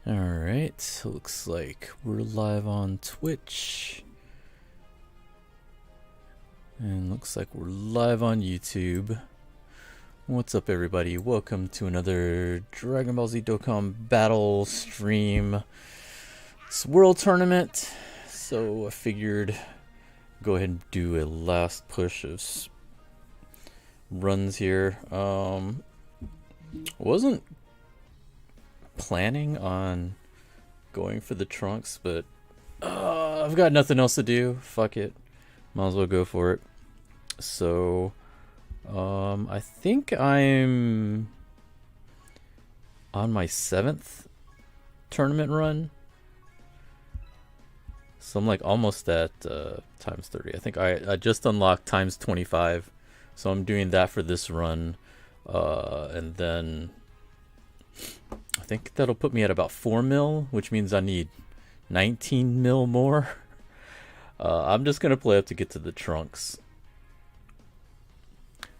Alright, looks like we're live on Twitch. And looks like we're live on YouTube. What's up, everybody? Welcome to another Dragon Ball Z Dokkan battle stream. It's World Tournament, so I figured go ahead and do a last push of runs here. Wasn't planning on going for the trunks, but I've got nothing else to do. Fuck it, might as well go for it. So I think I'm on my 7th tournament run, so I'm like almost at times 30. I think I just unlocked times 25, so I'm doing that for this run, and then I think that'll put me at about 4 mil, which means I need 19 mil more. I'm just gonna play up to get to the trunks.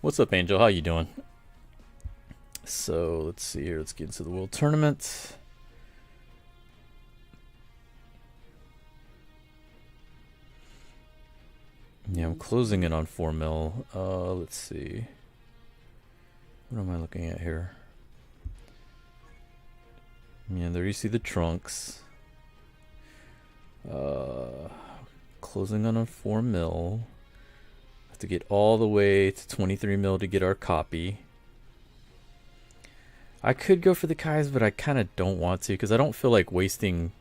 What's up, Angel? How you doing? So let's see here. Let's get into the World Tournament. Yeah, I'm closing in on 4 mil. Let's see. What am I looking at here? Yeah, there you see the trunks. Closing on 4 mil. Have to get all the way to 23 mil to get our copy. I could go for the Kais, but I kind of don't want to because I don't feel like wasting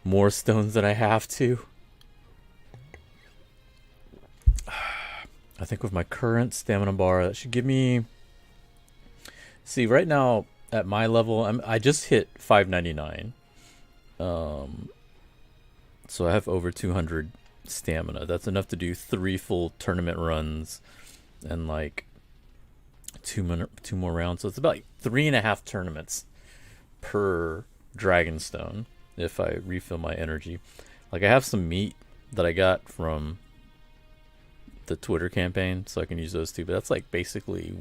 more stones than I have to. I think with my current stamina bar, that should give me... See, right now, at my level, I just hit 599. So I have over 200 stamina. That's enough to do 3 full tournament runs and like two more rounds. So it's about 3.5 tournaments per Dragonstone if I refill my energy. Like, I have some meat that I got from the Twitter campaign, so I can use those too. But that's like basically,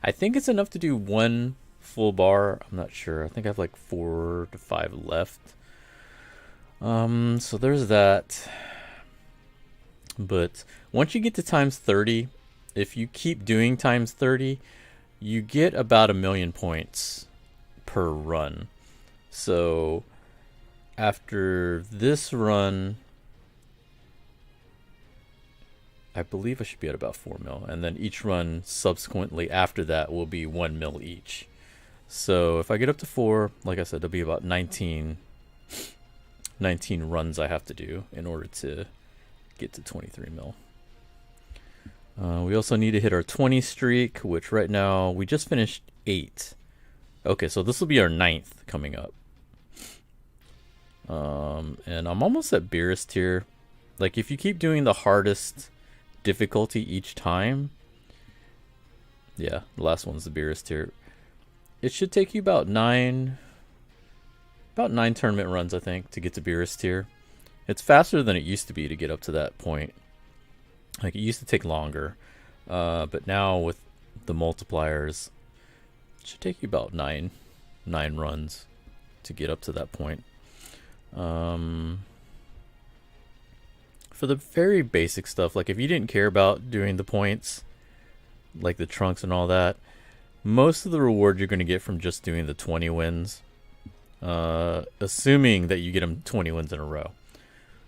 I think it's enough to do 1 full bar. I'm not sure. I think I have like 4 to 5 left. So there's that. But once you get to times 30, if you keep doing times 30, you get about 1,000,000 points per run. So after this run, I believe I should be at about 4 mil, and then each run subsequently after that will be 1 mil each. So if I get up to 4, like I said, there'll be about 19 runs I have to do in order to get to 23 mil. We also need to hit our 20 streak, which right now we just finished 8. Okay, so this will be our 9th coming up. And I'm almost at Beerus tier. Like, if you keep doing the hardest difficulty each time, yeah, the last one's the Beerus tier. It should take you about 9 tournament runs, I think, to get to Beerus tier. It's faster than it used to be to get up to that point. Like, it used to take longer, but now with the multipliers, it should take you about 9 runs to get up to that point. For the very basic stuff, like if you didn't care about doing the points, like the trunks and all that, most of the reward you're going to get from just doing the 20 wins, assuming that you get them 20 wins in a row.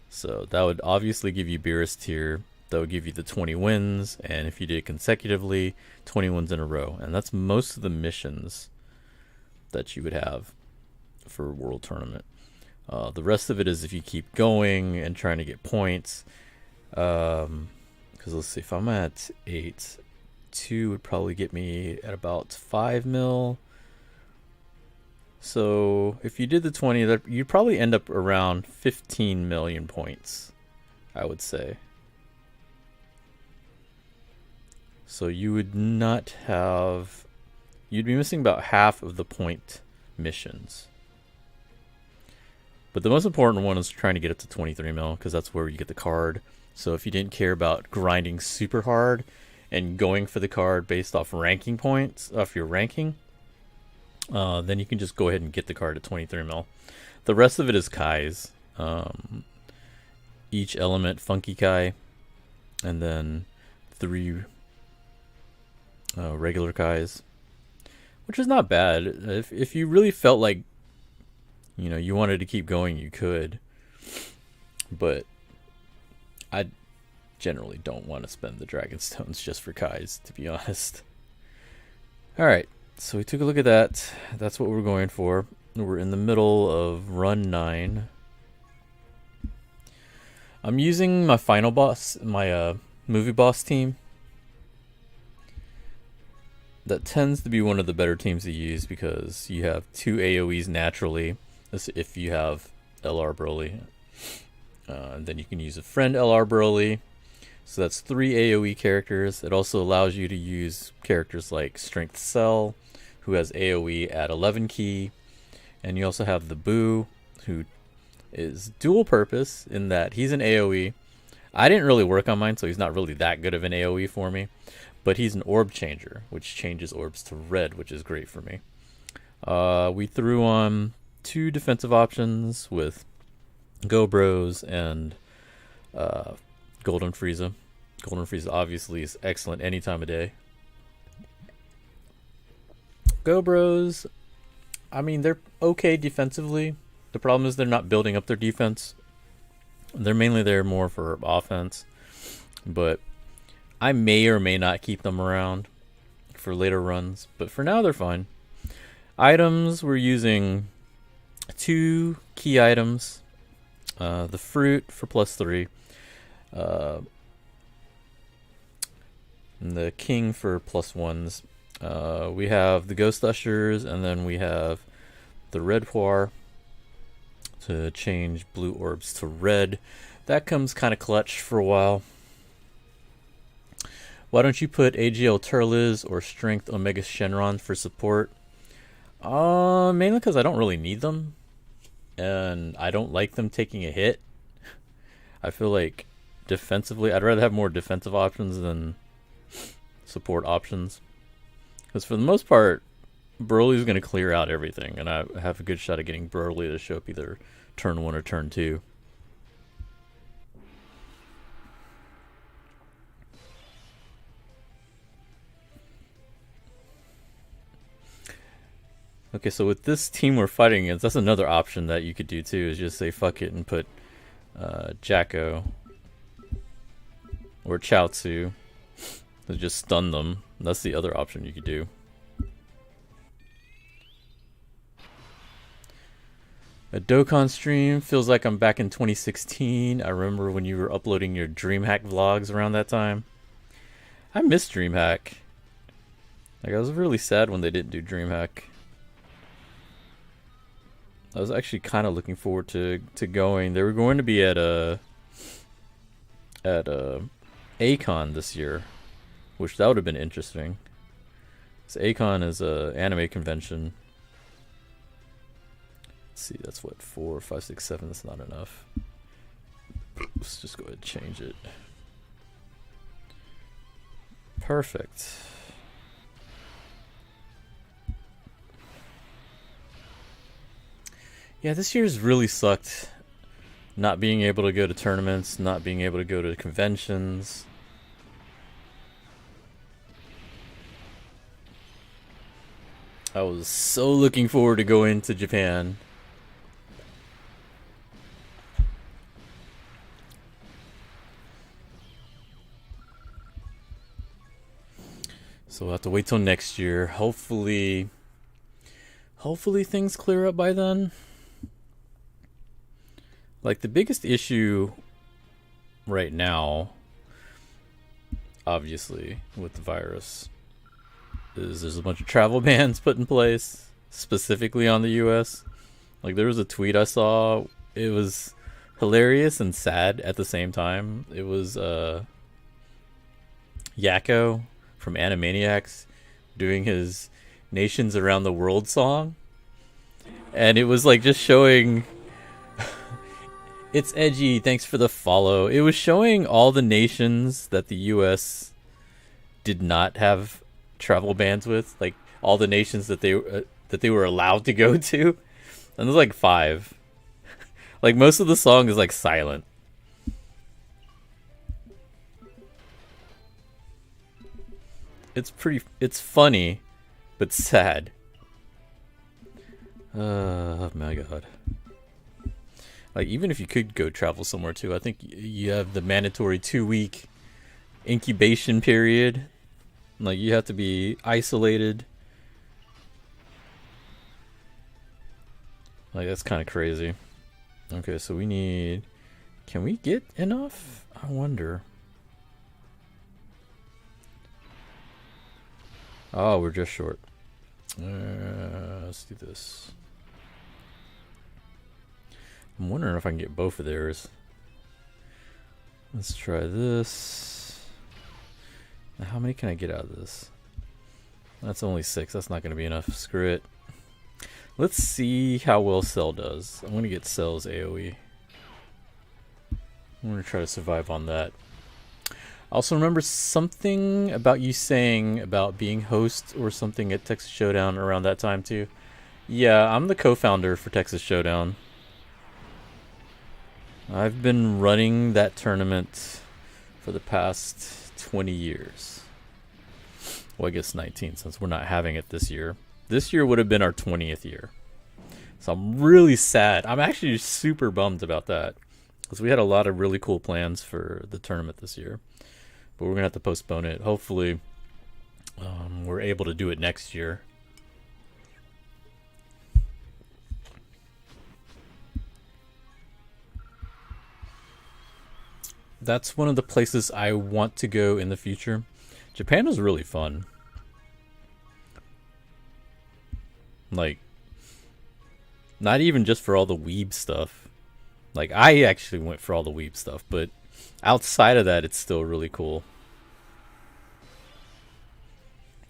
So that would obviously give you Beerus tier. That would give you the 20 wins, and if you did it consecutively, 20 wins in a row. And that's most of the missions that you would have for World Tournament. The rest of it is if you keep going and trying to get points. Because let's see, if I'm at 8, 2 would probably get me at about 5 mil. So if you did the 20, you'd probably end up around 15 million points, I would say. So you would not have... You'd be missing about half of the point missions. But the most important one is trying to get up to 23 mil, because that's where you get the card. So if you didn't care about grinding super hard and going for the card based off ranking points, off your ranking, then you can just go ahead and get the card at 23 mil. The rest of it is Kai's. Each element Funky Kai, and then 3 regular Kais, which is not bad. If you really felt like, you know, you wanted to keep going, you could. But I generally don't want to spend the Dragon Stones just for Kais, to be honest. Alright, so we took a look at that. That's what we're going for. We're in the middle of run 9. I'm using my final boss, my movie boss team. That tends to be one of the better teams to use because you have 2 AoEs naturally. If you have LR Broly. And then you can use a friend LR Broly. So that's 3 AoE characters. It also allows you to use characters like Strength Cell, who has AoE at 11 key. And you also have the Boo, who is dual purpose in that he's an AoE. I didn't really work on mine, so he's not really that good of an AoE for me. But he's an orb changer, which changes orbs to red, which is great for me. We threw on 2 defensive options with Go Bros and Golden Frieza. Golden Frieza obviously is excellent any time of day. Go Bros, I mean, they're okay defensively. The problem is they're not building up their defense. They're mainly there more for offense. But I may or may not keep them around for later runs. But for now, they're fine. Items, we're using 2 key items. The fruit for +3. And the king for +1s. We have the ghost ushers, and then we have the red poire to change blue orbs to red. That comes kind of clutch for a while. Why don't you put AGL Turles or Strength Omega Shenron for support? Mainly because I don't really need them. And I don't like them taking a hit. I feel like defensively, I'd rather have more defensive options than support options. Because for the most part, Broly's going to clear out everything. And I have a good shot at getting Broly to show up either turn 1 or turn 2. Okay, so with this team we're fighting against, that's another option that you could do too, is just say fuck it and put Jacko or Chaozu to just stun them. That's the other option you could do. A Dokkan stream feels like I'm back in 2016. I remember when you were uploading your DreamHack vlogs around that time. I miss DreamHack. Like, I was really sad when they didn't do DreamHack. I was actually kind of looking forward to going. They were going to be at A-Kon this year, which that would have been interesting. So A-Kon is a anime convention. Let's see, that's what, 4, 5, 6, 7. That's not enough. Let's just go ahead and change it. Perfect. Yeah, this year's really sucked. Not being able to go to tournaments, not being able to go to conventions. I was so looking forward to going to Japan. So we'll have to wait till next year. Hopefully things clear up by then. Like, the biggest issue right now, obviously, with the virus, is there's a bunch of travel bans put in place, specifically on the US. Like, there was a tweet I saw, it was hilarious and sad at the same time. It was Yakko from Animaniacs doing his Nations Around the World song. And it was like just showing... It's edgy, thanks for the follow. It was showing all the nations that the US did not have travel bans with. Like, all the nations that they that they were allowed to go to. And there's like 5. Like most of the song is like silent. It's funny, but sad. Oh my god. Like, even if you could go travel somewhere too, I think you have the mandatory 2-week incubation period. Like, you have to be isolated. Like, that's kind of crazy. Okay, so we need... Can we get enough? I wonder. Oh, we're just short. Let's do this. I'm wondering if I can get both of theirs. Let's try this. Now, how many can I get out of this? That's only 6. That's not going to be enough. Screw it. Let's see how well Cell does. I'm going to get Cell's AoE. I'm going to try to survive on that. I also remember something about you saying about being host or something at Texas Showdown around that time too. Yeah, I'm the co-founder for Texas Showdown. I've been running that tournament for the past 20 years. Well, I guess 19 since we're not having it this year. This year would have been our 20th year. So I'm really sad. I'm actually super bummed about that. Because we had a lot of really cool plans for the tournament this year. But we're going to have to postpone it. Hopefully, we're able to do it next year. That's one of the places I want to go in the future. Japan was really fun. Like, not even just for all the weeb stuff. Like, I actually went for all the weeb stuff, but outside of that, it's still really cool.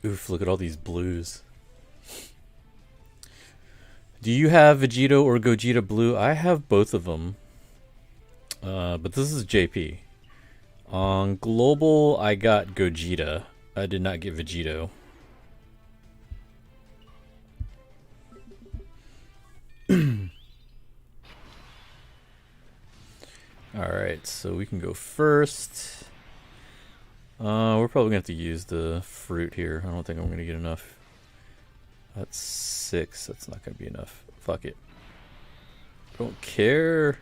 Oof, look at all these blues. Do you have Vegito or Gogeta blue? I have both of them. But this is JP. On global, I got Gogeta. I did not get Vegito. Alright, so we can go first. We're probably gonna have to use the fruit here. I don't think I'm gonna get enough. That's 6. That's not gonna be enough. Fuck it. Don't care.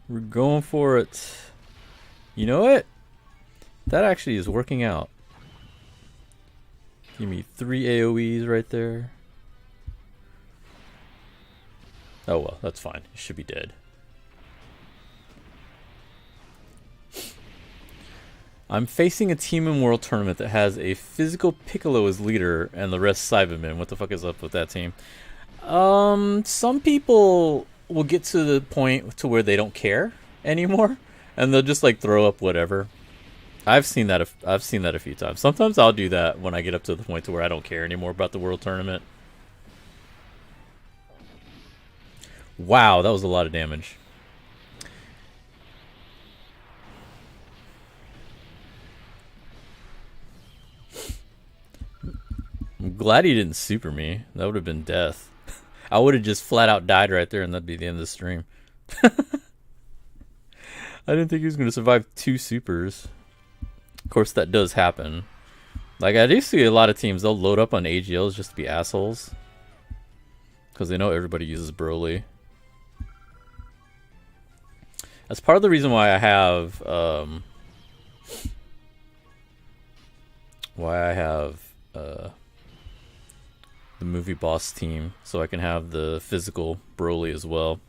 We're going for it. You know what? That actually is working out. Give me 3 AoEs right there. Oh well, that's fine. It should be dead. I'm facing a team in World Tournament that has a physical Piccolo as leader and the rest Cybermen. What the fuck is up with that team? Some people will get to the point to where they don't care anymore, and they'll just like throw up whatever. I've seen that a few times. Sometimes I'll do that when I get up to the point to where I don't care anymore about the World Tournament. Wow, that was a lot of damage. I'm glad he didn't super me. That would have been death. I would have just flat out died right there, and that'd be the end of the stream. I didn't think he was going to survive 2 supers. Of course, that does happen. Like, I do see a lot of teams, they'll load up on AGLs just to be assholes. Because they know everybody uses Broly. That's part of the reason why I have... the movie boss team, so I can have the physical Broly as well.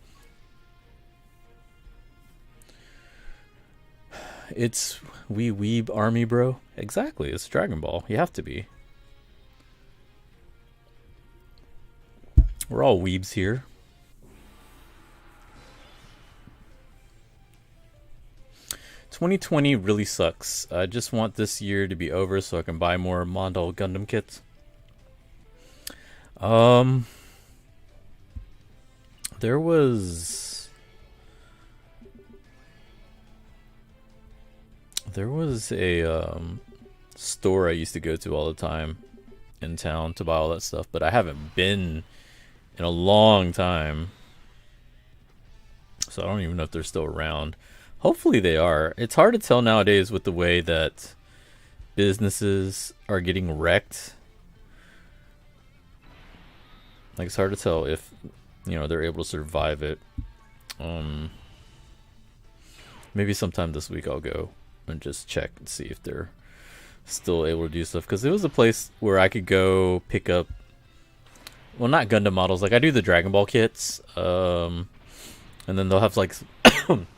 It's we weeb army, bro. Exactly, it's Dragon Ball. You have to be. We're all weebs here. "2020 really sucks. I just want this year to be over so I can buy more Mondal Gundam kits." There was a store I used to go to all the time, in town to buy all that stuff, but I haven't been in a long time. So I don't even know if they're still around. Hopefully they are. It's hard to tell nowadays with the way that businesses are getting wrecked. Like, it's hard to tell if, you know, they're able to survive it. Maybe sometime this week I'll go and just check and see if they're still able to do stuff. Because it was a place where I could go pick up, well, not Gundam models. Like, I do the Dragon Ball kits. And then they'll have, like,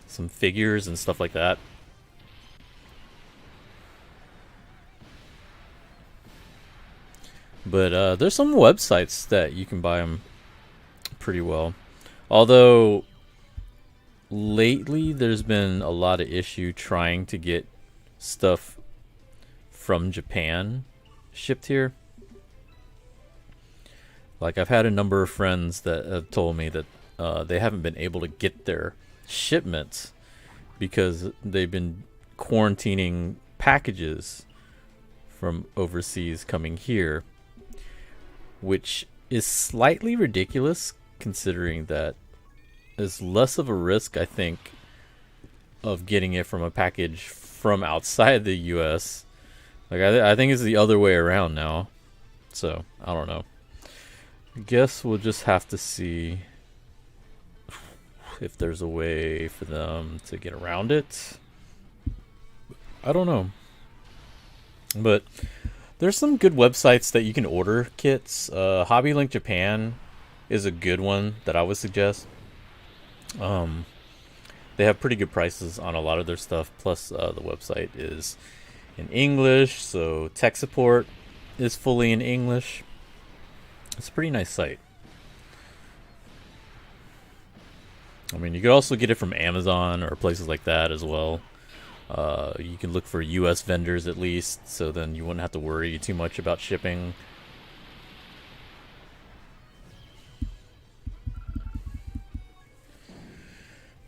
some figures and stuff like that. But there's some websites that you can buy them pretty well. Although, lately there's been a lot of issue trying to get stuff from Japan shipped here. Like, I've had a number of friends that have told me that they haven't been able to get their shipments because they've been quarantining packages from overseas coming here, which is slightly ridiculous considering that there's less of a risk, I think, of getting it from a package from outside the US. Like, I think it's the other way around now. So, I don't know. I guess we'll just have to see if there's a way for them to get around it. I don't know. But there's some good websites that you can order kits. Hobby Link Japan is a good one that I would suggest. They have pretty good prices on a lot of their stuff. Plus, the website is in English, so tech support is fully in English. It's a pretty nice site. I mean, you could also get it from Amazon or places like that as well. You can look for US vendors at least, so then you wouldn't have to worry too much about shipping.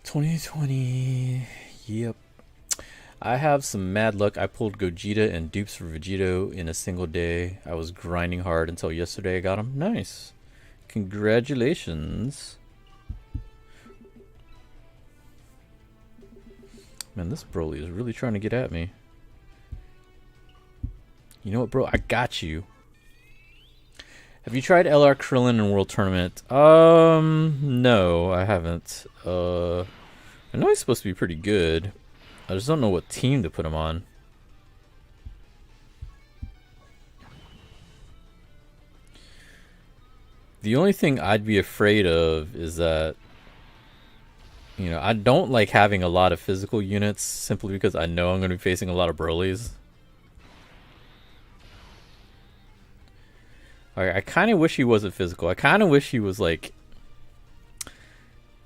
$2020, yep. I have some mad luck. I pulled Gogeta and dupes for Vegito in a single day. I was grinding hard until yesterday I got them. Nice. Congratulations. Man, this Broly is really trying to get at me. You know what, bro? I got you. Have you tried LR Krillin in World Tournament? No, I haven't. I know he's supposed to be pretty good. I just don't know what team to put him on. The only thing I'd be afraid of is that, you know, I don't like having a lot of physical units simply because I know I'm going to be facing a lot of Broly's. I kind of wish he wasn't physical. I kind of wish he was like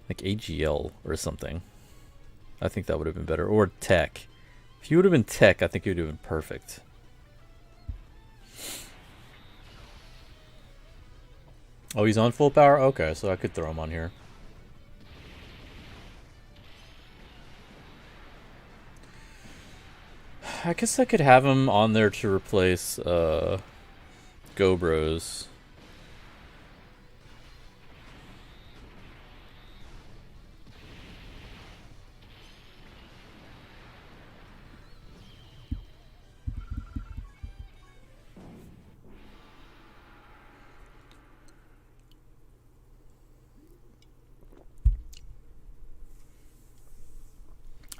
AGL or something. I think that would have been better. Or tech. If he would have been tech, I think he would have been perfect. Oh, he's on full power? Okay, so I could throw him on here. I guess I could have him on there to replace Go Bros.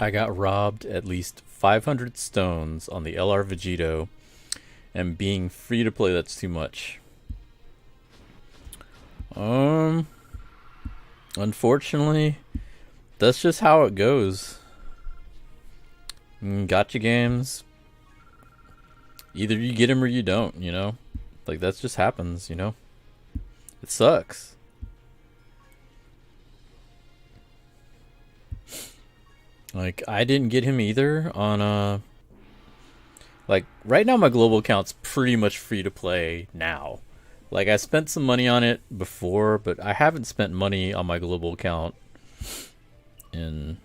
I got robbed at least 500 stones on the LR Vegito, and being free to play, that's too much. Unfortunately, that's just how it goes. Gotcha games. Either you get them or you don't, you know? Like, that just happens, you know? It sucks. Like, I didn't get him either on, like, right now my global account's pretty much free to play now. Like, I spent some money on it before, but I haven't spent money on my global account in,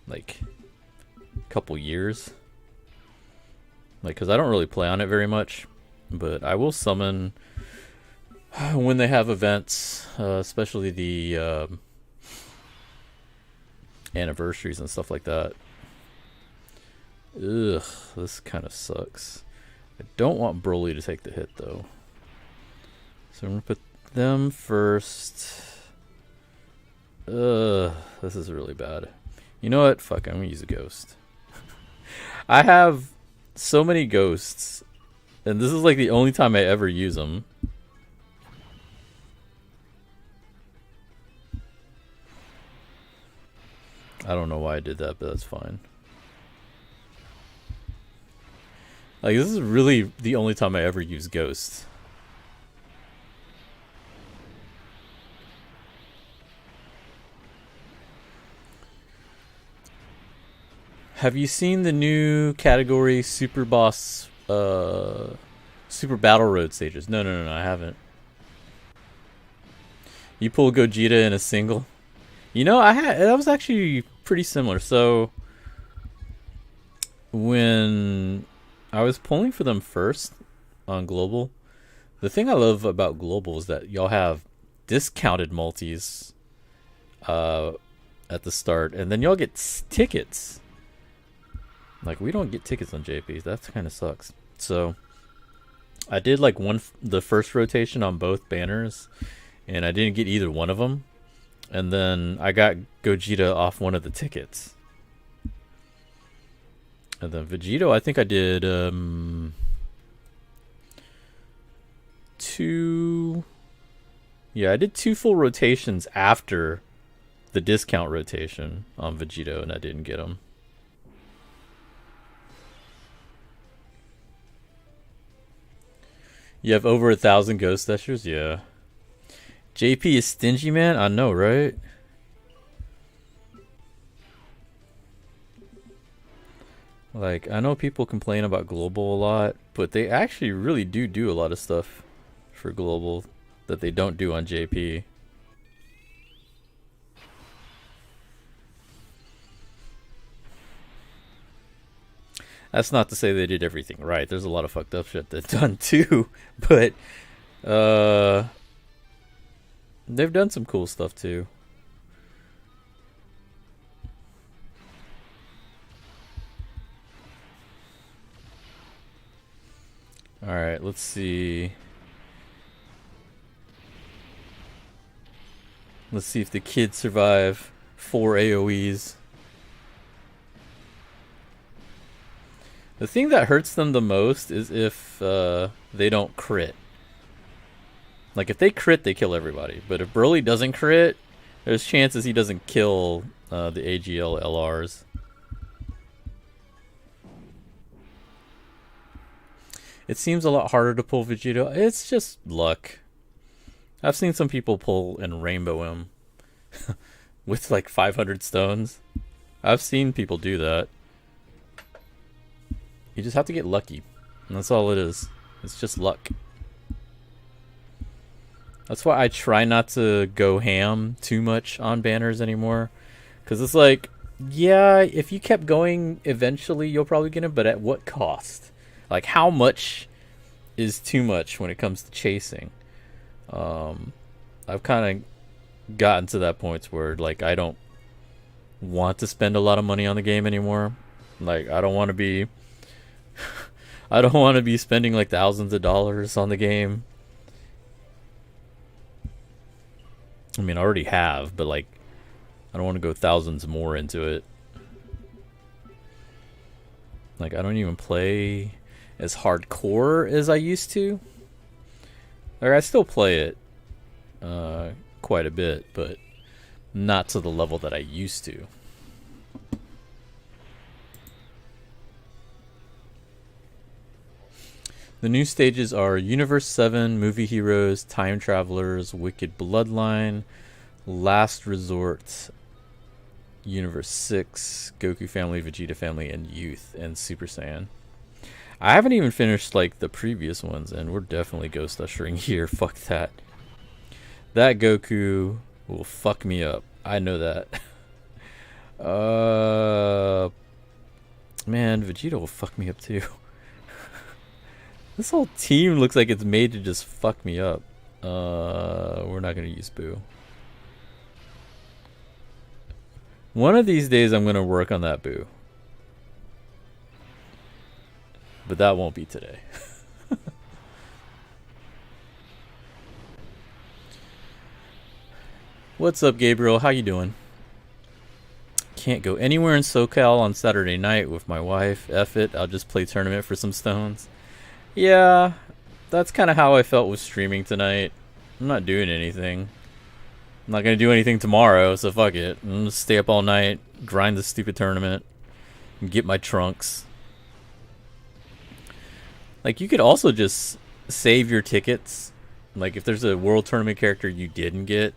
like, a couple years. Like, because I don't really play on it very much, but I will summon when they have events, especially the anniversaries and stuff like that. Ugh, this kind of sucks. I don't want Broly to take the hit, though. So I'm going to put them first. This is really bad. You know what? Fuck, I'm going to use a ghost. I have so many ghosts, and this is like the only time I ever use them. I don't know why I did that, but that's fine. Like, this is really the only time I ever use ghosts. Have you seen the new category Super Boss, Super Battle Road stages? No, I haven't. You pull Gogeta in a single? You know, that was actually pretty similar. So, when I was pulling for them first on Global, the thing I love about Global is that y'all have discounted multis at the start, and then y'all get tickets. Like, we don't get tickets on JP. That kind of sucks. So, I did like the first rotation on both banners, and I didn't get either one of them. And then I got Gogeta off one of the tickets. And then Vegito, I think I did I did 2 full rotations after the discount rotation on Vegito, and I didn't get them. You have over 1,000 Ghost Dashers? Yeah. JP is stingy, man? I know, right? Like, I know people complain about Global a lot, but they actually really do a lot of stuff for Global that they don't do on JP. That's not to say they did everything right. There's a lot of fucked up shit they've done too, but they've done some cool stuff too. Alright, let's see. Let's see if the kids survive 4 AoEs. The thing that hurts them the most is if they don't crit. Like, if they crit, they kill everybody. But if Broly doesn't crit, there's chances he doesn't kill the AGL LRs. It seems a lot harder to pull Vegito. It's just luck. I've seen some people pull and rainbow him with like 500 stones. I've seen people do that. You just have to get lucky. And that's all it is. It's just luck. That's why I try not to go ham too much on banners anymore. Because it's like, yeah, if you kept going, eventually you'll probably get him, but at what cost? Like, how much is too much when it comes to chasing? I've kind of gotten to that point where, like, I don't want to spend a lot of money on the game anymore. Like, I don't want to be... I don't want to be spending, like, thousands of dollars on the game. I mean, I already have, but, like, I don't want to go thousands more into it. Like, I don't even play as hardcore as I used to. Like, I still play it quite a bit, but not to the level that I used to. The new stages are Universe 7, Movie Heroes, Time Travelers, Wicked Bloodline, Last Resort, Universe 6, Goku Family, Vegeta Family, and Youth, and Super Saiyan. I haven't even finished, like, the previous ones, and we're definitely ghost ushering here. Fuck that. That Goku will fuck me up. I know that. Man, Vegeta will fuck me up too. This whole team looks like it's made to just fuck me up. We're not gonna use Boo. One of these days I'm gonna work on that Boo. But that won't be today. What's up, Gabriel? How you doing? Can't go anywhere in SoCal on Saturday night with my wife. F it, I'll just play tournament for some stones. Yeah, that's kind of how I felt with streaming tonight. I'm not doing anything. I'm not going to do anything tomorrow, so fuck it. I'm going to stay up all night, grind the stupid tournament, and get my trunks. Like, you could also just save your tickets. Like, if there's a World Tournament character you didn't get,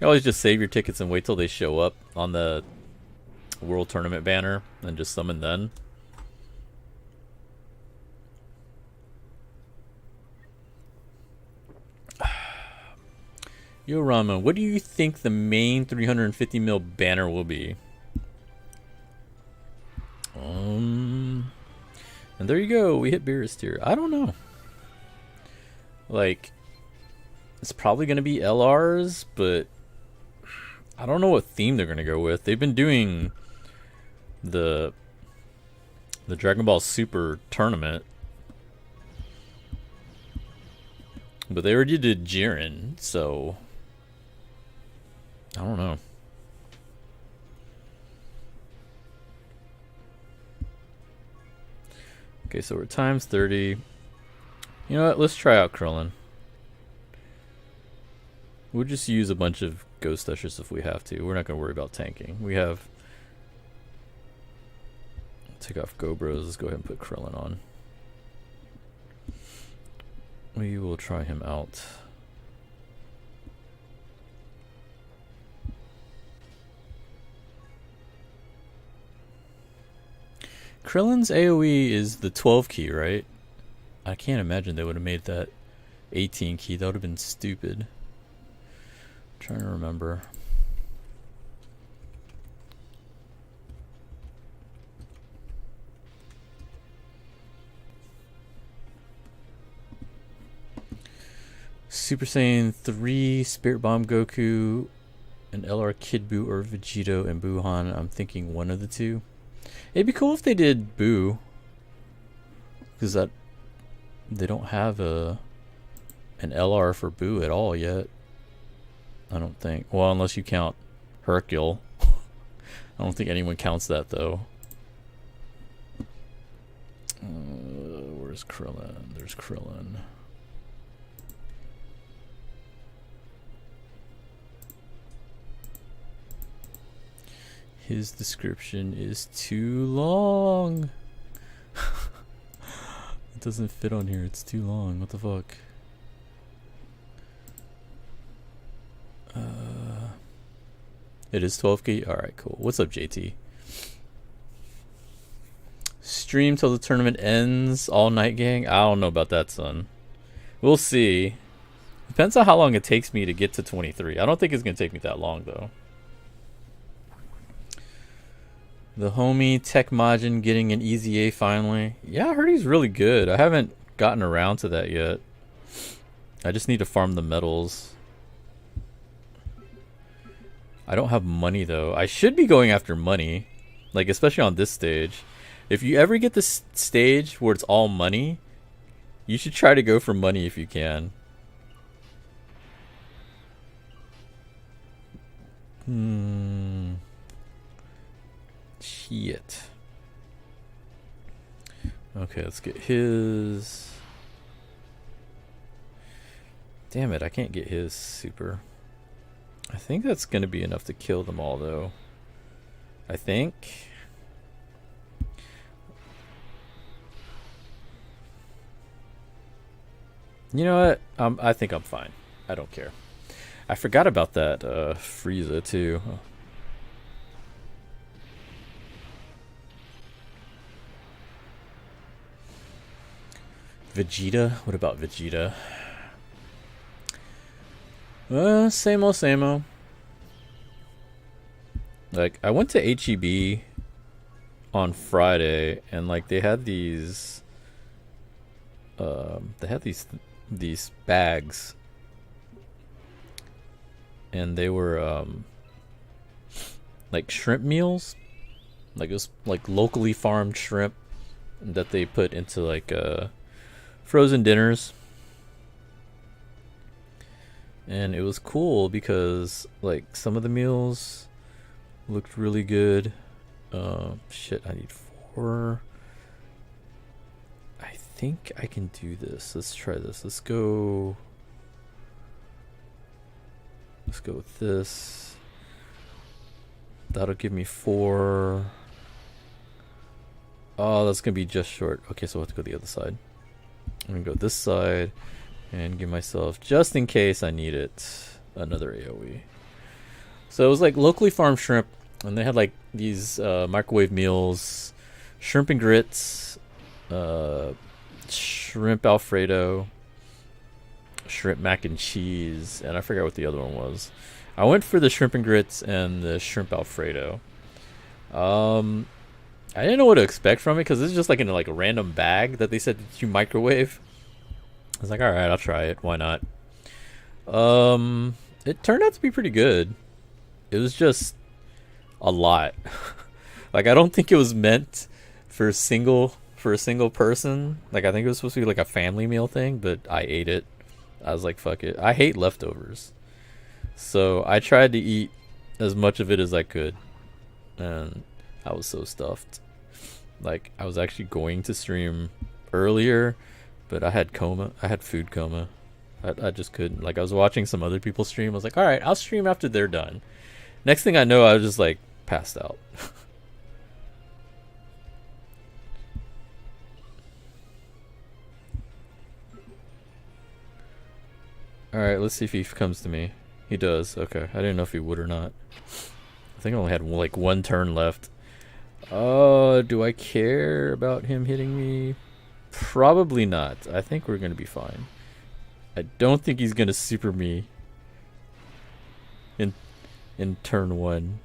you always just save your tickets and wait till they show up on the World Tournament banner and just summon then. Yo, Rama, what do you think the main 350 mil banner will be? And there you go. We hit Beerus here. I don't know. Like, it's probably going to be LRs, but I don't know what theme they're going to go with. They've been doing the Dragon Ball Super tournament, but they already did Jiren, so I don't know. Okay, so we're times 30. You know what? Let's try out Krillin. We'll just use a bunch of Ghost Ushers if we have to. We're not going to worry about tanking. We have... Take off Gobros. Let's go ahead and put Krillin on. We will try him out. Krillin's AoE is the 12 key, right? I can't imagine they would have made that 18 key. That would have been stupid. I'm trying to remember. Super Saiyan 3, Spirit Bomb Goku, an LR Kid Buu or Vegito and Buhan. I'm thinking one of the two. It'd be cool if they did Buu, because that they don't have an LR for Buu at all yet. I don't think. Well, unless you count Hercule. I don't think anyone counts that though. Where's Krillin? There's Krillin. His description is too long. It doesn't fit on here. It's too long. What the fuck? It is 12k? Alright, cool. What's up, JT? Stream till the tournament ends. All night, gang? I don't know about that, son. We'll see. Depends on how long it takes me to get to 23. I don't think it's going to take me that long, though. The homie Tech Majin getting an easy A finally. Yeah, I heard he's really good. I haven't gotten around to that yet. I just need to farm the medals. I don't have money though. I should be going after money. Like, especially on this stage. If you ever get this stage where it's all money, you should try to go for money if you can. Shit. Okay, let's get his. Damn it, I can't get his super. I think that's going to be enough to kill them all, though. I think. You know what? I think I'm fine. I don't care. I forgot about that Frieza, too. Vegeta? What about Vegeta? Same old, same old. Like, I went to HEB on Friday, and like they had these they had these bags, and they were like shrimp meals, like it was like locally farmed shrimp that they put into like frozen dinners. And it was cool because like some of the meals looked really good. Shit, I need 4. I think I can do this. Let's try this. Let's go with this. That'll give me 4. Oh, that's gonna be just short. Okay, so I'll have to go the other side. I'm gonna go this side and give myself, just in case I need it, another AoE. So it was like locally farmed shrimp, and they had like these microwave meals, shrimp and grits, shrimp Alfredo, shrimp mac and cheese, and I forgot what the other one was. I went for the shrimp and grits and the shrimp Alfredo. I didn't know what to expect from it because it's just like in like a random bag that they said that you microwave. I was like, all right, I'll try it. Why not? It turned out to be pretty good. It was just a lot. Like, I don't think it was meant for a single person. Like, I think it was supposed to be like a family meal thing, but I ate it. I was like, fuck it. I hate leftovers. So I tried to eat as much of it as I could, and I was so stuffed. Like, I was actually going to stream earlier, but I had food coma. I just couldn't. Like, I was watching some other people stream. I was like, all right, I'll stream after they're done. Next thing I know, I was just like passed out. All right, let's see if he comes to me. He does. Okay, I didn't know if he would or not. I think I only had like 1 turn left. Do I care about him hitting me? Probably not. I think we're gonna be fine. I don't think he's gonna super me in turn 1,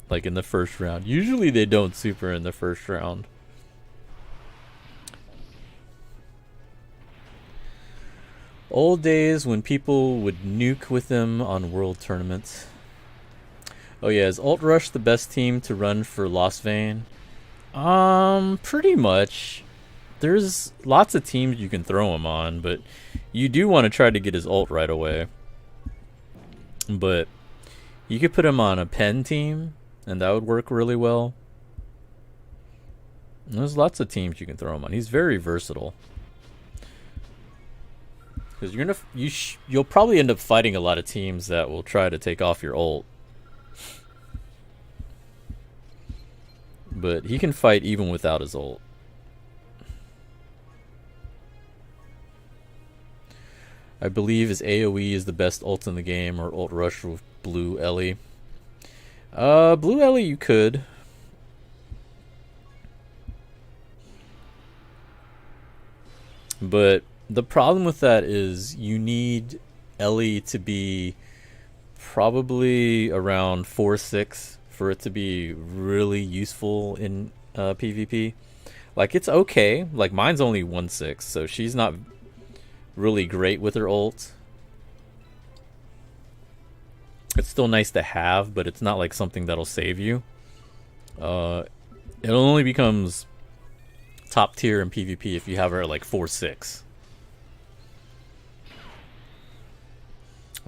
like in the first round. Usually they don't super in the first round. Old days when people would nuke with them on world tournaments. Oh yeah, is Alt Rush the best team to run for Lost Vein? Pretty much. There's lots of teams you can throw him on, but you do want to try to get his ult right away. But you could put him on a pen team, and that would work really well. And there's lots of teams you can throw him on. He's very versatile. Because you'll probably end up fighting a lot of teams that will try to take off your ult. But he can fight even without his ult. I believe his AoE is the best ult in the game, or ult rush with Blue Ellie. Blue Ellie you could. But the problem with that is you need Ellie to be probably around 4-6 for it to be really useful in PvP. Like, it's okay. Like, mine's only 1-6, so she's not really great with her ult. It's still nice to have, but it's not like something that'll save you. It only becomes top tier in PvP if you have her at like 4-6.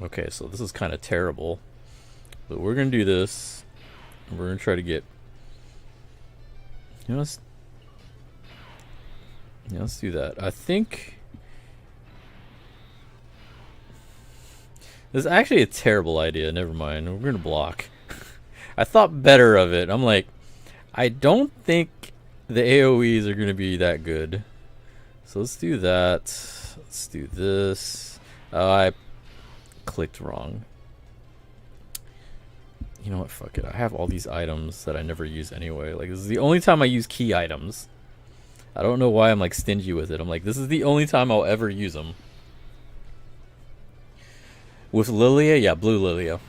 Okay, so this is kind of terrible, but we're gonna do this. We're gonna try to get. Let's do that. I think this is actually a terrible idea. Never mind. We're gonna block. I thought better of it. I'm like, I don't think the AoEs are gonna be that good. So let's do that. Let's do this. I clicked wrong. You know what? Fuck it. I have all these items that I never use anyway. Like, this is the only time I use key items. I don't know why I'm like stingy with it. I'm like, this is the only time I'll ever use them. With Lilia? Yeah, Blue Lilia.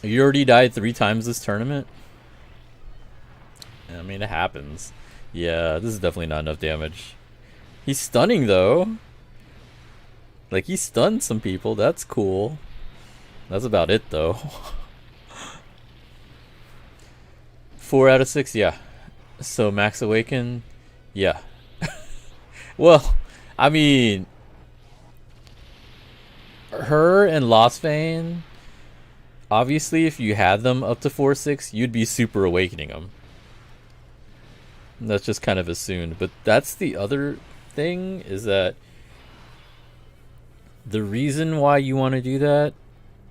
You already died 3 times this tournament? I mean, it happens. Yeah, this is definitely not enough damage. He's stunning though. Like he stunned some people. That's cool. That's about it though. 4 out of 6, yeah. So Max Awaken, yeah. Well, I mean, her and Lost Vein. Obviously, if you had them up to 4-6, you'd be super awakening them. That's just kind of assumed. But that's the other thing, is that the reason why you want to do that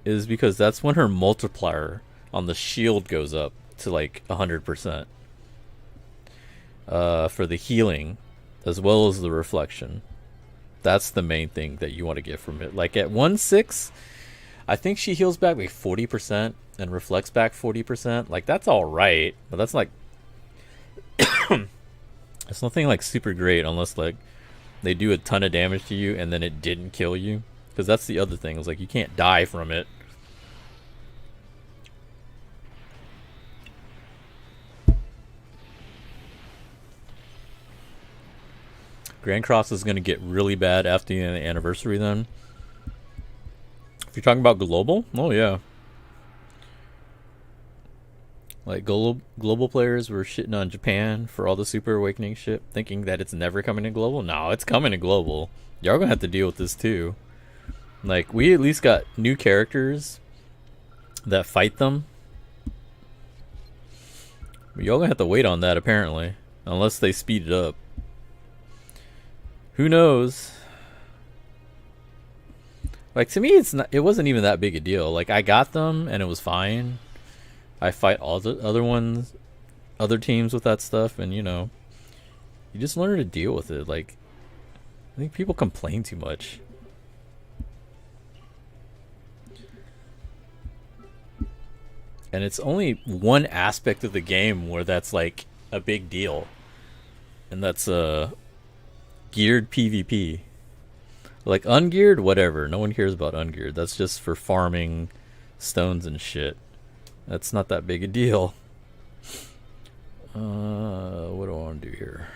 is because that's when her multiplier on the shield goes up to like 100% for the healing as well as the reflection. That's the main thing that you want to get from it. Like at 1-6, I think she heals back like 40% and reflects back 40%. Like that's all right, but that's like it's nothing like super great unless like they do a ton of damage to you and then it didn't kill you. Because that's the other thing. It's like you can't die from it. Grand Cross is going to get really bad after the anniversary then. If you're talking about global, oh yeah. Like global players were shitting on Japan for all the Super Awakening shit, thinking that it's never coming to global. No, it's coming to global. Y'all gonna have to deal with this too. Like, we at least got new characters that fight them. But y'all gonna have to wait on that apparently, unless they speed it up. Who knows? Like, to me, it wasn't even that big a deal. Like, I got them and it was fine. I fight all the other teams with that stuff, and you know, you just learn to deal with it. Like, I think people complain too much. And it's only one aspect of the game where that's like a big deal, and that's geared PvP. Like ungeared, whatever. No one cares about ungeared. That's just for farming stones and shit. That's not that big a deal. What do I want to do here?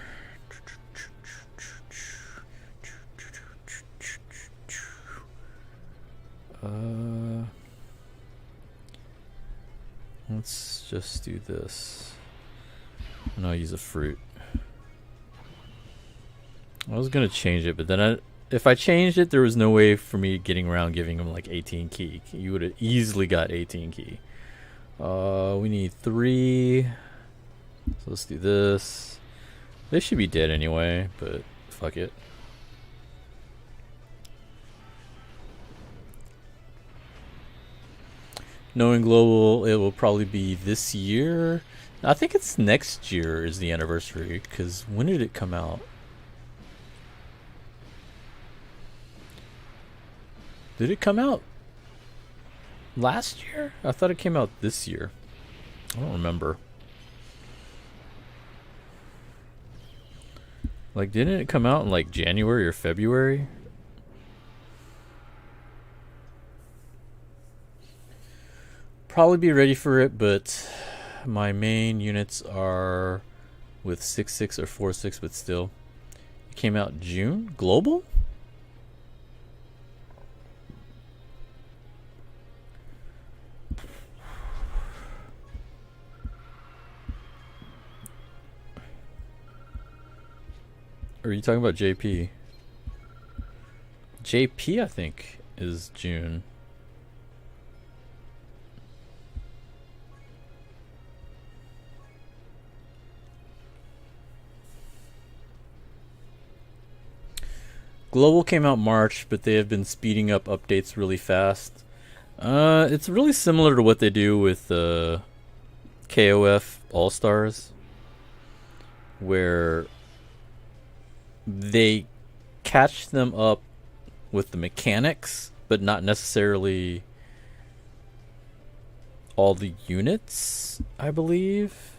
Let's just do this. And I'll use a fruit. I was gonna change it, but then if I changed it, there was no way for me getting around giving him like 18 key. You would have easily got 18 key. We need 3. So let's do this. They should be dead anyway, but fuck it. Knowing global, it will probably be this year. I think it's next year is the anniversary, because when did it come out? Did it come out last year? I thought it came out this year. I don't remember. Like, didn't it come out in like January or February? Probably be ready for it, but my main units are with 6-6 or 4-6, but still. It came out June? Global? Or are you talking about JP? JP, I think, is June. Global came out March, but they have been speeding up updates really fast. It's really similar to what they do with KOF All-Stars, where they catch them up with the mechanics, but not necessarily all the units, I believe.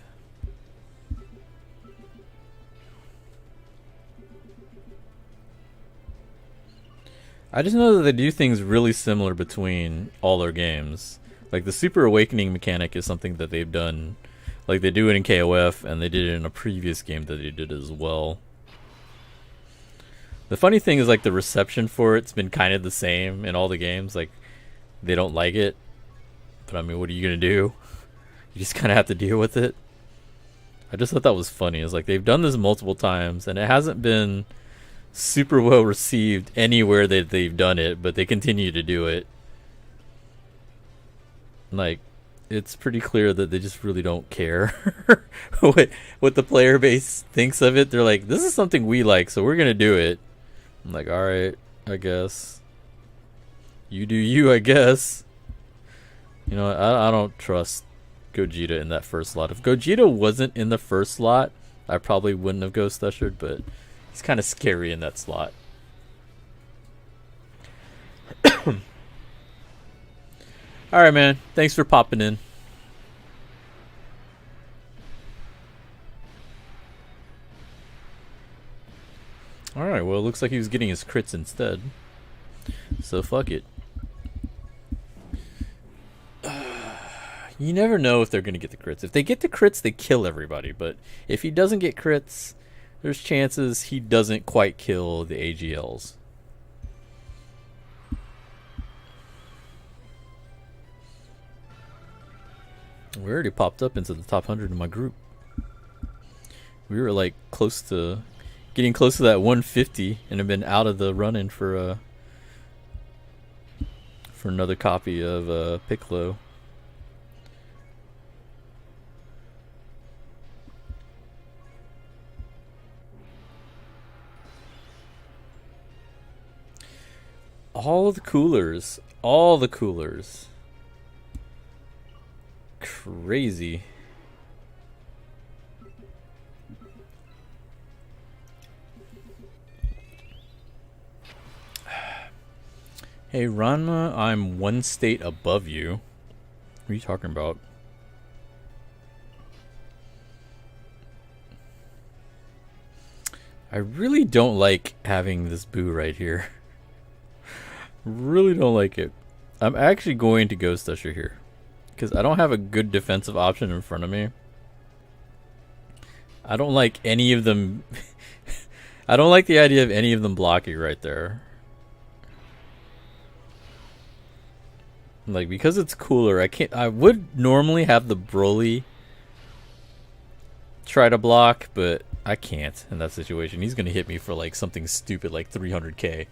I just know that they do things really similar between all their games. Like the Super Awakening mechanic is something that they've done. Like they do it in KOF, and they did it in a previous game that they did as well. The funny thing is, like, the reception for it's been kind of the same in all the games. Like, they don't like it, but I mean, what are you gonna do? You just kind of have to deal with it. I just thought that was funny. It's like they've done this multiple times, and it hasn't been super well received anywhere that they've done it, but they continue to do it. Like, it's pretty clear that they just really don't care what the player base thinks of it. They're like, this is something we like, so we're gonna do it. I'm like, alright, I guess. You do you, I guess. You know, I don't trust Gogeta in that first slot. If Gogeta wasn't in the first slot, I probably wouldn't have Ghost Ushered, but he's kind of scary in that slot. Alright, man. Thanks for popping in. Alright, well, it looks like he was getting his crits instead. So, fuck it. You never know if they're going to get the crits. If they get the crits, they kill everybody. But if he doesn't get crits, there's chances he doesn't quite kill the AGLs. We already popped up into the top 100 in my group. We were like getting close to that 150 and have been out of the run-in for another copy of Piccolo. All the coolers. Crazy. Hey, Ranma, I'm one state above you. What are you talking about? I really don't like having this Boo right here. Really don't like it. I'm actually going to Ghost Usher here because I don't have a good defensive option in front of me. I don't like any of them. I don't like the idea of any of them blocking right there. Like, because it's cooler, I would normally have the Broly try to block, but I can't in that situation. He's gonna hit me for like something stupid like 300k.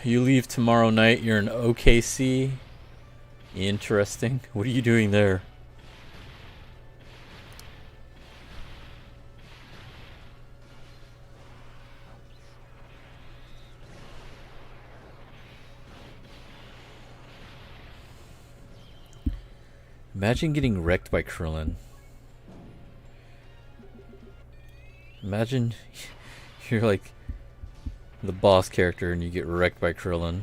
You leave tomorrow night, you're in OKC. Interesting. What are you doing there? Imagine getting wrecked by Krillin. Imagine you're like the boss character and you get wrecked by Krillin.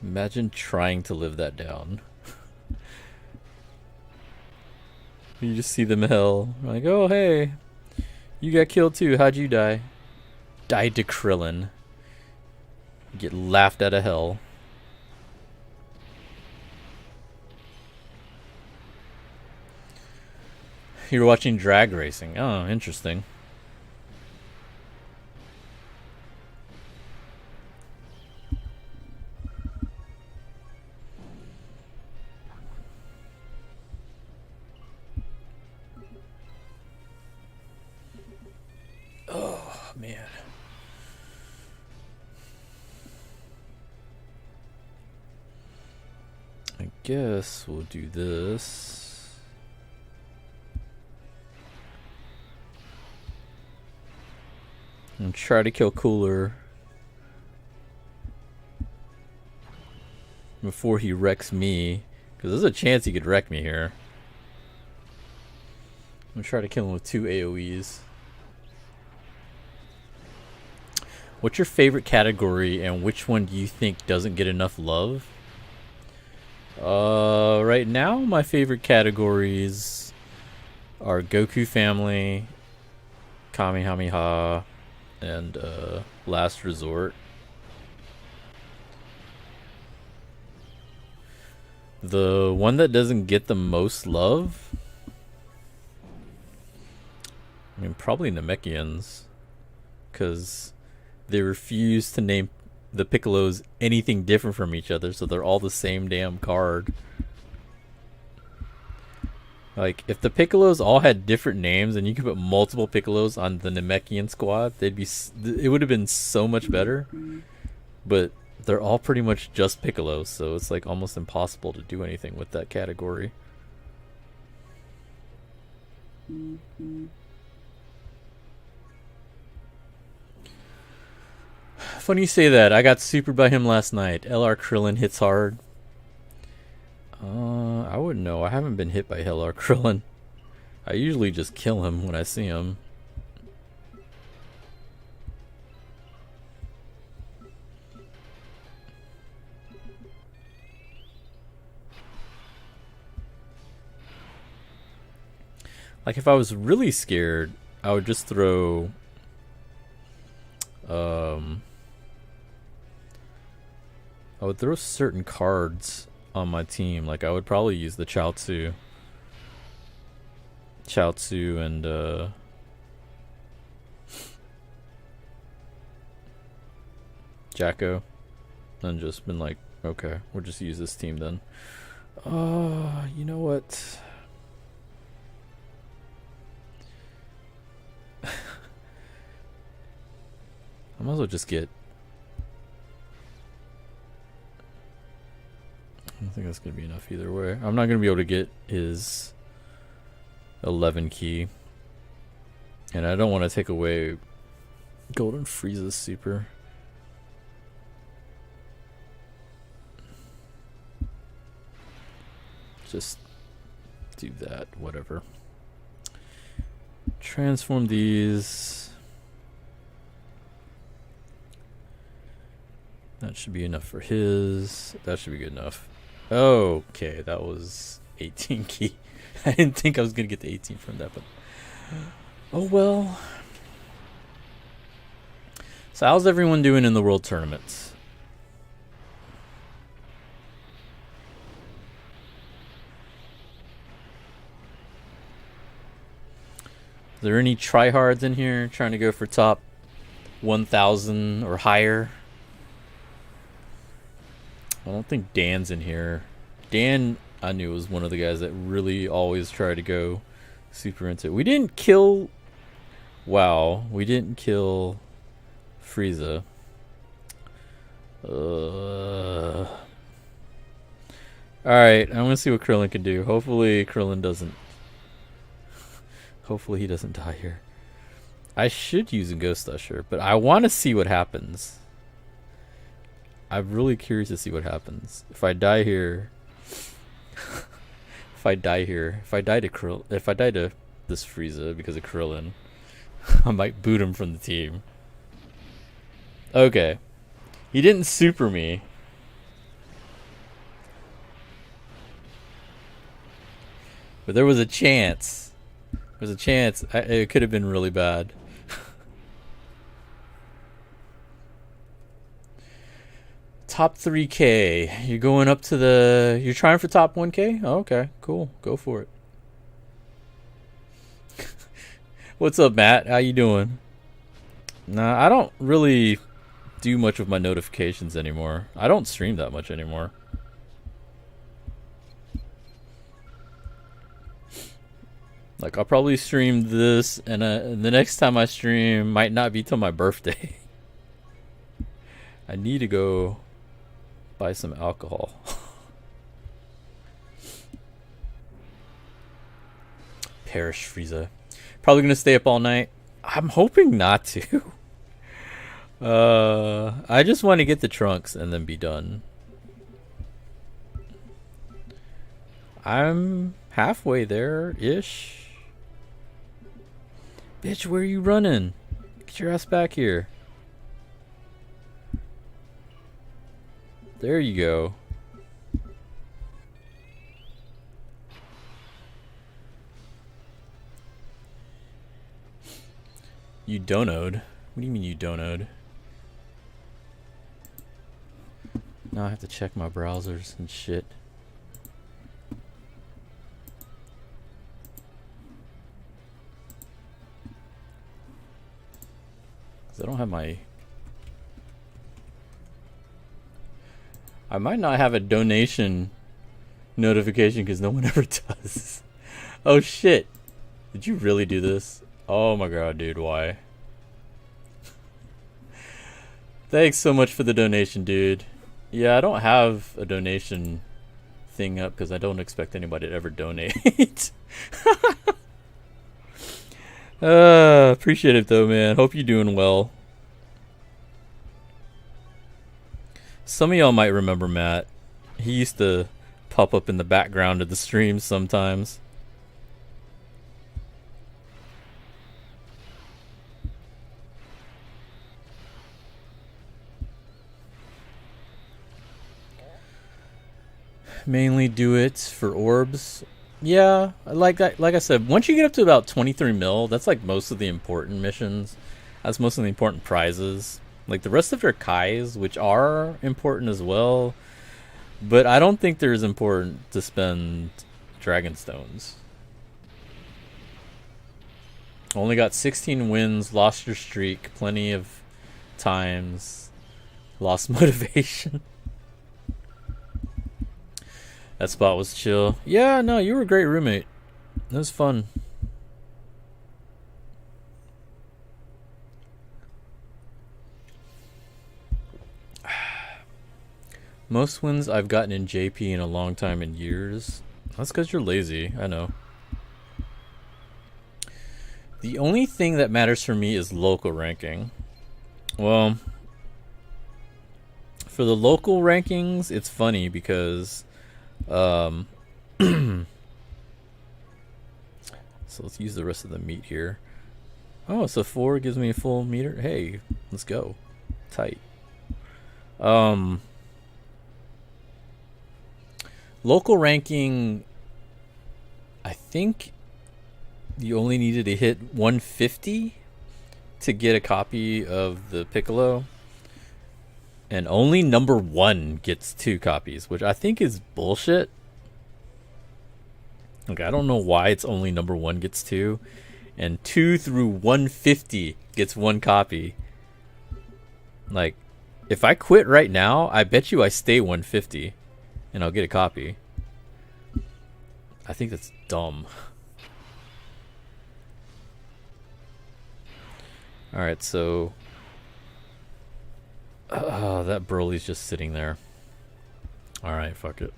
Imagine trying to live that down. You just see them hell. Like, oh hey, you got killed too. How'd you die? Died to Krillin. Get laughed out of hell. You're watching drag racing. Oh, interesting. Oh, man. I guess we'll do this. And try to kill Cooler before he wrecks me, because there's a chance he could wreck me here. I'm gonna try to kill him with 2 AoEs. What's your favorite category and which one do you think doesn't get enough love? Right now my favorite categories are Goku Family, Kamehameha, and Last Resort. The one that doesn't get the most love? I mean, probably Namekians. Because they refuse to name the Piccolos anything different from each other, so they're all the same damn card. Like, if the Piccolos all had different names and you could put multiple Piccolos on the Namekian squad, it would have been so much better. But they're all pretty much just Piccolos, so it's like almost impossible to do anything with that category. Funny you say that. I got supered by him last night. LR Krillin hits hard. I wouldn't know. I haven't been hit by LR Krillin. I usually just kill him when I see him. Like, if I was really scared, I would just throw... I would throw certain cards on my team. Like, I would probably use the Chaozu and Jacko, and just been like, okay, we'll just use this team then. You know what? I might as well just get... I don't think that's going to be enough either way. I'm not going to be able to get his 11 key. And I don't want to take away Golden Frieza's super. Just do that, whatever. Transform these. That should be enough for his. That should be good enough. Okay, that was 18 key. I didn't think I was going to get the 18 from that, but... Oh well. So how's everyone doing in the World Tournaments? Is there any tryhards in here trying to go for top 1,000 or higher? I don't think Dan's in here. Dan, I knew, was one of the guys that really always tried to go super into it. We didn't kill... Wow. We didn't kill Frieza. Alright, I'm gonna see what Krillin can do. Hopefully Krillin doesn't... Hopefully he doesn't die here. I should use a Ghost Usher, but I want to see what happens. I'm really curious to see what happens. If I die here... if I die to this Frieza because of Krillin, I might boot him from the team. Okay. He didn't super me. But there was a chance. There's a chance. It could have been really bad. Top 3K. You're going up to the... You're trying for top 1K? Oh, okay, cool. Go for it. What's up, Matt? How you doing? Nah, I don't really do much with my notifications anymore. I don't stream that much anymore. Like, I'll probably stream this, and the next time I stream might not be till my birthday. I need to go buy some alcohol. Perish Frieza. Probably gonna stay up all night. I'm hoping not to. I just want to get the trunks and then be done. I'm halfway there-ish. Bitch, where are you running? Get your ass back here. There you go. You donoed? What do you mean you donoed? Now I have to check my browsers and shit. I don't have my... I might not have a donation notification because no one ever does. Oh shit. Did you really do this? Oh my god, dude, why? Thanks so much for the donation, dude. Yeah, I don't have a donation thing up because I don't expect anybody to ever donate. Appreciate it though, man. Hope you're doing well. Some of y'all might remember Matt. He used to pop up in the background of the streams sometimes. Mainly do it for orbs. Yeah, like I said, once you get up to about 23 mil, that's like most of the important missions. That's most of the important prizes. Like the rest of your Kais, which are important as well, but I don't think they're as important to spend Dragon Stones. Only got 16 wins, lost your streak plenty of times, lost motivation. That spot was chill. Yeah, no, you were a great roommate. It was fun. Most wins I've gotten in JP in a long time in years. That's because you're lazy, I know. The only thing that matters for me is local ranking. Well, for the local rankings, it's funny because so let's use the rest of the meat here. Oh, so 4 gives me a full meter. Hey, let's go. Tight. Local ranking, I think you only needed to hit 150 to get a copy of the Piccolo. And only number 1 gets 2 copies, which I think is bullshit. Like, I don't know why it's only number 1 gets 2, and 2 through 150 gets 1 copy. Like, if I quit right now, I bet you I stay 150, and I'll get a copy. I think that's dumb. Alright, so... that Broly's just sitting there. Alright, fuck it.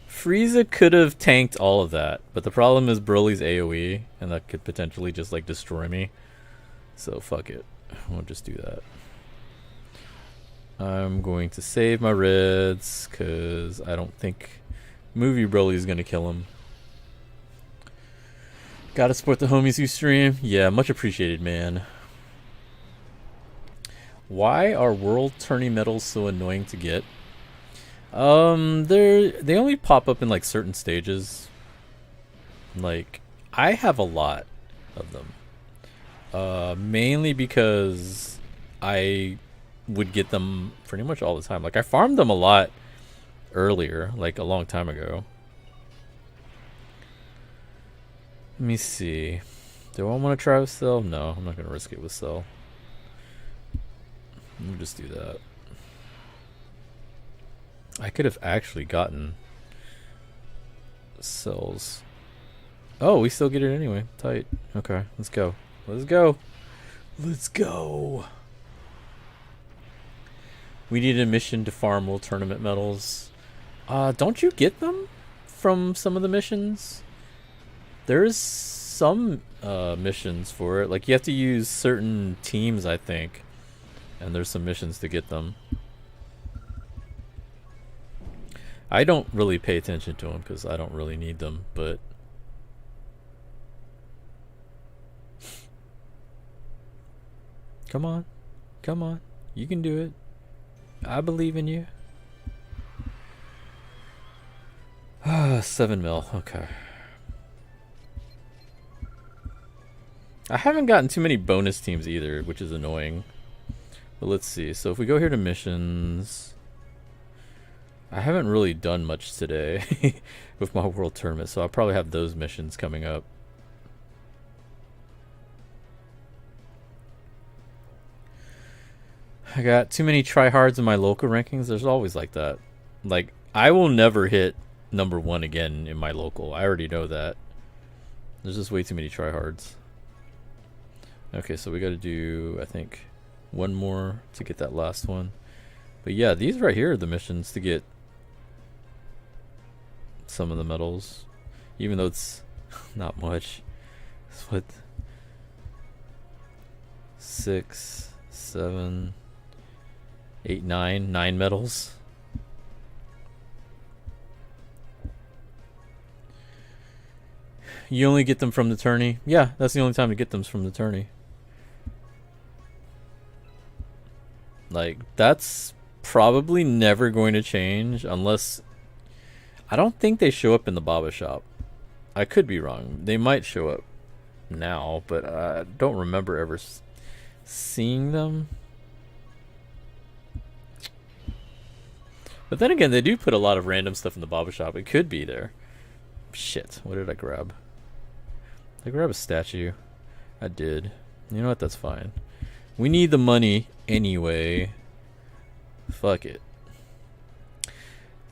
Frieza could have tanked all of that, but the problem is Broly's AoE, and that could potentially just like destroy me. So fuck it. We'll just do that. I'm going to save my reds, because I don't think Movie Broly is going to kill him. Gotta support the homies who stream. Yeah, much appreciated, man. Why are world tourney medals so annoying to get? They only pop up in like certain stages. Like, I have a lot of them. Mainly because I would get them pretty much all the time. Like, I farmed them a lot earlier, like a long time ago. Let me see. Do I want to try with Cell? No, I'm not going to risk it with Cell. Let me just do that. I could have actually gotten cells. Oh, we still get it anyway. Tight. Okay, let's go. Let's go. Let's go. We need a mission to farm world tournament medals. Don't you get them from some of the missions? There's some missions for it. Like, you have to use certain teams, I think. And there's some missions to get them. I don't really pay attention to them because I don't really need them, but... Come on. Come on. You can do it. I believe in you. 7 mil. Okay. I haven't gotten too many bonus teams either, which is annoying. But let's see. So if we go here to missions, I haven't really done much today with my world tournament, so I'll probably have those missions coming up. I got too many tryhards in my local rankings. There's always like that. Like, I will never hit #1 again in my local. I already know that. There's just way too many tryhards. Okay, so we got to do, I think, one more to get that last one. But yeah, these right here are the missions to get some of the medals, even though it's not much. It's what, 6, 7, 8, 9 medals. You only get them from the tourney? Yeah, that's the only time to get them from the tourney. Like, that's probably never going to change unless... I don't think they show up in the Baba shop. I could be wrong. They might show up now, but I don't remember ever seeing them. But then again, they do put a lot of random stuff in the Baba shop. It could be there. Shit, what did I grab? Did I grab a statue? I did. You know what? That's fine. We need the money anyway. Fuck it.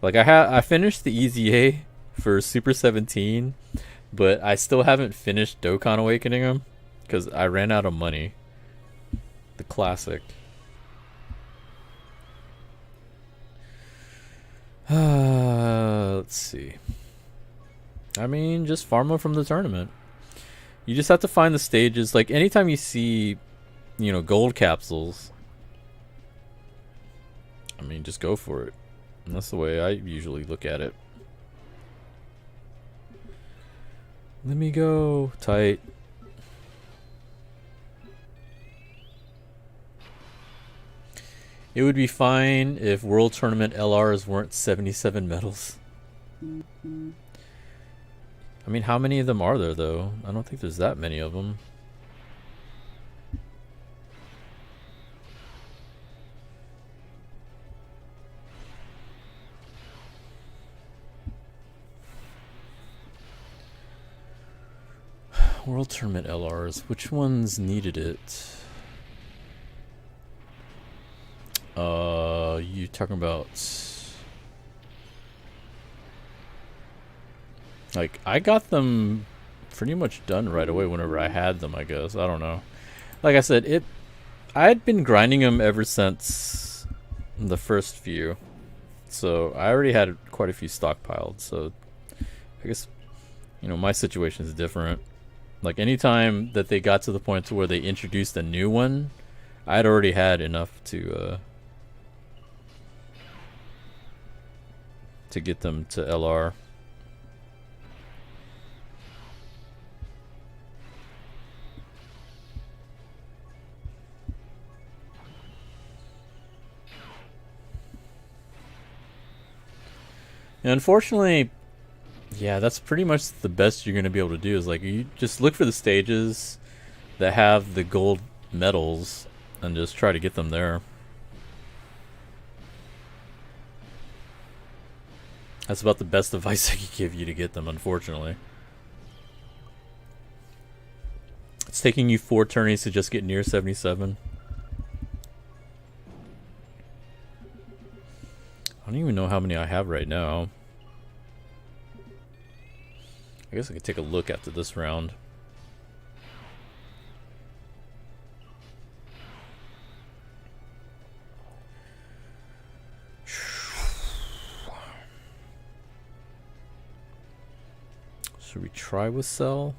Like, I finished the EZA for Super 17, but I still haven't finished Dokkan Awakening him because I ran out of money. The classic. Let's see. I mean, just farm them from the tournament. You just have to find the stages. Like, anytime you see, you know, gold capsules, I mean, just go for it. And that's the way I usually look at it. Let me go. Tight. It would be fine if World Tournament LRs weren't 77 medals. I mean, how many of them are there, though? I don't think there's that many of them. World Tournament LRs. Which ones needed it? You talking about... Like, I got them pretty much done right away whenever I had them, I guess. I don't know. Like I said, I had been grinding them ever since the first few. So, I already had quite a few stockpiled. So, I guess, you know, my situation is different. Like, anytime that they got to the point to where they introduced a new one, I'd already had enough to get them to LR. And unfortunately, yeah, that's pretty much the best you're going to be able to do is, like, you just look for the stages that have the gold medals and just try to get them there. That's about the best advice I could give you to get them, unfortunately. It's taking you 4 tourneys to just get near 77. I don't even know how many I have right now. I guess I could take a look after this round. Should we try with Cell?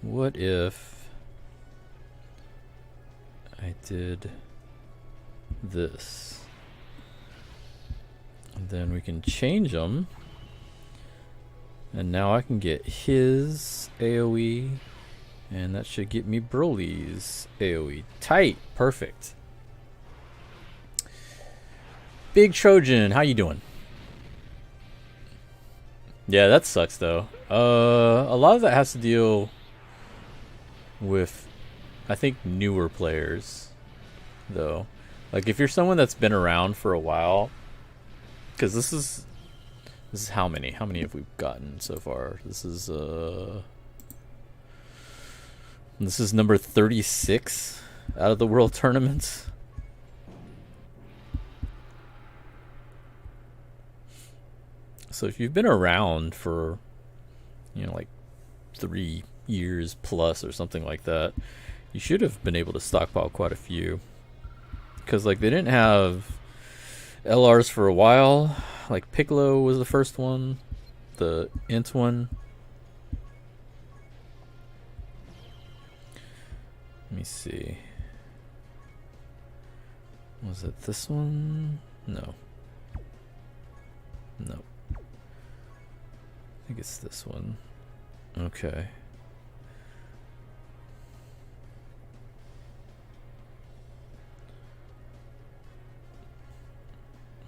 What if I did this? And then we can change them. And now I can get his AoE. And that should get me Broly's AoE. Tight. Perfect. Big Trojan, how you doing? Yeah, that sucks though. A lot of that has to deal with, I think, newer players, though. Like, if you're someone that's been around for a while, because this is how many? How many have we gotten so far? This is 1, And this is number 36 out of the world tournaments. So if you've been around for, like 3 years plus or something like that, you should have been able to stockpile quite a few. Because, like, they didn't have LRs for a while. Like, Piccolo was the first one. The Int one. Let me see. Was it this one? No. No. I think it's this one. Okay.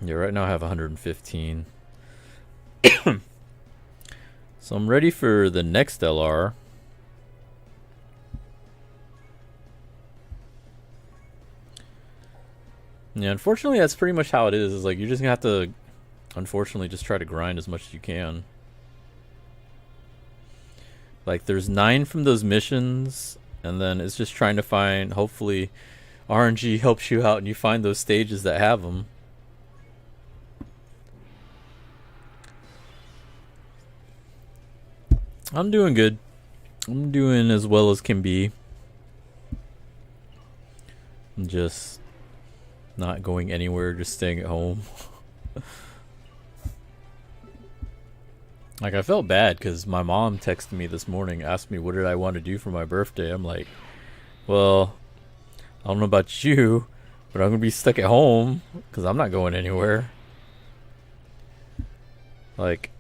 Yeah, right now I have 115. So I'm ready for the next LR. Yeah, unfortunately that's pretty much how it is. It's like you're just gonna have to, unfortunately, just try to grind as much as you can. Like, there's 9 from those missions, and then it's just trying to find, hopefully RNG helps you out and you find those stages that have them. I'm doing good. I'm doing as well as can be. I'm just not going anywhere, just staying at home. Like, I felt bad because my mom texted me this morning, asked me what did I want to do for my birthday. I'm like, well, I don't know about you, but I'm going to be stuck at home because I'm not going anywhere. Like,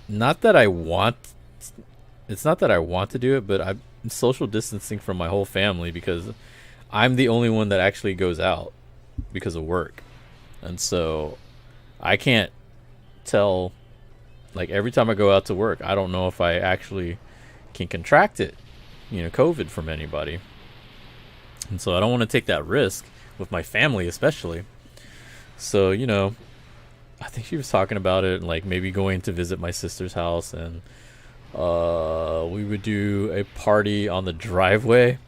not that I want, it's not that I want to do it, but I'm social distancing from my whole family because I'm the only one that actually goes out because of work. And so I can't tell, like, every time I go out to work, I don't know if I actually can contract it, COVID, from anybody. And so I don't want to take that risk with my family, especially. So, I think she was talking about it, like maybe going to visit my sister's house, and we would do a party on the driveway.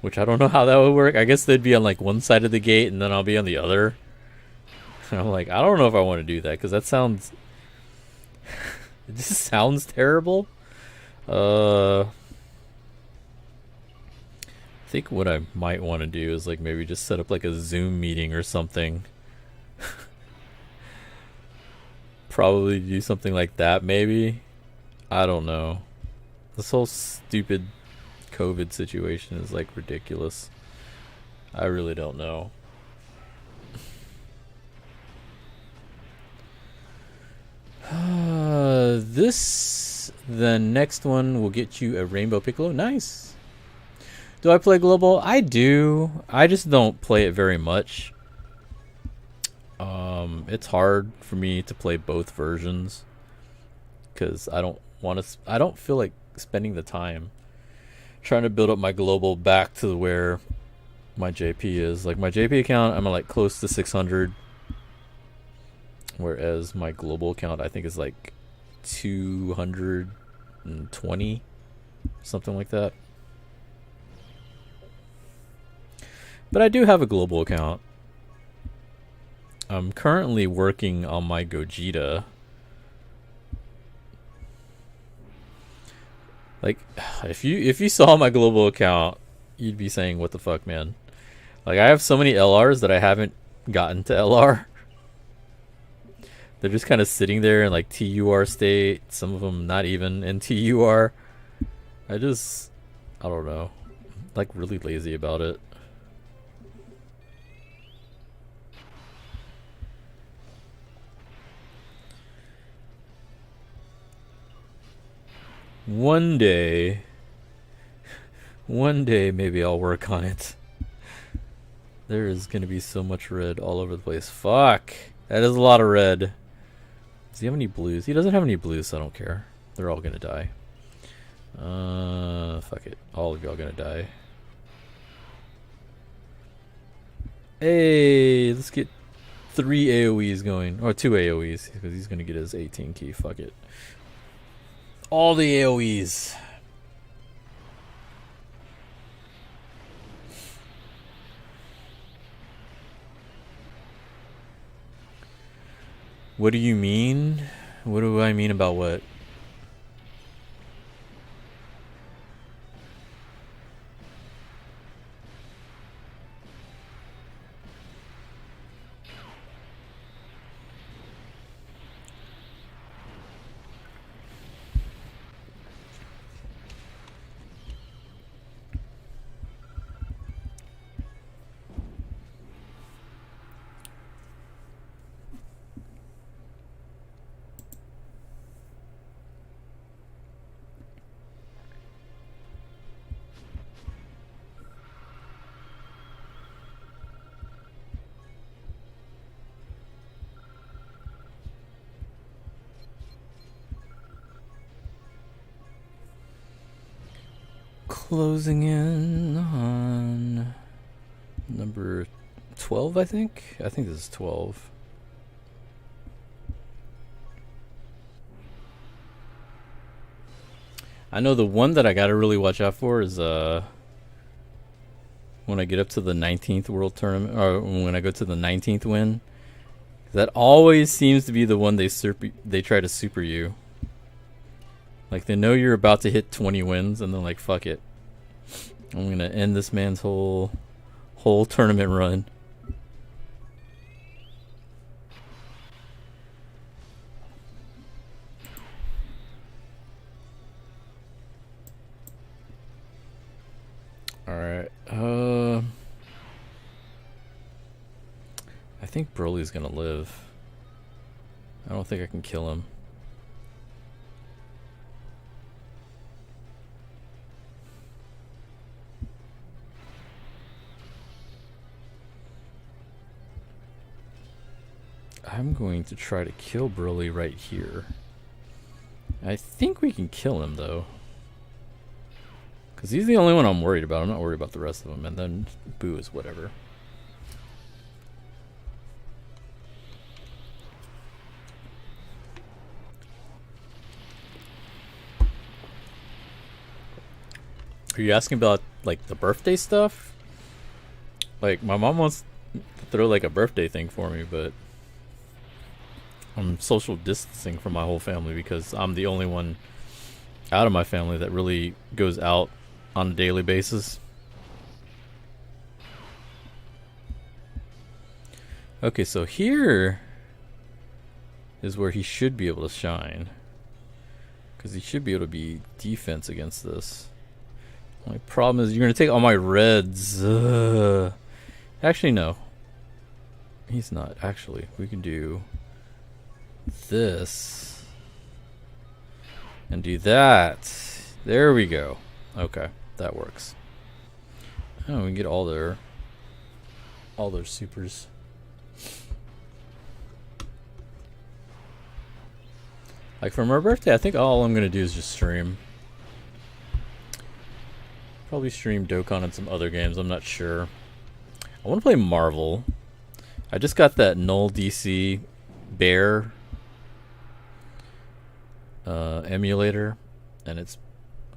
Which I don't know how that would work. I guess they'd be on like one side of the gate and then I'll be on the other. And I'm like, I don't know if I want to do that because that sounds it just sounds terrible. I think what I might want to do is like maybe just set up like a Zoom meeting or something. Probably do something like that, maybe. I don't know. This whole stupid COVID situation is like ridiculous. I really don't know. The next one will get you a Rainbow Piccolo. Nice. Do I play global? I do. I just don't play it very much. It's hard for me to play both versions because I don't feel like spending the time trying to build up my global back to where my JP is. Like, my JP account, I'm like close to 600, whereas my global account I think is like 220, something like that. But I do have a global account. I'm currently working on my Gogeta. Like, if you saw my global account, you'd be saying, what the fuck, man? Like, I have so many LRs that I haven't gotten to LR. They're just kind of sitting there in like TUR state. Some of them not even in TUR. I don't know. Like, really lazy about it. One day maybe I'll work on it. There is going to be so much red all over the place. Fuck. That is a lot of red. Does he have any blues? He doesn't have any blues, so I don't care. They're all going to die. Fuck it. All of y'all going to die. Hey, let's get 3 AoEs going. Or 2 AoEs, because he's going to get his 18 key. Fuck it. All the AoEs. What do you mean? What do I mean about what? Closing in on number 12, I think. I think this is 12. I know the one that I gotta really watch out for is when I get up to the 19th World Tournament, or when I go to the 19th win. That always seems to be the one they try to super you. Like, they know you're about to hit 20 wins, and they're like, fuck it. I'm gonna end this man's whole tournament run. Alright, I think Broly's gonna live. I don't think I can kill him. I'm going to try to kill Broly right here. I think we can kill him, though. Because he's the only one I'm worried about. I'm not worried about the rest of them. And then Boo is whatever. Are you asking about, like, the birthday stuff? Like, my mom wants to throw, like, a birthday thing for me, but I'm social distancing from my whole family because I'm the only one out of my family that really goes out on a daily basis. Okay, so here is where he should be able to shine. Because he should be able to be defense against this. Only problem is you're going to take all my reds. Actually, no. He's not. Actually, we can do this. And do that. There we go. Okay, that works. Oh, we can get all their supers. Like, for my birthday, I think all I'm gonna do is just stream. Probably stream Dokkan and some other games, I'm not sure. I want to play Marvel. I just got that null DC bear emulator, and it's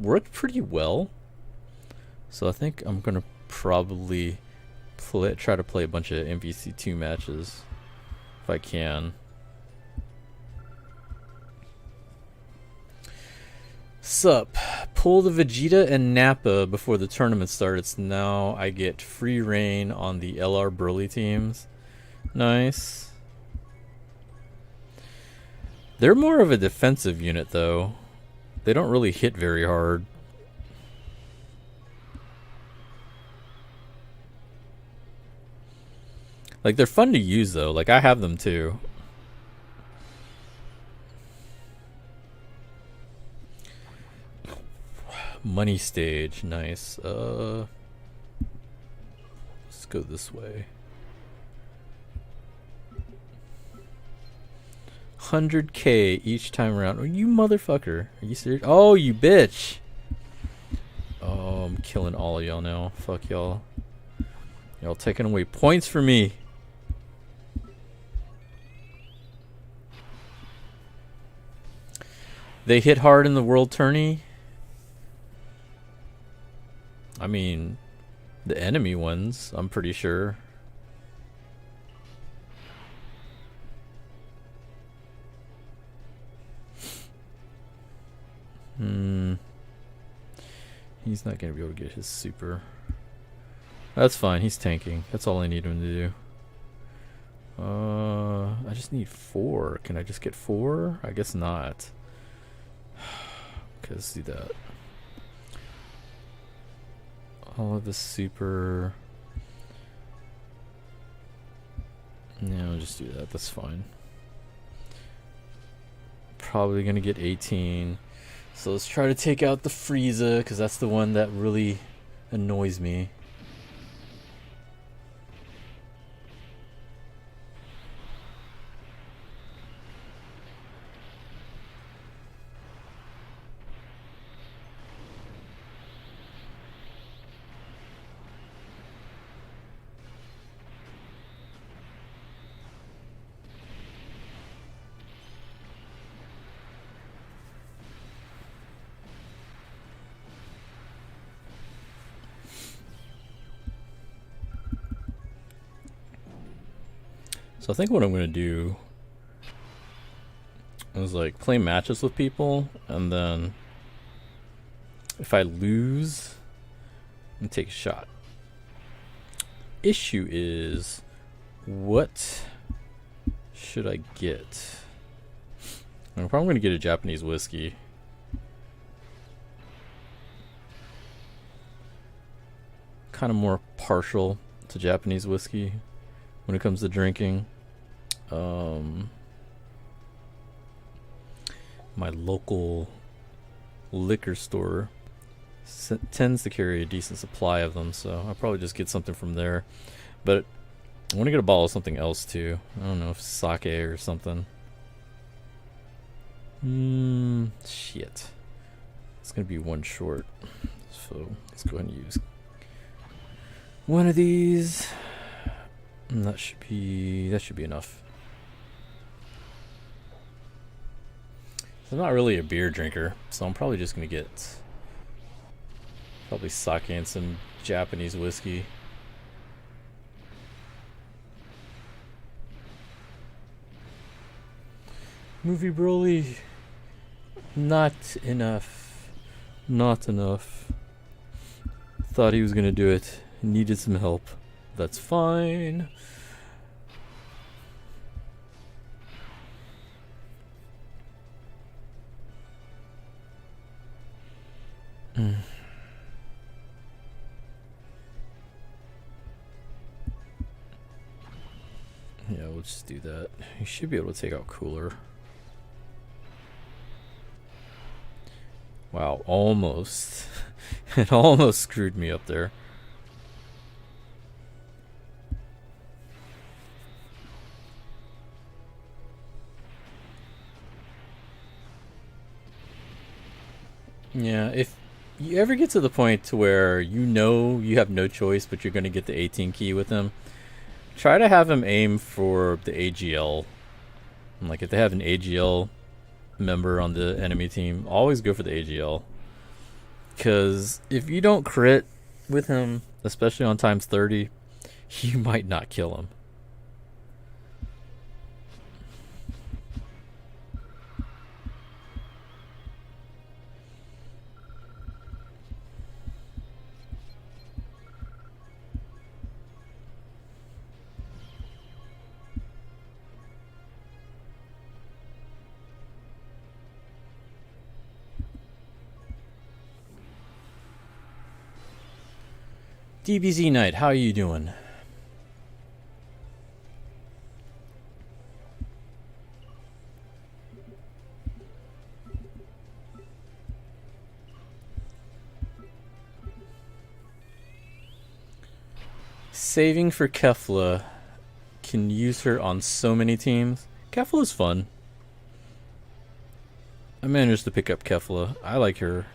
worked pretty well. So I think I'm gonna probably try to play a bunch of MVC2 matches if I can. Sup, pull the Vegeta and Nappa before the tournament starts. Now I get free reign on the LR Broly teams. Nice. They're more of a defensive unit, though. They don't really hit very hard. Like, they're fun to use, though. Like, I have them, too. Money stage, nice. Let's go this way. 100K each time around. Oh, you motherfucker. Are you serious? Oh, you bitch. Oh, I'm killing all of y'all now. Fuck y'all. Y'all taking away points from me. They hit hard in the world tourney. I mean, the enemy ones, I'm pretty sure. He's not going to be able to get his super. That's fine. He's tanking. That's all I need him to do. I just need 4. Can I just get 4? I guess not. Okay, let's do that. All of the super. Yeah, I'll just do that. That's fine. Probably going to get 18. So let's try to take out the Frieza, because that's the one that really annoys me. So I think what I'm going to do is like play matches with people, and then if I lose, I'm take a shot. Issue is, what should I get? I'm probably going to get a Japanese whiskey. Kind of more partial to Japanese whiskey when it comes to drinking. My local liquor store tends to carry a decent supply of them, so I'll probably just get something from there. But I want to get a bottle of something else too. I don't know if sake or something. Shit. It's gonna be one short, so let's go ahead and use one of these. And that should be enough. I'm not really a beer drinker, so I'm probably just gonna get probably sake and some Japanese whiskey. Movie Broly, not enough. Not enough. Thought he was gonna do it. Needed some help. That's fine. Yeah, we'll just do that. You should be able to take out Cooler. Wow, almost. It almost screwed me up there. Yeah, if you ever get to the point to where you know you have no choice but you're going to get the 18 key with him, try to have him aim for the AGL. Like if they have an AGL member on the enemy team, always go for the AGL. Because if you don't crit with him, especially on times 30, you might not kill him. DBZ Knight, how are you doing? Saving for Kefla. Can use her on so many teams. Kefla is fun. I managed to pick up Kefla. I like her.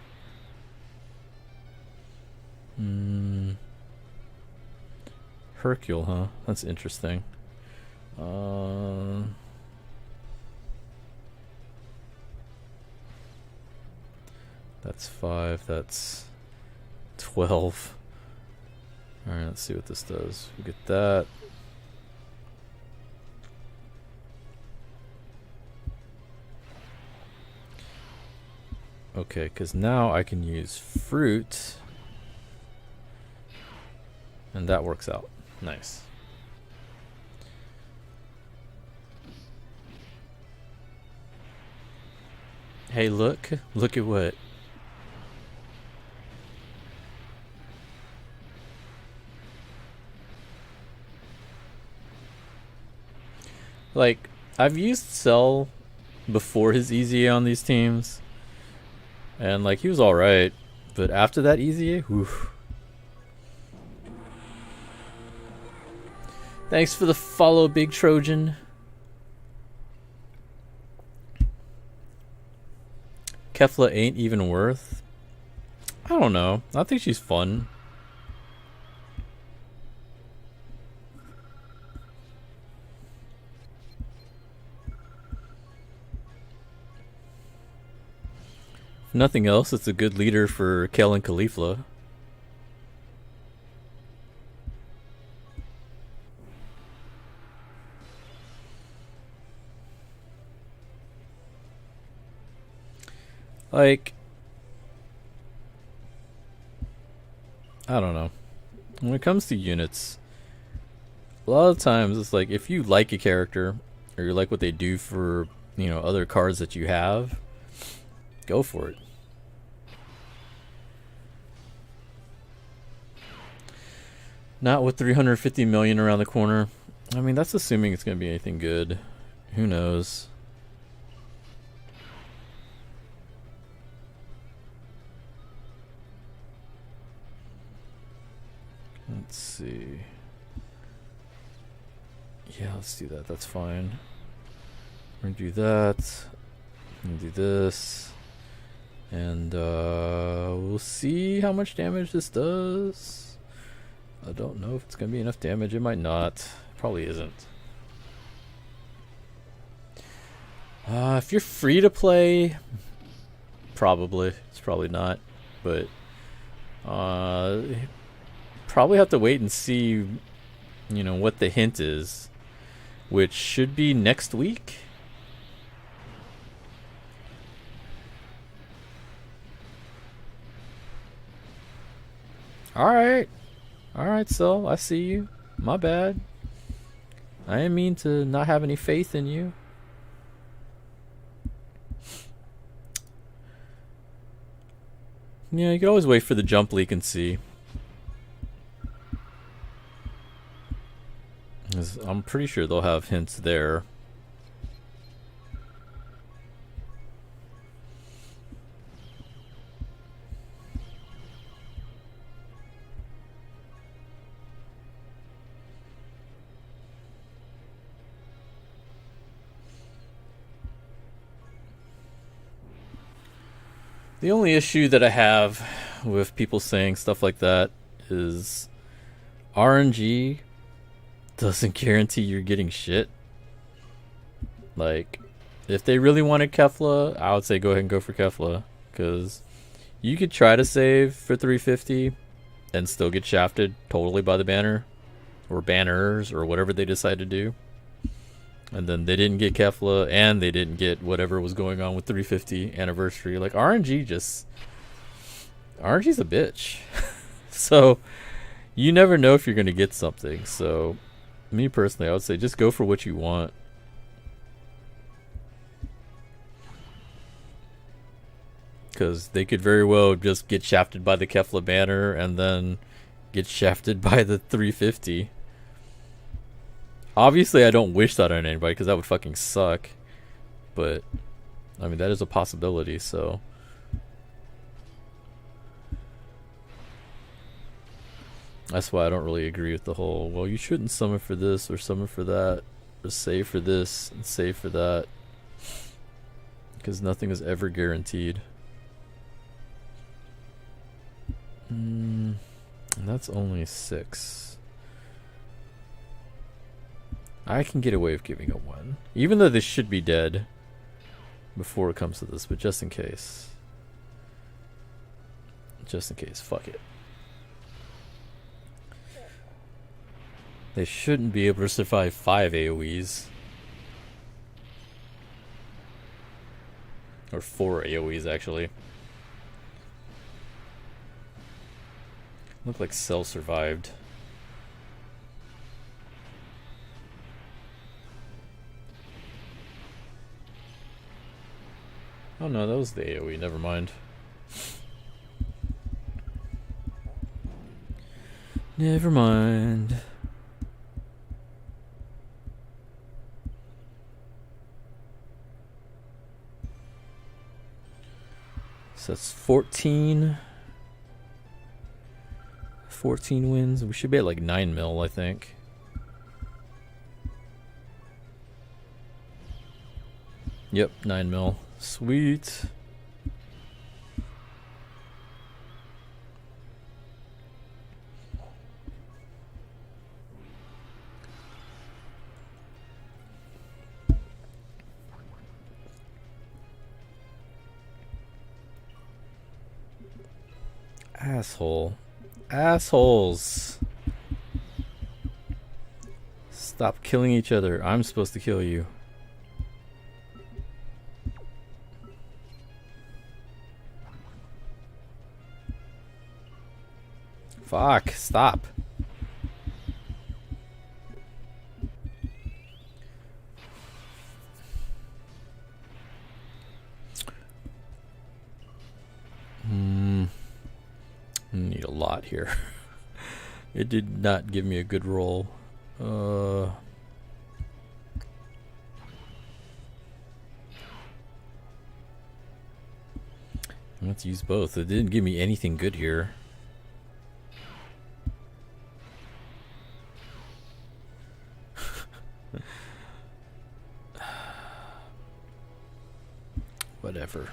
Hercule, huh? That's interesting. That's 5. That's 12. Alright, let's see what this does. We get that. Okay, because now I can use fruit. And that works out. Nice. Hey, look. Look at what? Like, I've used Cell before his EZA on these teams. And, like, he was alright. But after that EZA, whew. Thanks for the follow, Big Trojan. Kefla ain't even worth. I don't know. I think she's fun. If nothing else, it's a good leader for Kel and Khalifa. Like, I don't know. When it comes to units, a lot of times it's like if you like a character or you like what they do for, you know, other cards that you have, go for it. Not with 350 million around the corner. I mean, that's assuming it's going to be anything good. Who knows? Let's see. Yeah, let's do that. That's fine. We're gonna do that. We're gonna do this. And we'll see how much damage this does. I don't know if it's gonna be enough damage. It might not. Probably isn't. If you're free to play, probably. It's probably not. But probably have to wait and see, you know, what the hint is, which should be next week. Alright, so I see you. My bad. I didn't mean to not have any faith in you. Yeah, you can always wait for the jump leak and see. I'm pretty sure they'll have hints there. The only issue that I have with people saying stuff like that is RNG doesn't guarantee you're getting shit. Like, if they really wanted Kefla, I would say go ahead and go for Kefla, because you could try to save for 350 and still get shafted totally by the banner or banners or whatever they decide to do. And then they didn't get Kefla and they didn't get whatever was going on with 350 anniversary. Like, RNG's a bitch. So you never know if you're going to get something. So me personally, I would say just go for what you want. Because they could very well just get shafted by the Kefla banner and then get shafted by the 350. Obviously, I don't wish that on anybody because that would fucking suck. But, I mean, that is a possibility, so. That's why I don't really agree with the whole, well, you shouldn't summon for this or summon for that, or save for this and save for that. Because nothing is ever guaranteed. And that's only 6. I can get away with giving it 1. Even though this should be dead before it comes to this, but just in case. Just in case. Fuck it. They shouldn't be able to survive 5 AoEs. Or 4 AoEs, actually. Looked like Cell survived. Oh no, that was the AoE, never mind. Never mind. So that's 14 wins. We should be at like 9 mil, I think. Yep, 9 mil. Sweet. Asshole. Assholes. Stop killing each other. I'm supposed to kill you. Fuck, stop. Need a lot here. It did not give me a good roll. Let's use both. It didn't give me anything good here. Whatever.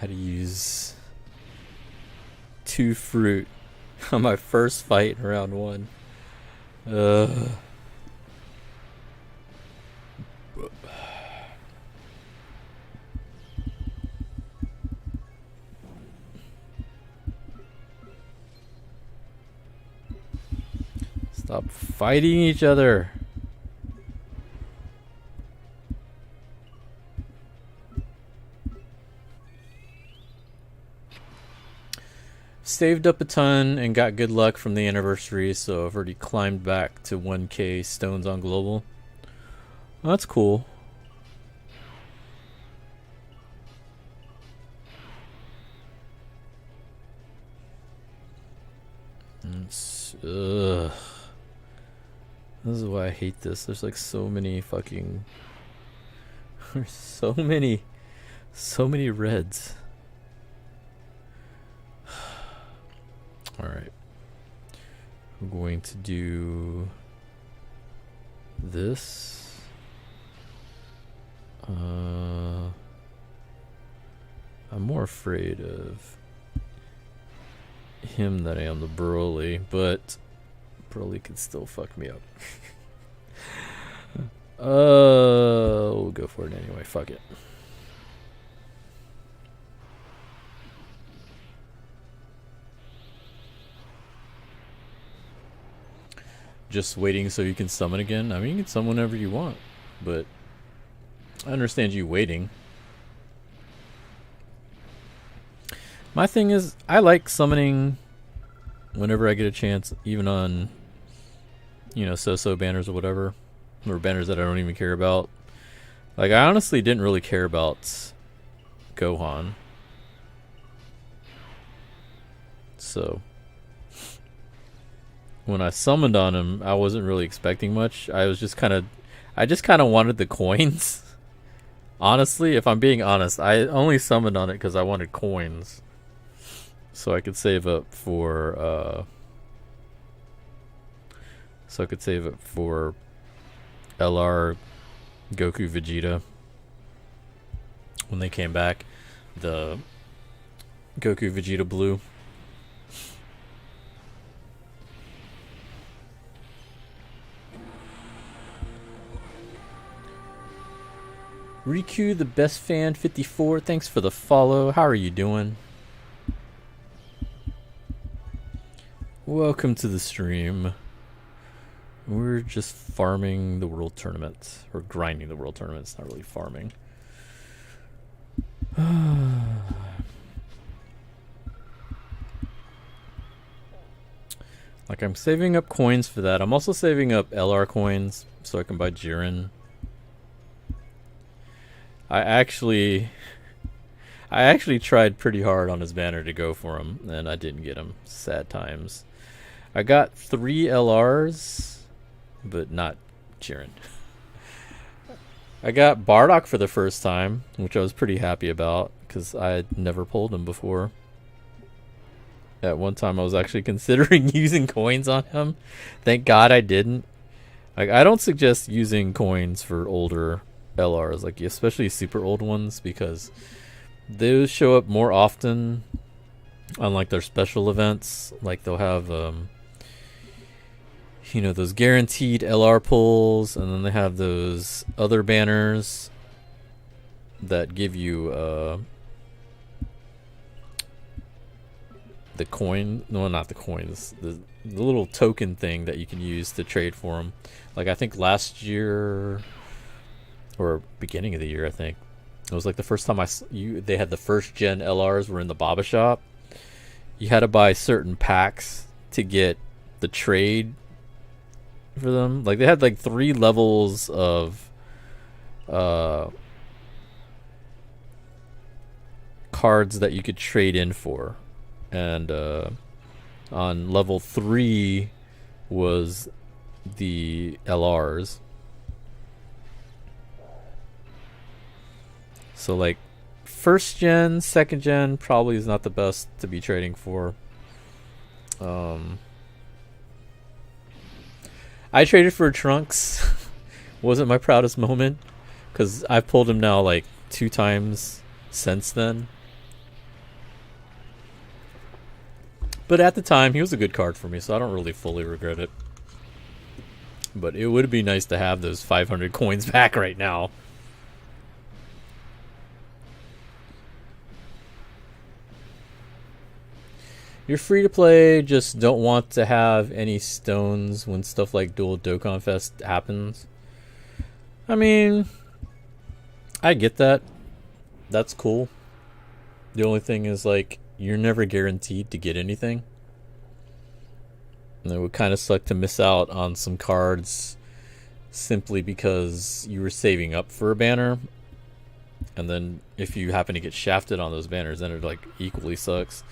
How to use 2 fruit on my first fight in round 1. Stop fighting each other. Saved up a ton and got good luck from the anniversary, so I've already climbed back to 1k stones on global. Well, that's cool. Ugh. This is why I hate this. There's like so many fucking... There's so many reds. Alright. I'm going to do this. I'm more afraid of him than I am the Broly, but Broly could still fuck me up. We'll go for it anyway. Fuck it. Just waiting so you can summon again? I mean, you can summon whenever you want, but I understand you waiting. My thing is, I like summoning whenever I get a chance, even on, you know, so-so banners or whatever, or banners that I don't even care about. Like, I honestly didn't really care about Gohan. So when I summoned on him, I wasn't really expecting much. I just kind of wanted the coins. Honestly, if I'm being honest, I only summoned on it because I wanted coins, so I could save up for LR Goku Vegeta when they came back, the Goku Vegeta Blue. Riku, the best fan 54, thanks for the follow. How are you doing? Welcome to the stream. We're just farming the world tournament. Or grinding the world tournament. It's not really farming. Like, I'm saving up coins for that. I'm also saving up LR coins so I can buy Jiren. I actually tried pretty hard on his banner to go for him, and I didn't get him. Sad times. I got 3 LRs, but not Jiren. I got Bardock for the first time, which I was pretty happy about, because I had never pulled him before. At one time, I was actually considering using coins on him. Thank God I didn't. Like, I don't suggest using coins for older LRs, like especially super old ones, because those show up more often on like their special events. Like they'll have you know, those guaranteed LR pulls, and then they have those other banners that give you the coin, no, not the coins, the little token thing that you can use to trade for them. Like I think last year or beginning of the year, I think it was like the first time they had the first gen LRs were in the Baba shop. You had to buy certain packs to get the trade for them. Like they had like 3 levels of cards that you could trade in for, and on level 3 was the LRs. So like first gen, second gen probably is not the best to be trading for. I traded for Trunks. Wasn't my proudest moment, because I've pulled him now like 2 times since then. But at the time, he was a good card for me, so I don't really fully regret it. But it would be nice to have those 500 coins back right now. You're free to play, just don't want to have any stones when stuff like Dual Dokkan Fest happens. I mean, I get that. That's cool. The only thing is, like, you're never guaranteed to get anything. And it would kind of suck to miss out on some cards simply because you were saving up for a banner. And then if you happen to get shafted on those banners, then it like equally sucks.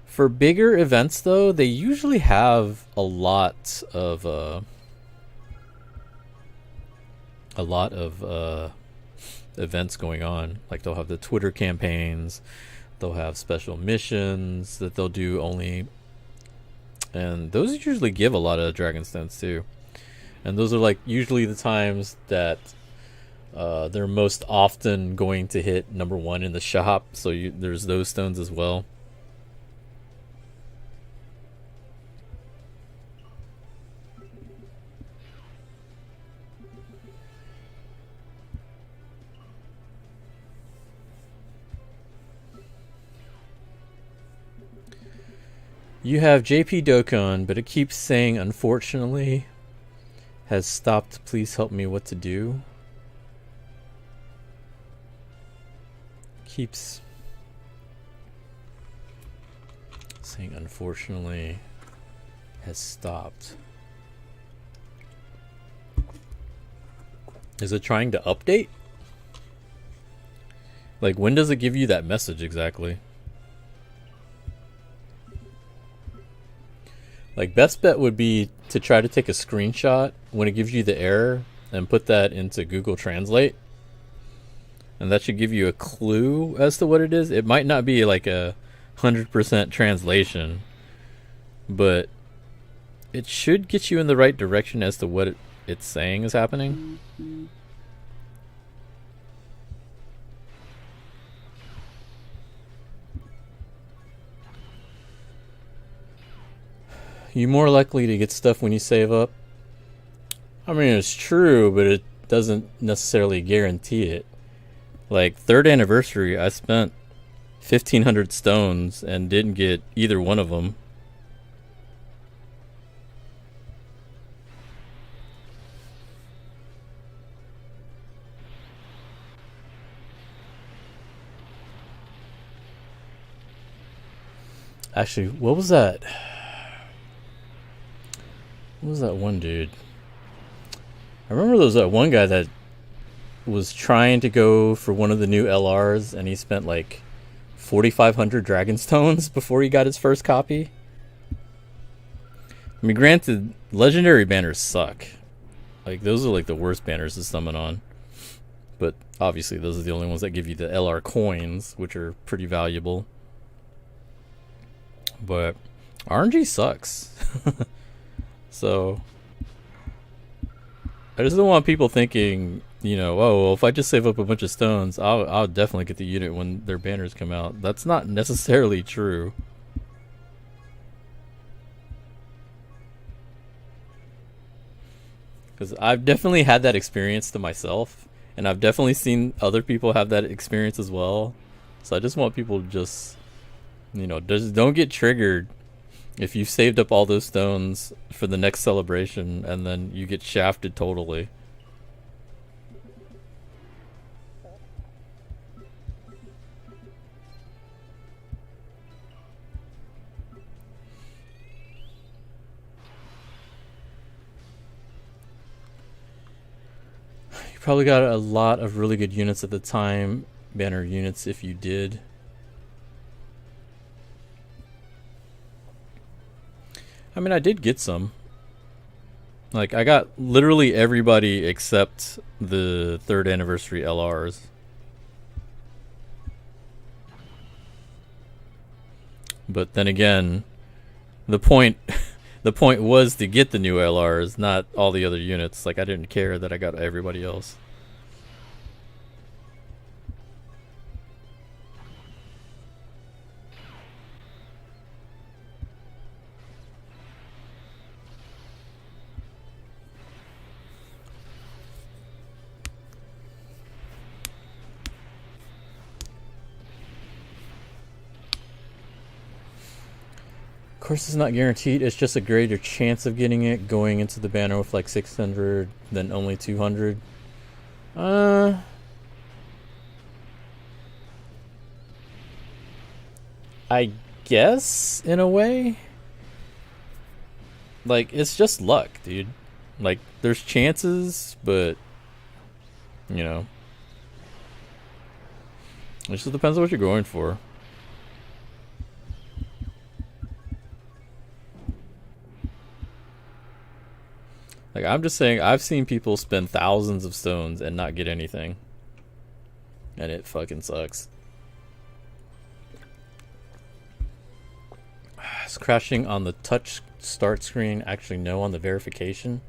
For bigger events, though, they usually have a lot of events going on. Like they'll have the Twitter campaigns, they'll have special missions that they'll do only, and those usually give a lot of dragon stones too. And those are like usually the times that they're most often going to hit number 1 in the shop. So there's those stones as well. You have JP Dokkan, but it keeps saying, unfortunately, has stopped. Please help me what to do. Keeps saying, unfortunately, has stopped. Is it trying to update? Like, when does it give you that message exactly? Like, best bet would be to try to take a screenshot when it gives you the error and put that into Google Translate. And that should give you a clue as to what it is. It might not be like a 100% translation, but it should get you in the right direction as to what it's saying is happening. You're more likely to get stuff when you save up. I mean, it's true, but it doesn't necessarily guarantee it. Like, third anniversary, I spent 1,500 stones and didn't get either one of them. Actually, what was that? What was that one dude? I remember there was that one guy that was trying to go for one of the new LRs, and he spent like 4,500 dragon stones before he got his first copy. I mean, granted, legendary banners suck. Like, those are like the worst banners to summon on. But obviously, those are the only ones that give you the LR coins, which are pretty valuable. But RNG sucks. So I just don't want people thinking, you know, oh, well, if I just save up a bunch of stones, I'll definitely get the unit when their banners come out. That's not necessarily true. Because I've definitely had that experience to myself, and I've definitely seen other people have that experience as well. So I just want people to just, you know, just don't get triggered if you've saved up all those stones for the next celebration and then you get shafted totally. You probably got a lot of really good units at the time, banner units if you did. I mean, I did get some. Like, I got literally everybody except the third anniversary LRs. But then again, the point the point was to get the new LRs, not all the other units. Like, I didn't care that I got everybody else. Of course, it's not guaranteed. It's just a greater chance of getting it going into the banner with like 600 than only 200. I guess in a way. Like, it's just luck, dude. Like, there's chances, but you know, it just depends on what you're going for. Like, I'm just saying, I've seen people spend thousands of stones and not get anything. And it fucking sucks. Is crashing on the touch start screen actually no on the verification?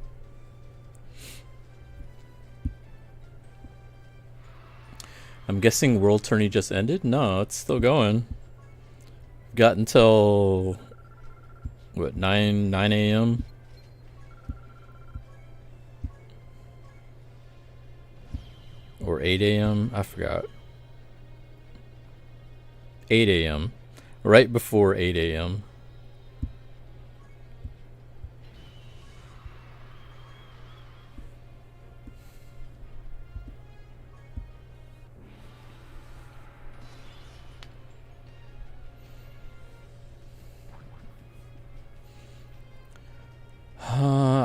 I'm guessing World Tourney just ended? No, it's still going. Got until, what, 9 a.m.? Or 8 a.m.? I forgot. 8 a.m. Right before 8 a.m.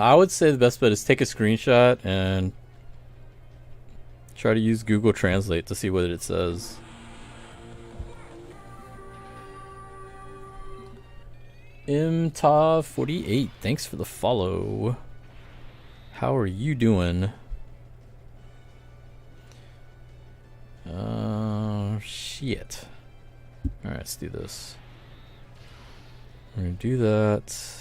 I would say the best bet is take a screenshot and try to use Google Translate to see what it says. Imtav48, thanks for the follow. How are you doing? Shit. Alright, let's do this. We're gonna do that.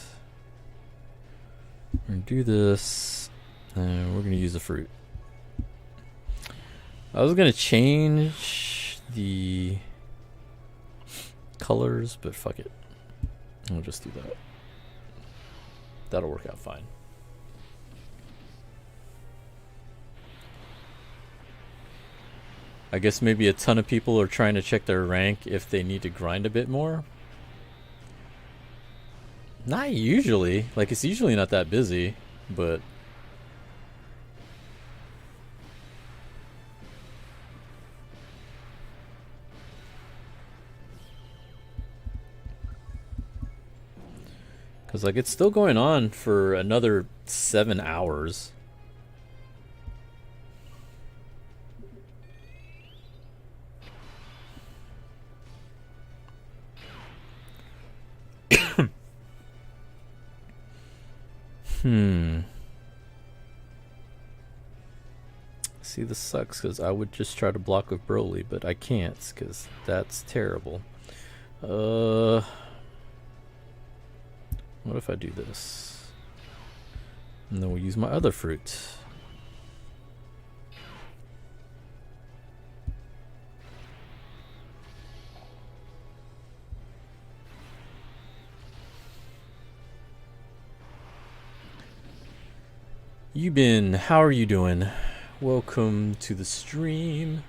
We're gonna do this. And we're gonna use the fruit. I was gonna change the colors, but fuck it. I'll just do that. That'll work out fine. I guess maybe a ton of people are trying to check their rank if they need to grind a bit more. Not usually. Like, it's usually not that busy, but... Because, like, it's still going on for another 7 hours. See, this sucks because I would just try to block with Broly, but I can't because that's terrible. What if I do this? And then we'll use my other fruit. Yubin, how are you doing? Welcome to the stream.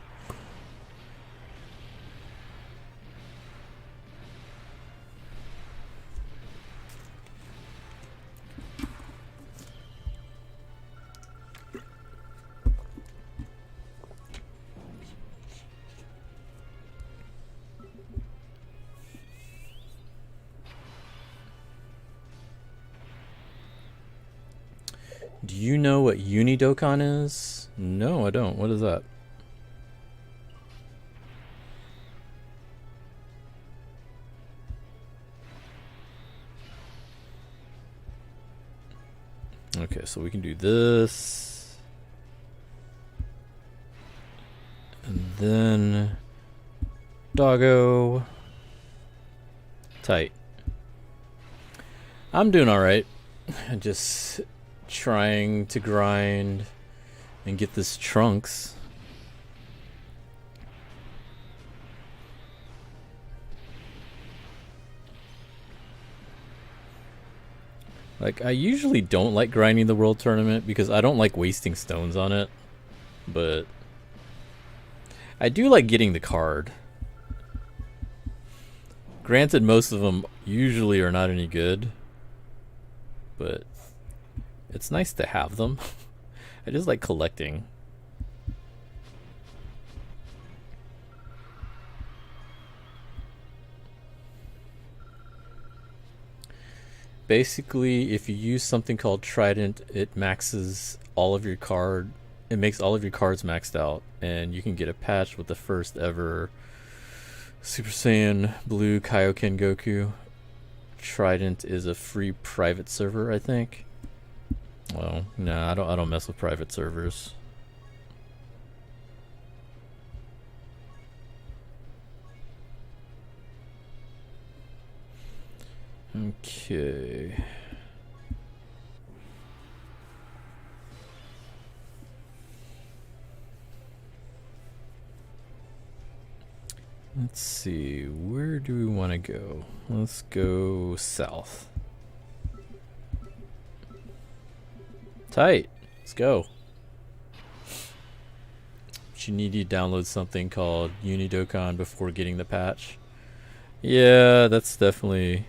Do you know what Dokkan is? No, I don't. What is that? Okay, so we can do this. And then... Doggo. Tight. I'm doing alright. Just trying to grind and get this Trunks. Like, I usually don't like grinding the world tournament because I don't like wasting stones on it. But I do like getting the card. Granted, most of them usually are not any good. But it's nice to have them. I just like collecting. Basically, if you use something called Trident, it maxes all of your card. It makes all of your cards maxed out, and you can get a patch with the first ever Super Saiyan Blue Kaioken Goku. Trident is a free private server, I think. Well, nah, I don't mess with private servers. Okay. Let's see, where do we want to go? Let's go south. Tight. Let's go. But you need to download something called Dokkan before getting the patch. Yeah, that's definitely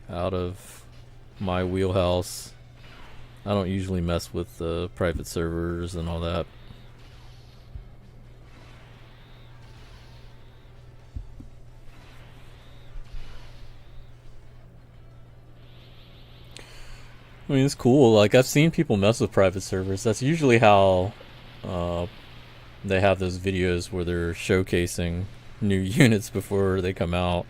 out of my wheelhouse. I don't usually mess with the private servers and all that. I mean, it's cool. Like, I've seen people mess with private servers. That's usually how they have those videos where they're showcasing new units before they come out.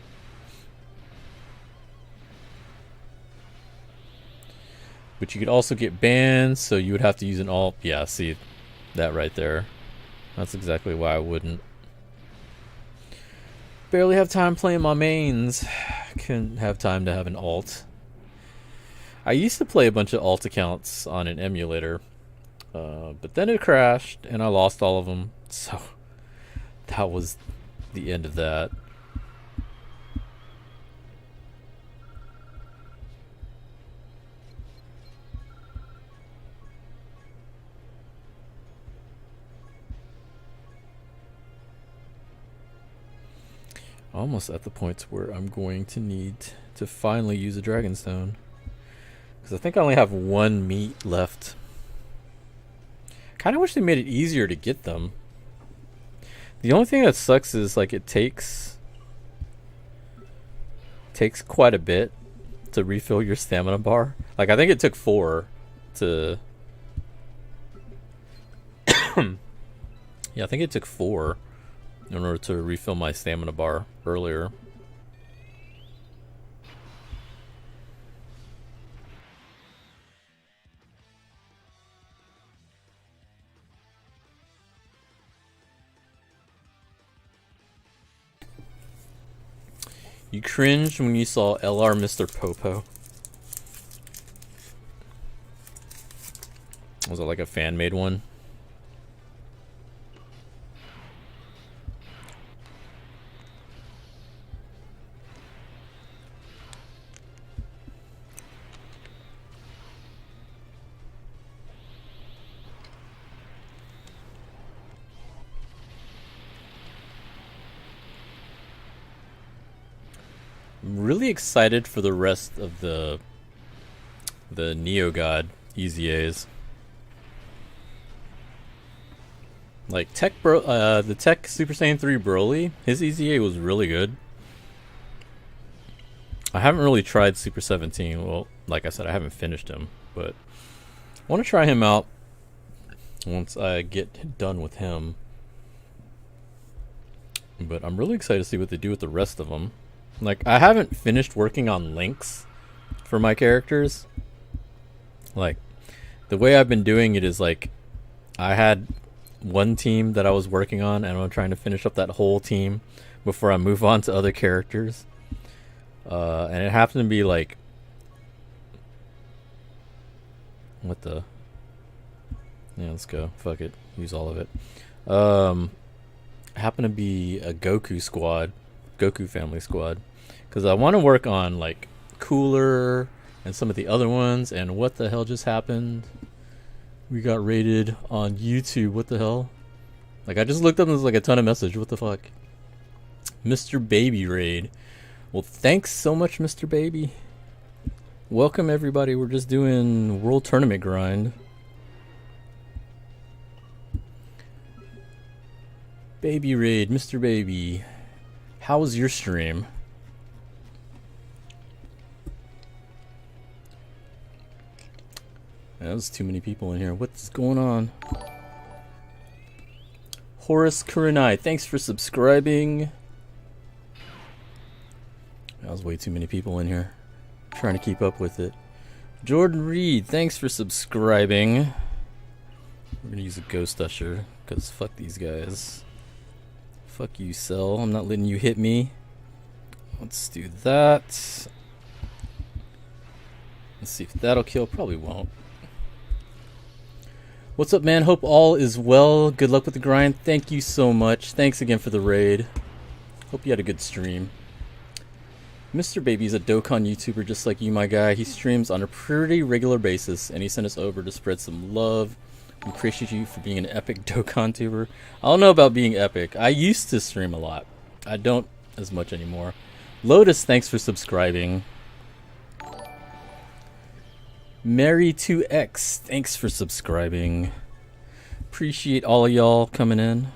But you could also get banned, so you would have to use an alt. Yeah, see that right there. That's exactly why I wouldn't. Barely have time playing my mains. Couldn't have time to have an alt. I used to play a bunch of alt accounts on an emulator, but then it crashed and I lost all of them, so that was the end of that. Almost at the point where I'm going to need to finally use a Dragonstone. Because I think I only have one meat left. Kind of wish they made it easier to get them. The only thing that sucks is like it takes quite a bit to refill your stamina bar. Like I think it took 4 to yeah, I think it took 4 in order to refill my stamina bar earlier. You cringed when you saw LR Mr. Popo. Was it like a fan-made one? I'm really excited for the rest of the Neo God EZAs. Like the Tech Super Saiyan 3 Broly, his EZA was really good. I haven't really tried Super 17. Well, like I said, I haven't finished him, but I want to try him out once I get done with him. But I'm really excited to see what they do with the rest of them. Like, I haven't finished working on links for my characters. Like, the way I've been doing it is like, I had one team that I was working on, and I'm trying to finish up that whole team before I move on to other characters. And it happened to be like, what the? Yeah, let's go. Fuck it. Use all of it. Happened to be a Goku squad, Goku family squad, because I want to work on like Cooler and some of the other ones. And what the hell just happened? We got raided on YouTube. What the hell? Like, I just looked up and there's like a ton of message. What the fuck? Mr. Baby raid. Well, thanks so much, Mr. Baby. Welcome everybody. We're just doing World Tournament grind. Baby raid, Mr. Baby. How was your stream? There's too many people in here. What's going on? Horace Kurenai, thanks for subscribing. That was way too many people in here. I'm trying to keep up with it. Jordan Reed, thanks for subscribing. We're gonna use a Ghost Usher, because fuck these guys. Fuck you, Cell. I'm not letting you hit me. Let's do that. Let's see if that'll kill. Probably won't. What's up, man? Hope all is well. Good luck with the grind. Thank you so much. Thanks again for the raid. Hope you had a good stream. Mr. Baby's a Dokkan YouTuber just like you, my guy. He streams on a pretty regular basis, and he sent us over to spread some love. We appreciate you for being an epic Dokkan tuber. I don't know about being epic. I used to stream a lot. I don't as much anymore. Lotus, thanks for subscribing. Mary2X, thanks for subscribing. Appreciate all of y'all coming in.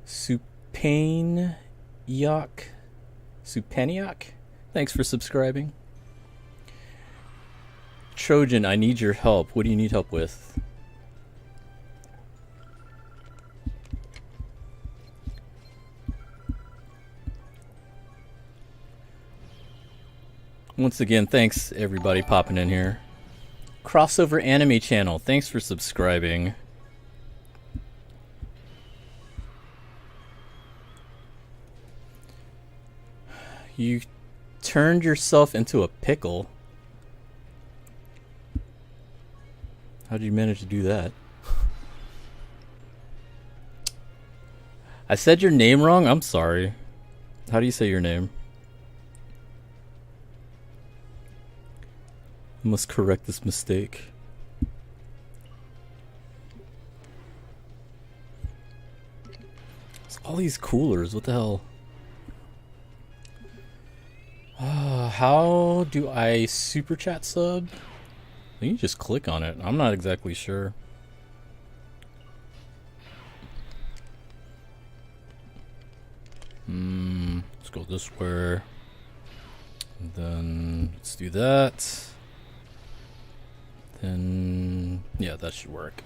Supaniak, thanks for subscribing. Trojan, I need your help. What do you need help with? Once again, thanks everybody popping in here. Crossover Anime Channel, thanks for subscribing. You turned yourself into a pickle. How did you manage to do that? I said your name wrong? I'm sorry. How do you say your name? I must correct this mistake. All these coolers, what the hell? How do I super chat sub? You can just click on it. I'm not exactly sure. Let's go this way. And then let's do that. Then yeah, that should work.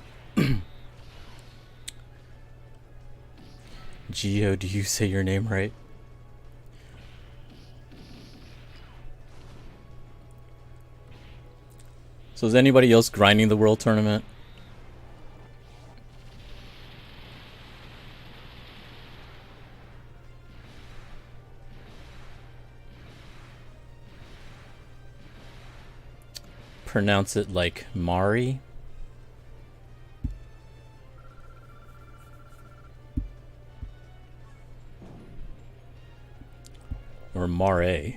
Geo, do you say your name right? So is anybody else grinding the world tournament? Pronounce it like Mari. Or Mare.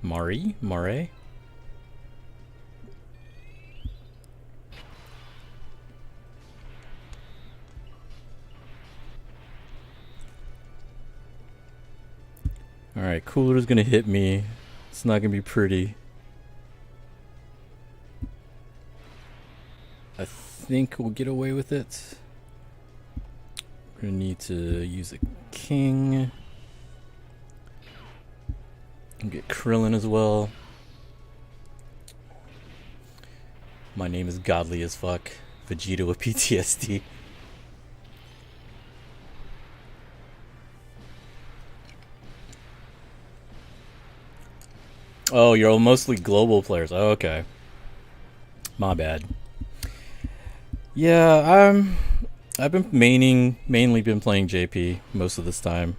Mari? Mare? Alright, cooler's gonna hit me. It's not gonna be pretty. I think we'll get away with it. We're gonna need to use a king. And get Krillin as well. My name is godly as fuck. Vegeta with PTSD. Oh, you're mostly global players. Oh, okay. My bad. Yeah, I've been mainly been playing JP most of this time.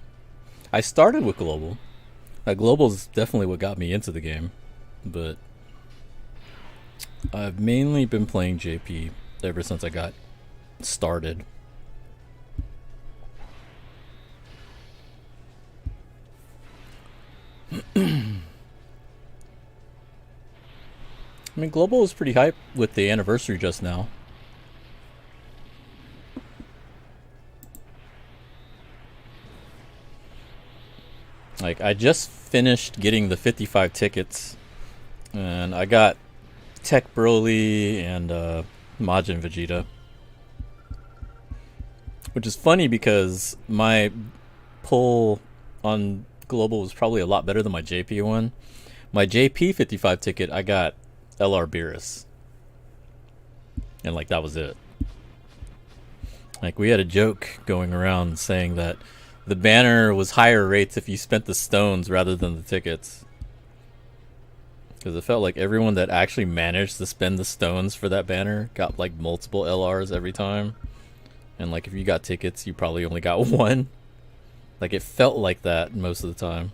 I started with global. Global is definitely what got me into the game, but I've mainly been playing JP ever since I got started. I mean, global is pretty hype with the anniversary just now. Like, I just finished getting the 55 tickets, and I got Tech Broly and Majin Vegeta. Which is funny because my pull on global was probably a lot better than my JP one. My JP 55 ticket, I got LR Beerus. And like, that was it. Like, we had a joke going around saying that the banner was higher rates if you spent the stones rather than the tickets. Because it felt like everyone that actually managed to spend the stones for that banner got like multiple LRs every time. And like, if you got tickets, you probably only got one. Like, it felt like that most of the time.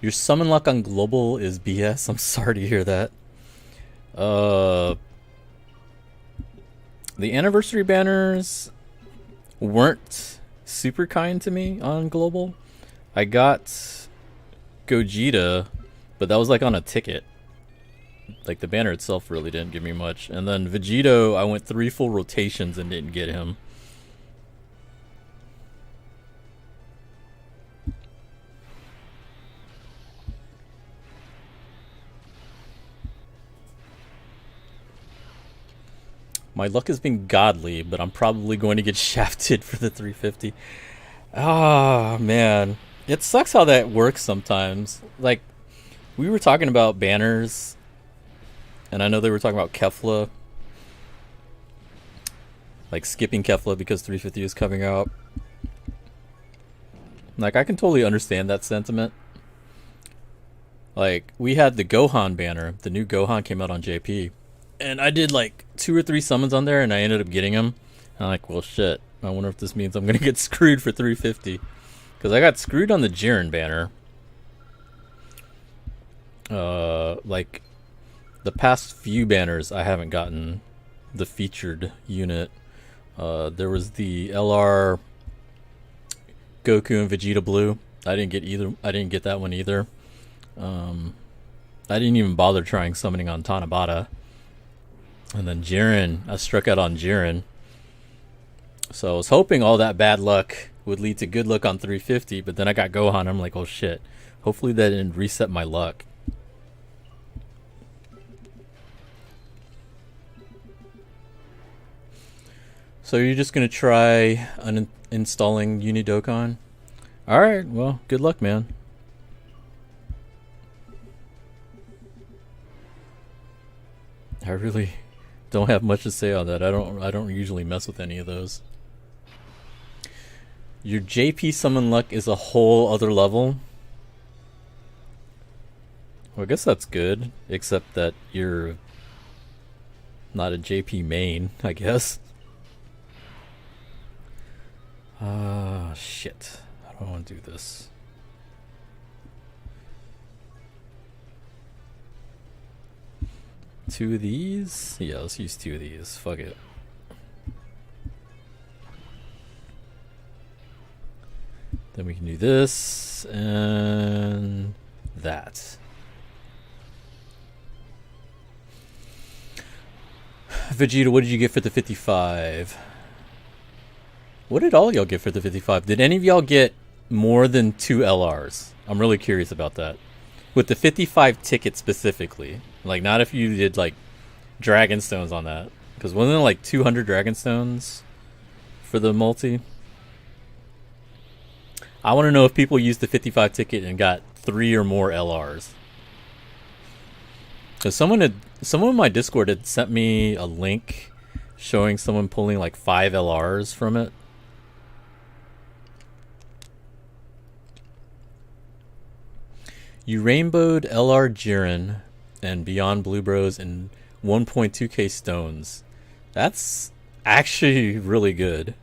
Your summon luck on global is BS. I'm sorry to hear that. The anniversary banners weren't super kind to me on global. I got Gogeta, but that was like on a ticket. Like, the banner itself really didn't give me much. And then Vegito, I went 3 full rotations and didn't get him. My luck has been godly, but I'm probably going to get shafted for the 350. Ah, man. It sucks how that works sometimes. Like, we were talking about banners, and I know they were talking about Kefla. Like, skipping Kefla because 350 is coming out. Like, I can totally understand that sentiment. Like, we had the Gohan banner. The new Gohan came out on JP. And I did like 2 or 3 summons on there, and I ended up getting him. And I'm like, well, shit. I wonder if this means I'm going to get screwed for 350. Because I got screwed on the Jiren banner. Like, the past few banners, I haven't gotten the featured unit. There was the LR Goku and Vegeta Blue. I didn't get either. I didn't get that one either. I didn't even bother trying summoning on Tanabata. And then Jiren, I struck out on Jiren. So I was hoping all that bad luck would lead to good luck on 350, but then I got Gohan. I'm like, oh shit. Hopefully that didn't reset my luck. So you're just gonna try uninstalling Dokkan? Alright, well, good luck, man. I really don't have much to say on that. I don't usually mess with any of those. Your JP summon luck is a whole other level. Well, I guess that's good, except that you're not a JP main, I guess. Ah, shit. I don't want to do this. Two of these? Yeah, let's use two of these. Fuck it. Then we can do this and that. Vegeta, what did you get for the 55? What did all y'all get for the 55? Did any of y'all get more than 2 LRs? I'm really curious about that. With the 55 ticket specifically. Like, not if you did, like, Dragon Stones on that. Because wasn't it, like, 200 Dragon Stones for the multi? I want to know if people used the 55 ticket and got 3 or more LRs. Because someone in my Discord had sent me a link showing someone pulling, like, 5 LRs from it. You rainbowed LR Jiren and Beyond Blue Bros and 1.2k stones. That's actually really good.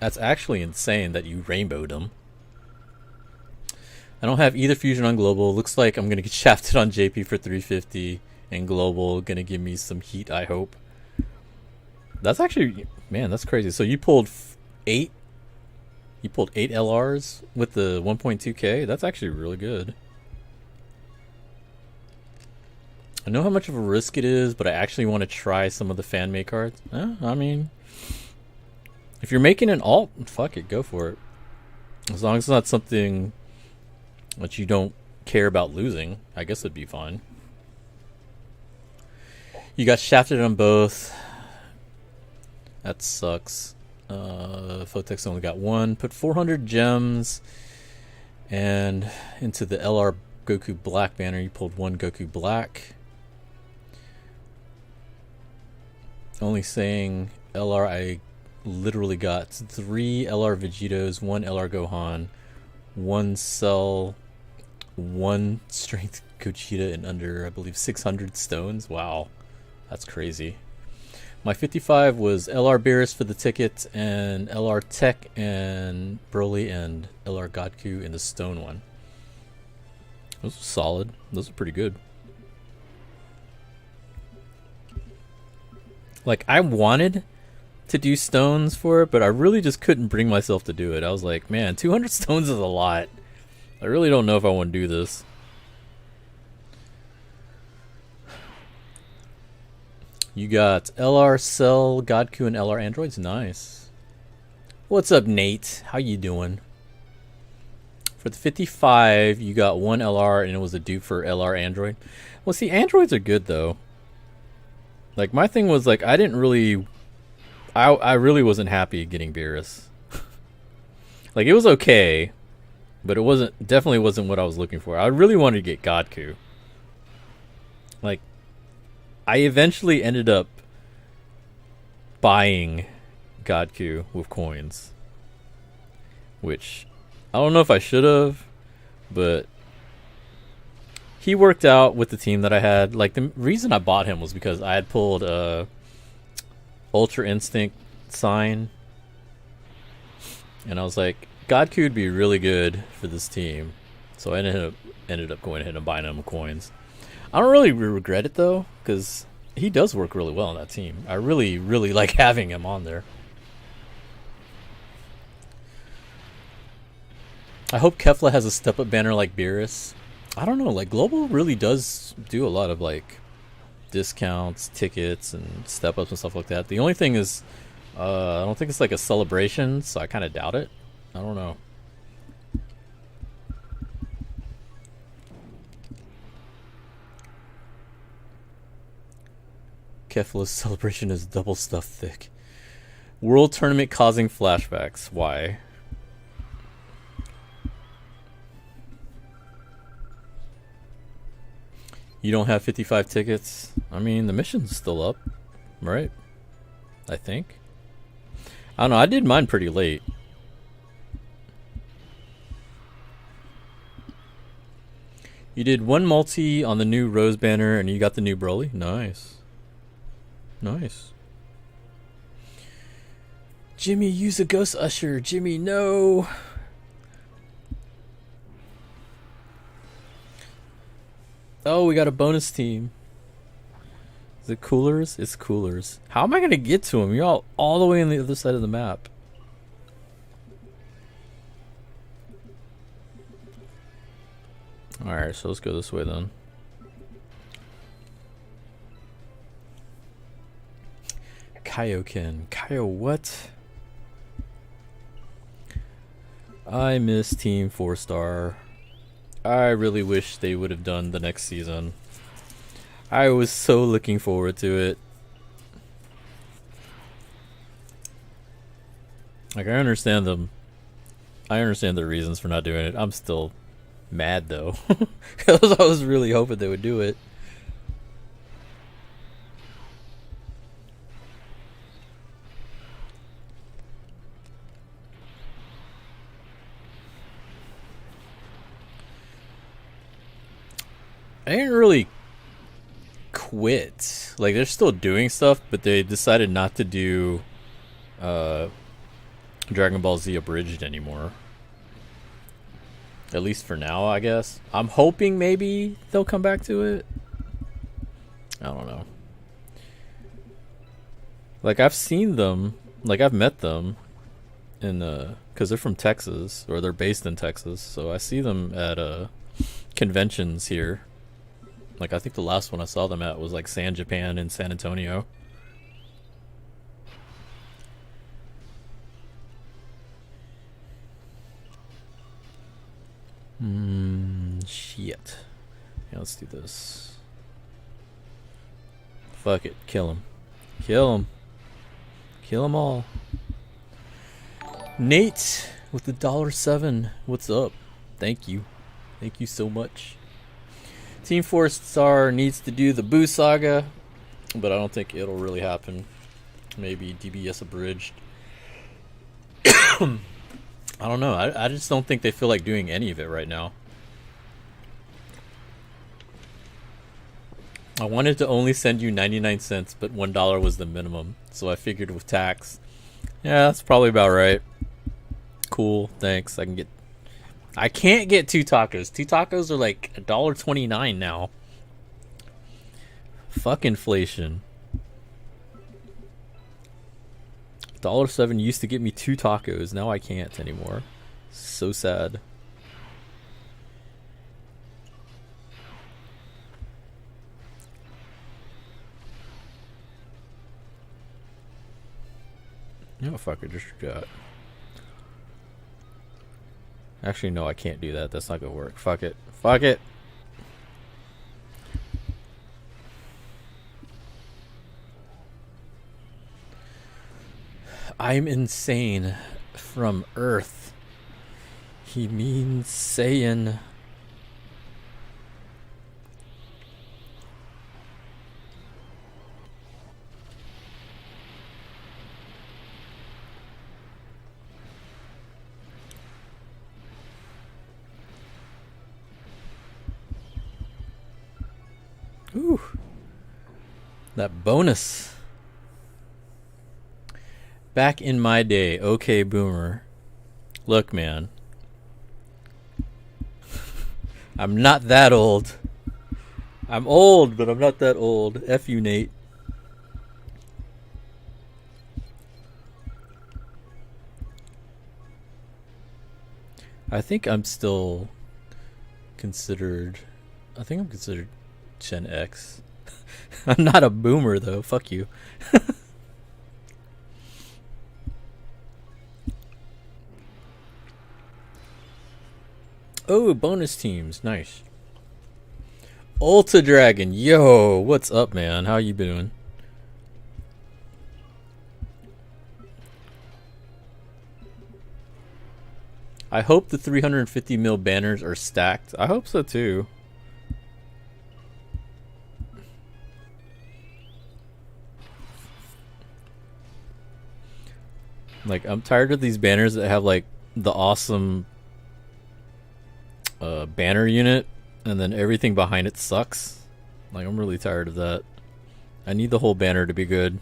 That's actually insane that you rainbowed them. I don't have either fusion on global. Looks like I'm gonna get shafted on JP for 350 and global. Gonna give me some heat, I hope. That's actually, man, that's crazy. So you pulled 8. You pulled 8 LRs with the 1.2k. That's actually really good. I know how much of a risk it is, but I actually want to try some of the fan made cards. I mean, if you're making an alt, fuck it, go for it. As long as it's not something that you don't care about losing, I guess it'd be fine. You got shafted on both. That sucks. Photex only got 1. Put 400 gems and into the LR Goku Black banner. You pulled 1 Goku Black. Only saying LR, I literally got 3 LR Vegetos, 1 LR Gohan, 1 Cell, 1 Strength Gogeta, and under, I believe, 600 stones. Wow, that's crazy. My 55 was LR Beerus for the ticket, and LR Tech and Broly and LR Godku in the stone one. Those are solid. Those are pretty good. Like, I wanted to do stones for it, but I really just couldn't bring myself to do it. I was like, man, 200 stones is a lot. I really don't know if I want to do this. You got LR Cell, Godku, and LR Androids. Nice. What's up, Nate? How you doing? For the 55, you got 1 LR, and it was a dupe for LR Android. Well, see, Androids are good, though. Like, my thing was, like, I didn't really... I really wasn't happy getting Beerus. Like, it was okay, but it definitely wasn't what I was looking for. I really wanted to get Godku. Like, I eventually ended up buying Godku with coins, which I don't know if I should have, but he worked out with the team that I had. Like, the reason I bought him was because I had pulled Ultra Instinct sign, and I was like, Godku would be really good for this team, so I ended up going ahead and buying him coins. I don't really regret it, though, because he does work really well on that team. I really, really like having him on there. I hope Kefla has a step-up banner like Beerus. I don't know, like, Global really does do a lot of, like, discounts, tickets, and step ups and stuff like that. The only thing is, I don't think it's like a celebration, so I kind of doubt it. I don't know. Kefla's celebration is double stuffed thick. World tournament causing flashbacks. Why? You don't have 55 tickets? I mean, the mission's still up, right? I think. I don't know. I did mine pretty late. You did one multi on the new Rose banner and you got the new Broly? Nice. Nice. Jimmy, use a Ghost Usher. Jimmy, no. Oh, we got a bonus team. Is it Coolers? It's Coolers. How am I going to get to him? You're all the way on the other side of the map. Alright, so let's go this way then. Kaioken. Kaio what? I miss Team 4-Star. I really wish they would have done the next season. I was so looking forward to it. Like, I understand them. I understand their reasons for not doing it. I'm still mad though. Because I was really hoping they would do it. I didn't really quit. Like, they're still doing stuff, but they decided not to do Dragon Ball Z Abridged anymore. At least for now, I guess. I'm hoping maybe they'll come back to it. I don't know. Like, I've seen them. Like, I've met them in because they're from Texas, or they're based in Texas. So I see them at conventions here. Like, I think the last one I saw them at was like San Japan in San Antonio. Shit. Yeah, let's do this. Fuck it. Kill him. Kill him. Kill them all. Nate with the $7. What's up? Thank you. Thank you so much. Team 4-Star needs to do the Boo Saga, but I don't think it'll really happen. Maybe DBS Abridged. I don't know. I just don't think they feel like doing any of it right now. I wanted to only send you 99 cents, but $1 was the minimum. So I figured with tax, yeah, that's probably about right. Cool, thanks. I can't get 2 tacos. 2 tacos are like $1.29 now. Fuck inflation. $7 used to get me 2 tacos. Now I can't anymore. So sad. Oh fuck, I just got. Actually, no, I can't do that. That's not gonna work. Fuck it. Fuck it. I'm insane from Earth. He means Saiyan. Ooh. That bonus. Back in my day, okay, boomer. Look, man. I'm not that old. I'm old, but I'm not that old. F you, Nate. I think I'm still considered... I think I'm considered Gen X. I'm not a boomer though. Fuck you. Oh, bonus teams. Nice. Ultra Dragon. Yo, what's up, man? How you doing? I hope the 350 mil banners are stacked. I hope so too. Like, I'm tired of these banners that have like the awesome banner unit and then everything behind it sucks. Like, I'm really tired of that. I need the whole banner to be good.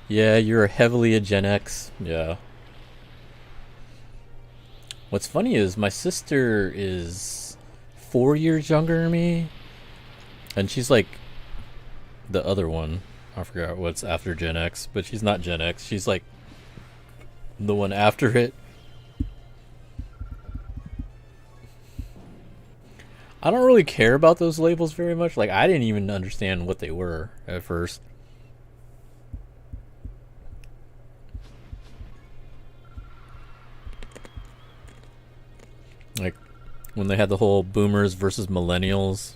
Yeah, you're heavily a Gen X. Yeah. What's funny is my sister is 4 years younger than me, and she's like the other one. I forgot what's after Gen X, but she's not Gen X. She's like the one after it. I don't really care about those labels very much. Like, I didn't even understand what they were at first. Like, when they had the whole boomers versus millennials.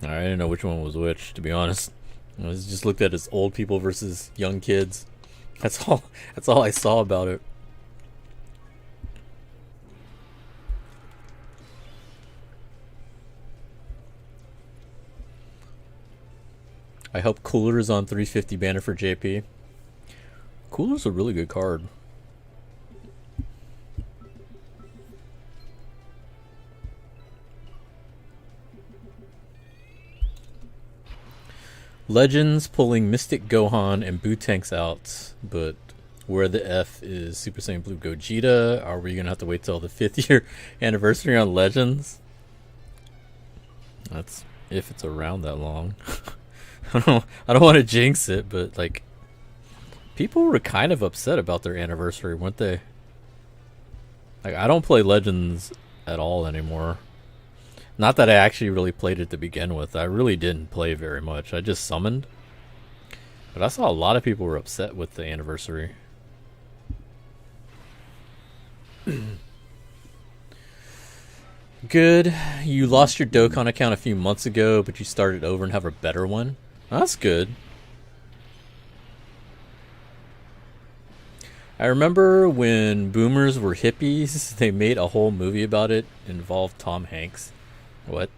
I didn't know which one was which, to be honest. I was just looked at as old people versus young kids. That's all. That's all I saw about it. I hope Cooler is on 350 banner for JP. Cooler's a really good card. Legends pulling Mystic Gohan and Bootanks out, but where the F is Super Saiyan Blue Gogeta? Are we gonna have to wait till the 5th year anniversary on Legends? That's if it's around that long. I don't want to jinx it, but like, people were kind of upset about their anniversary, weren't they? Like, I don't play Legends at all anymore. Not that I actually really played it to begin with. I really didn't play very much. I just summoned. But I saw a lot of people were upset with the anniversary. Good. You lost your Dokkan account a few months ago, but you started over and have a better one. That's good. I remember when boomers were hippies, they made a whole movie about it. It involved Tom Hanks. What?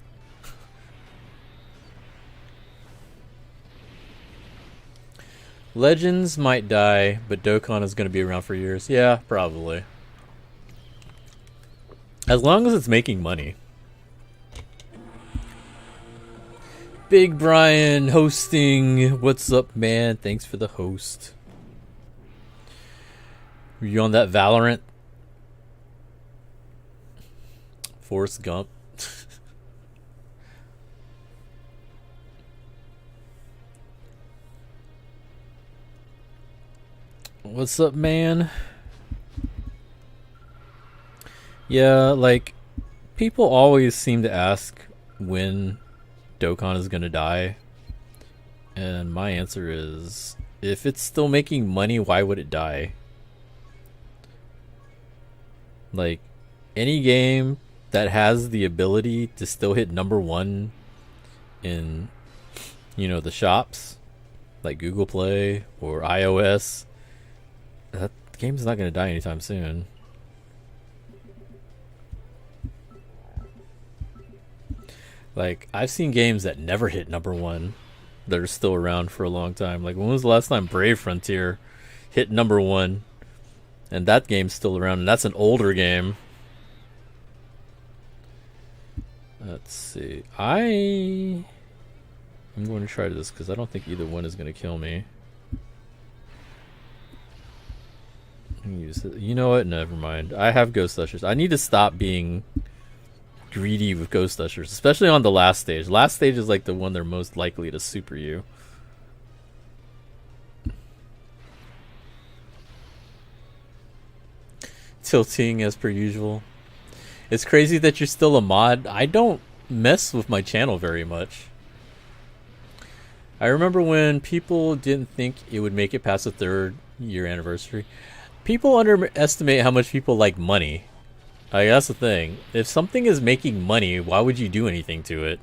Legends might die, but Dokkan is going to be around for years. Yeah, probably. As long as it's making money. Big Brian hosting. What's up, man? Thanks for the host. Were you on that Valorant? Forrest Gump. What's up, man? Yeah, like, people always seem to ask when Dokkan is gonna die. And my answer is, if it's still making money, why would it die? Like, any game that has the ability to still hit #1 in, the shops, like Google Play or iOS, that game's not going to die anytime soon. Like, I've seen games that never hit #1 that are still around for a long time. Like, when was the last time Brave Frontier hit #1? And that game's still around, and that's an older game. Let's see. I'm going to try this because I don't think either one is going to kill me. Use it. You know what? Never mind. I have Ghost Ushers. I need to stop being greedy with ghost ushers, especially on the last stage. Last stage is like the one they're most likely to super you. Tilting as per usual. It's crazy that you're still a mod. I don't mess with my channel very much. I remember when people didn't think it would make it past the 3rd year anniversary. People underestimate how much people like money. Like, that's the thing. If something is making money, why would you do anything to it?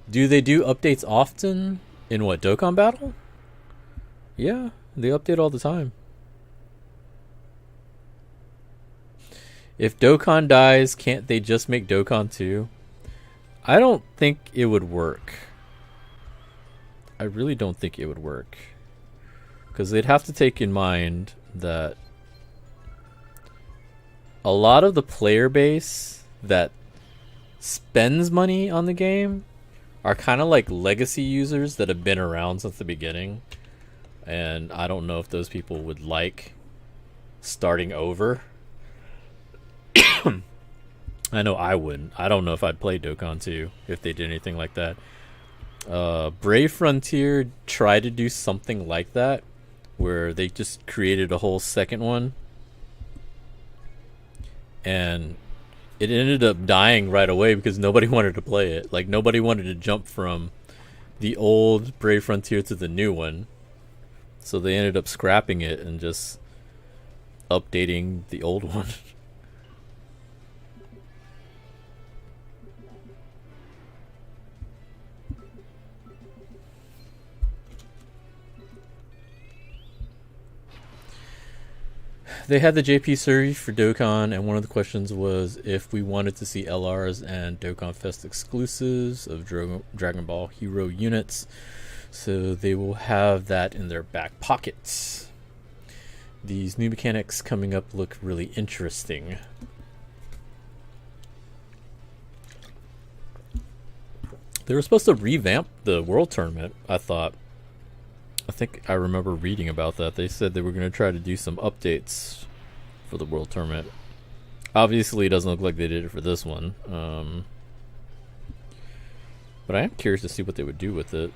Do they do updates often? In what, Dokkan Battle? Yeah, they update all the time. If Dokkan dies, can't they just make Dokkan 2? I don't think it would work. I really don't think it would work. Because they'd have to take in mind that a lot of the player base that spends money on the game are kind of like legacy users that have been around since the beginning. And I don't know if those people would like starting over. I know I wouldn't. I don't know if I'd play Dokkan 2 if they did anything like that. Brave Frontier tried to do something like that, where they just created a whole second one. And it ended up dying right away because nobody wanted to play it. Like, nobody wanted to jump from the old Brave Frontier to the new one. So they ended up scrapping it and just updating the old one. They had the JP series for Dokkan, and one of the questions was if we wanted to see LRs and Dokkan Fest exclusives of Dragon Ball Hero units. So they will have that in their back pockets. These new mechanics coming up look really interesting. They were supposed to revamp the World Tournament, I thought. I think I remember reading about that. They said they were going to try to do some updates for the World Tournament. Obviously, it doesn't look like they did it for this one. But I am curious to see what they would do with it.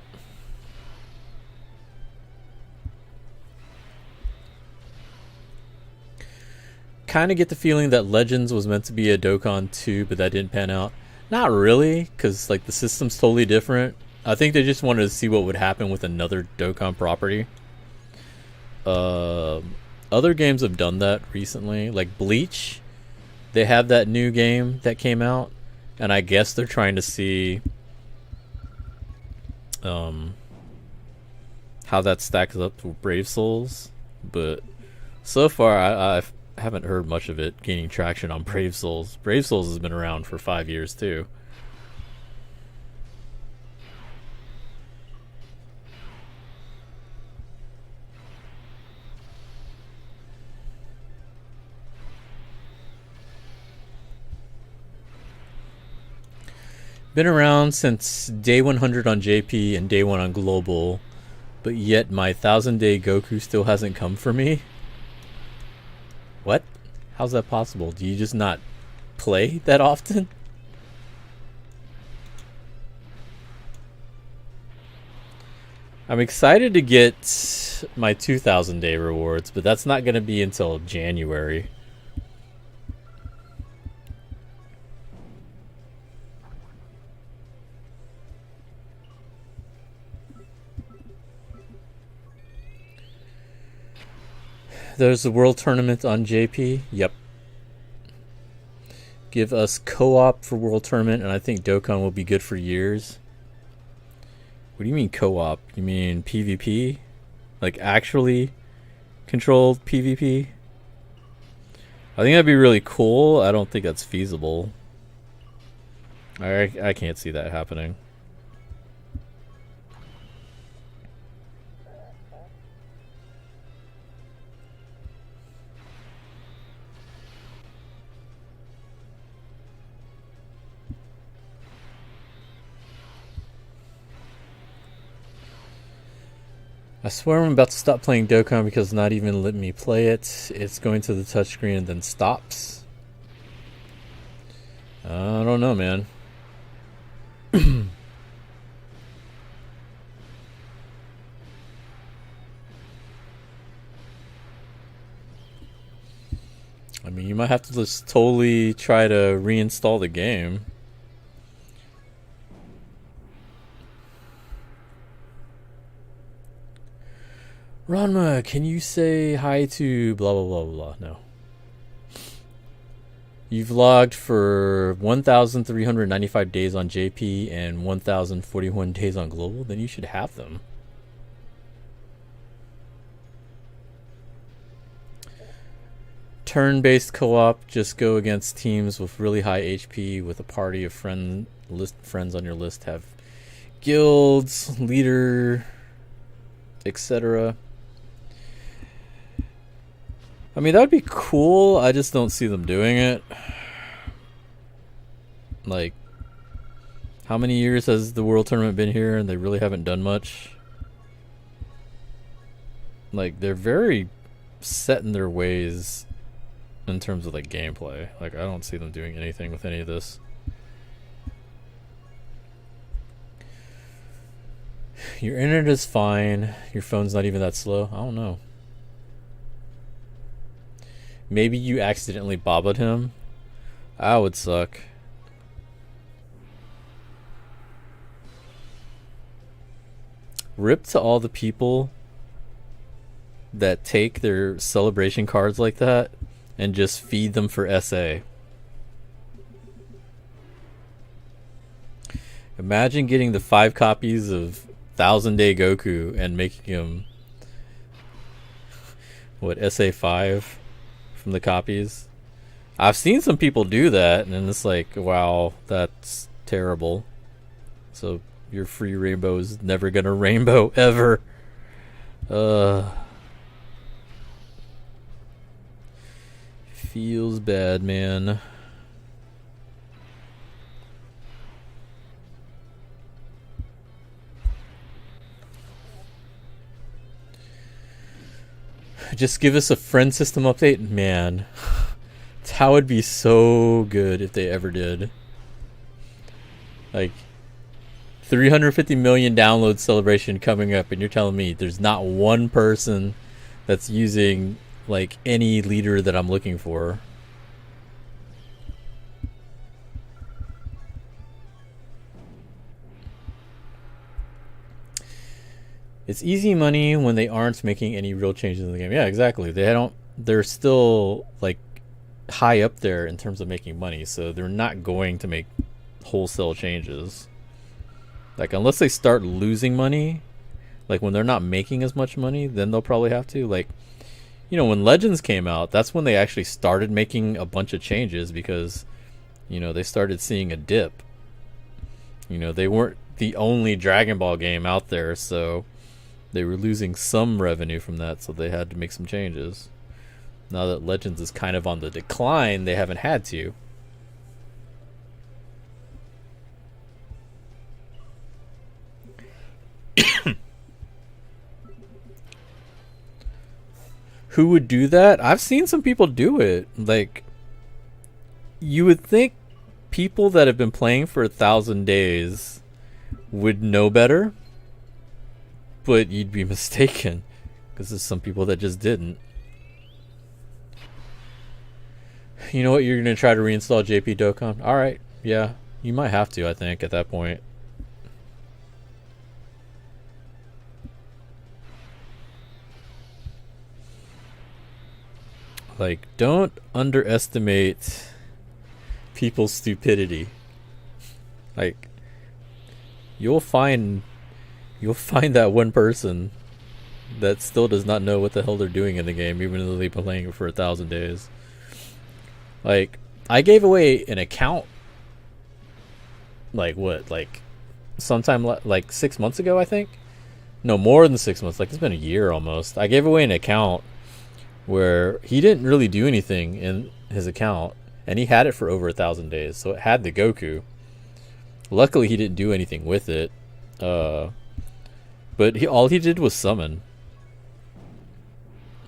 Kind of get the feeling that Legends was meant to be a Dokkan 2, but that didn't pan out. Not really, because like the system's totally different. I think they just wanted to see what would happen with another Dokkan property. Other games have done that recently, like Bleach. They have that new game that came out, and I guess they're trying to see how that stacks up with Brave Souls. But so far, I haven't heard much of it gaining traction on Brave Souls. Brave Souls has been around for 5 years too. Been around since day 100 on JP and day 1 on Global, but yet my 1000-day Goku still hasn't come for me. What? How's that possible? Do you just not play that often? I'm excited to get my 2000-day rewards, but that's not going to be until January. There's the World Tournament on JP. Yep. Give us co-op for World Tournament, and I think Dokkan will be good for years. What do you mean co-op? You mean PvP? Like actually controlled PvP? I think that'd be really cool. I don't think that's feasible. I can't see that happening. I swear I'm about to stop playing Dokkan because it's not even letting me play it. It's going to the touchscreen and then stops. I don't know, man. I mean, you might have to just totally try to reinstall the game. Ranma, can you say hi to blah blah blah blah? No. You've logged for 1,395 days on JP and 1,041 days on Global. Then you should have them. Turn-based co-op. Just go against teams with really high HP with a party of friends on your list. Have guilds, leader, etc. I mean, that would be cool. I just don't see them doing it. Like, how many years has the World Tournament been here and they really haven't done much? Like, they're very set in their ways in terms of, like, gameplay. Like, I don't see them doing anything with any of this. Your internet is fine. Your phone's not even that slow. I don't know. Maybe you accidentally bobbed him. That would suck. Rip to all the people that take their celebration cards like that and just feed them for SA. Imagine getting the 5 copies of 1000 Day Goku and making him what, SA 5 from the copies. I've seen some people do that and it's like, wow, that's terrible. So your free rainbow is never gonna rainbow ever. Feels bad, man. Just give us a friend system update, man. That would be so good if they ever did. Like, 350 million download celebration coming up, and you're telling me there's not one person that's using like any leader that I'm looking for. It's easy money when they aren't making any real changes in the game. Yeah, exactly. They're still like high up there in terms of making money, so they're not going to make wholesale changes. Like, unless they start losing money, like when they're not making as much money, then they'll probably have to. Like, you know, when Legends came out, that's when they actually started making a bunch of changes because, you know, they started seeing a dip. You know, they weren't the only Dragon Ball game out there, so they were losing some revenue from that, so they had to make some changes. Now that Legends is kind of on the decline, they haven't had to. Who would do that? I've seen some people do it. Like, you would think people that have been playing for 1,000 days would know better, but you'd be mistaken because there's some people that just didn't. You know what? You're going to try to reinstall JP Dokkan? Alright, yeah. You might have to, I think, at that point. Like, don't underestimate people's stupidity. Like, you'll find that one person that still does not know what the hell they're doing in the game, even though they've been playing it for 1,000 days. Like, I gave away an account, like, what, like, sometime, like, 6 months ago, I think? No, more than 6 months. Like, it's been a year almost. I gave away an account where he didn't really do anything in his account, and he had it for over 1,000 days, so it had the Goku. Luckily, he didn't do anything with it, but all he did was summon.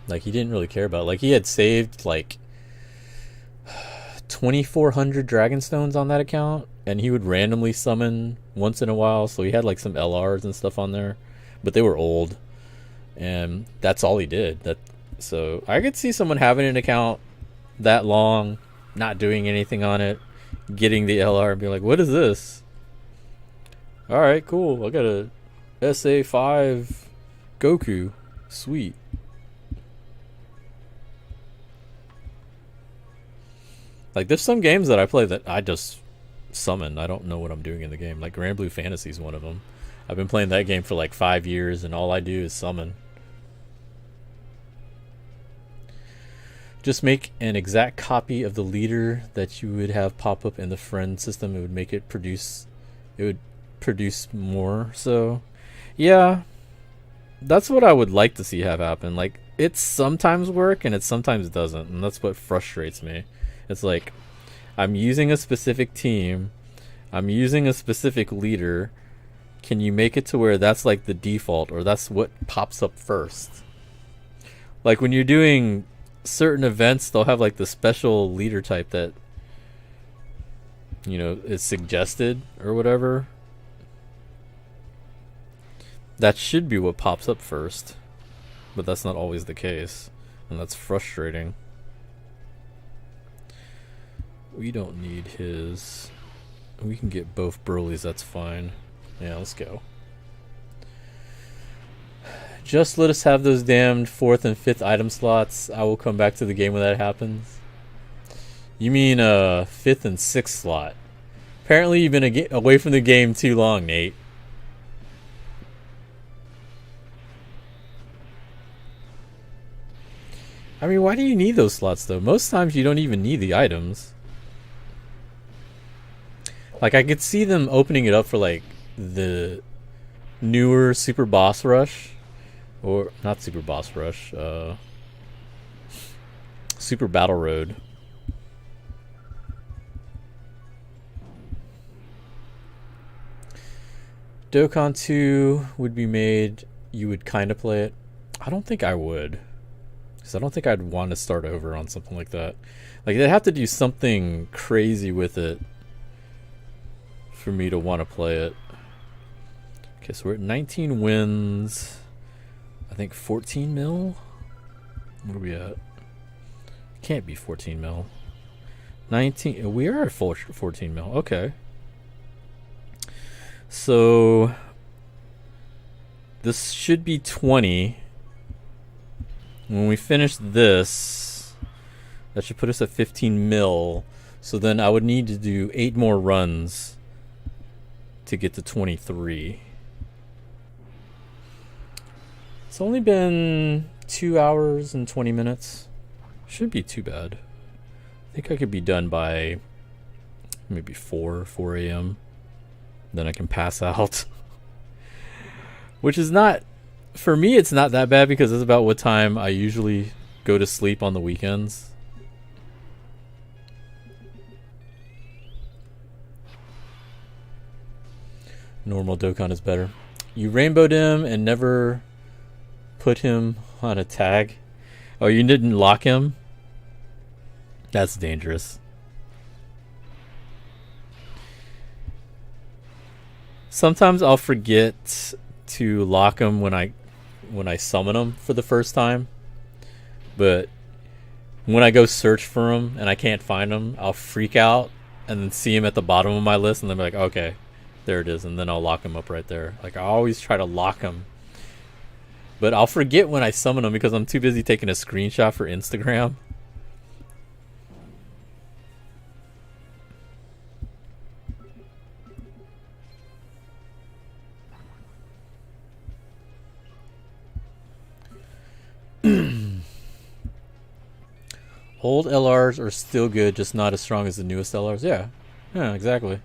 Like, he didn't really care about it. Like, he had saved like 2,400 dragon stones on that account, and he would randomly summon once in a while. So he had like some LRs and stuff on there, but they were old, and that's all he did. So I could see someone having an account that long, not doing anything on it, getting the LR and be like, "What is this? All right, cool. I got a SA5 Goku, sweet." Like, there's some games that I play that I just summon. I don't know what I'm doing in the game. Like, Grand Blue Fantasy is one of them. I've been playing that game for like 5 years, and all I do is summon. Just make an exact copy of the leader that you would have pop up in the friend system. It would make it produce. It would produce more. So, yeah, that's what I would like to see have happen. Like, it sometimes work and it sometimes doesn't, and that's what frustrates me. It's like, I'm using a specific team, I'm using a specific leader. Can you make it to where that's like the default, or that's what pops up first? Like, when you're doing certain events, they'll have like the special leader type that, you know, is suggested or whatever. That should be what pops up first, but that's not always the case, and that's frustrating. We don't need his. We can get both Broly's, that's fine. Yeah, let's go. Just let us have those damned 4th and 5th item slots. I will come back to the game when that happens. You mean 5th and 6th slot. Apparently you've been away from the game too long, Nate. I mean, why do you need those slots, though? Most times you don't even need the items. Like, I could see them opening it up for, like, the newer Super Boss Rush. Or, not Super Boss Rush. Super Battle Road. Dokkan 2 would be made. You would kind of play it. I don't think I would. Because I don't think I'd want to start over on something like that. Like, they'd have to do something crazy with it for me to want to play it. Okay, so we're at 19 wins. I think 14 mil? What are we at? Can't be 14 mil. 19. We are at 14 mil. Okay. So this should be 20. When we finish this, that should put us at 15 mil. So then I would need to do 8 more runs to get to 23. It's only been 2 hours and 20 minutes. Shouldn't be too bad. I think I could be done by maybe 4 a.m. Then I can pass out. Which is not, for me, it's not that bad because it's about what time I usually go to sleep on the weekends. Normal Dokkan is better. You rainbowed him and never put him on a tag. Oh, you didn't lock him? That's dangerous. Sometimes I'll forget to lock him when I summon him for the first time. But when I go search for him and I can't find him, I'll freak out and then see him at the bottom of my list and then be like, okay, there it is, and then I'll lock him up right there. Like, I always try to lock him. But I'll forget when I summon him because I'm too busy taking a screenshot for Instagram. Old LRs are still good, just not as strong as the newest LRs. Yeah, exactly.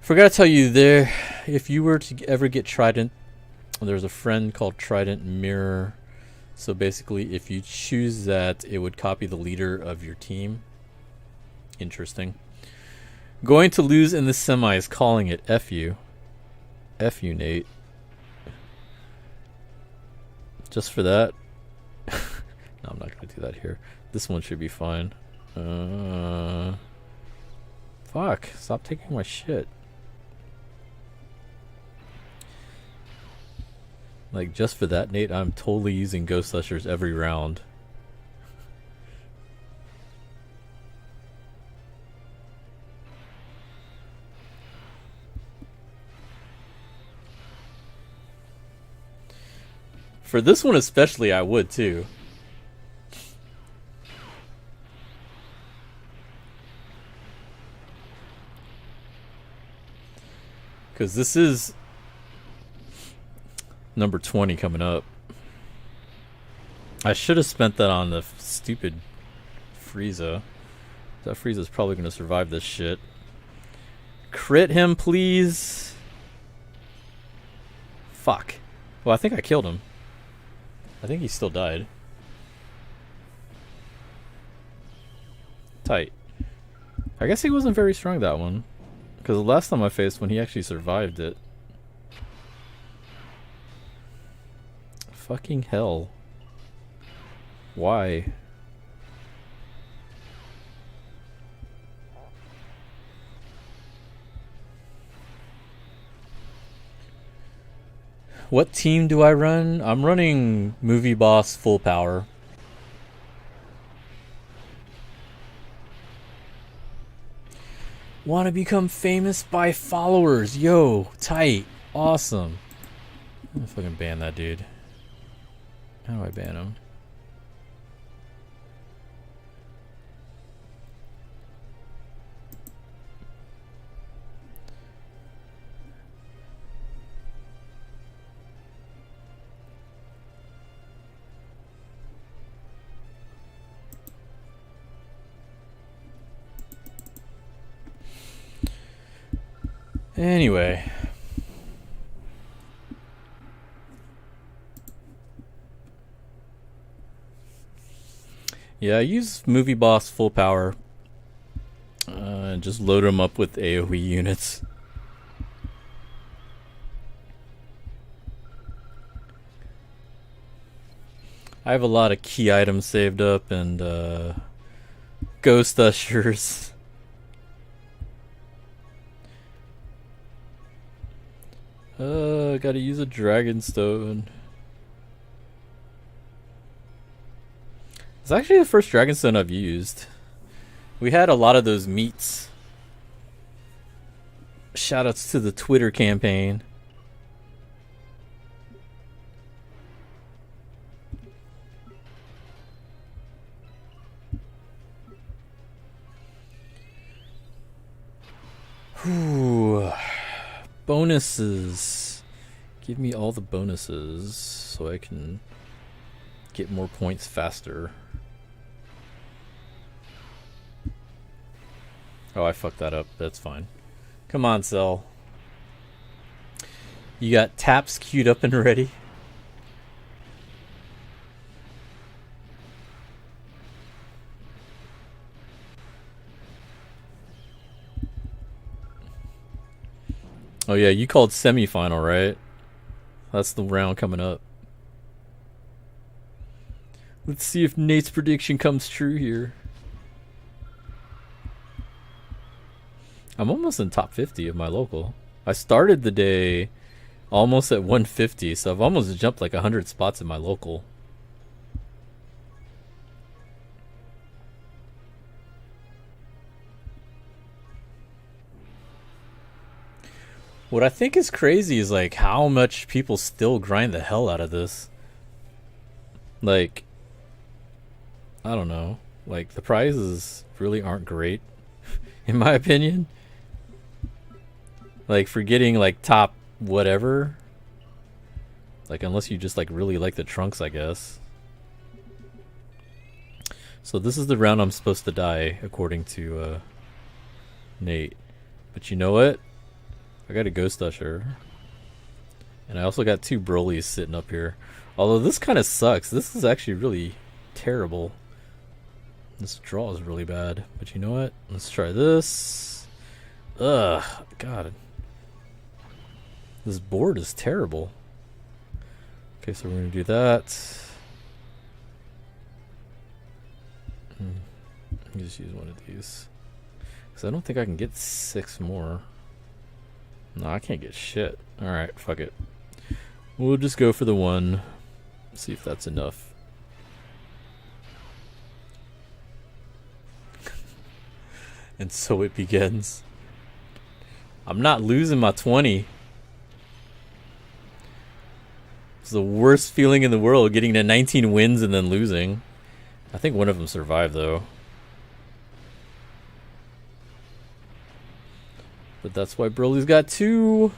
Forgot to tell you there, if you were to ever get Trident, there's a friend called Trident Mirror. So basically, if you choose that, it would copy the leader of your team. Interesting. Going to lose in the semis, calling it. F you. F you, Nate. Just for that. No, I'm not going to do that here. This one should be fine. Fuck. Stop taking my shit. Like, just for that, Nate, I'm totally using Ghost Ushers every round. For this one especially, I would too. Because this is number 20 coming up. I should have spent that on the stupid Frieza. That Frieza's probably going to survive this shit. Crit him, please. Fuck. Well, I think I killed him. I think he still died. Tight. I guess he wasn't very strong that one. Because the last time I faced one, he actually survived it. Fucking hell. Why? What team do I run? I'm running Movie Boss full power. Want to become famous by followers. Yo, tight. Awesome. I'm gonna fucking ban that dude. How do I ban him? Anyway. Yeah, I use Movie Boss full power. And just load them up with AoE units. I have a lot of key items saved up and Ghost Ushers. Gotta use a Dragon Stone. It's actually the first Dragon Stone I've used. We had a lot of those meats. Shoutouts to the Twitter campaign. Whew. Bonuses. Give me all the bonuses so I can get more points faster. Oh, I fucked that up. That's fine. Come on, Cell. You got taps queued up and ready? Oh yeah, you called semifinal, right? That's the round coming up. Let's see if Nate's prediction comes true here. I'm almost in top 50 of my local. I started the day almost at 150, so I've almost jumped like 100 spots in my local. What I think is crazy is like how much people still grind the hell out of this. Like, I don't know. Like, the prizes really aren't great, in my opinion. Like, for getting like top whatever. Like, unless you just like really like the trunks, I guess. So this is the round I'm supposed to die, according to Nate. But you know what? I got a Ghost Usher. And I also got 2 Brolys sitting up here. Although this kind of sucks. This is actually really terrible. This draw is really bad. But you know what? Let's try this. Ugh. God. This board is terrible. Okay, so we're going to do that. Just use one of these. Because I don't think I can get 6 more. No, I can't get shit. Alright, fuck it. We'll just go for the 1. See if that's enough. And so it begins. I'm not losing my 20. It's the worst feeling in the world, getting to 19 wins and then losing. I think one of them survived, though. But that's why Broly's got 2.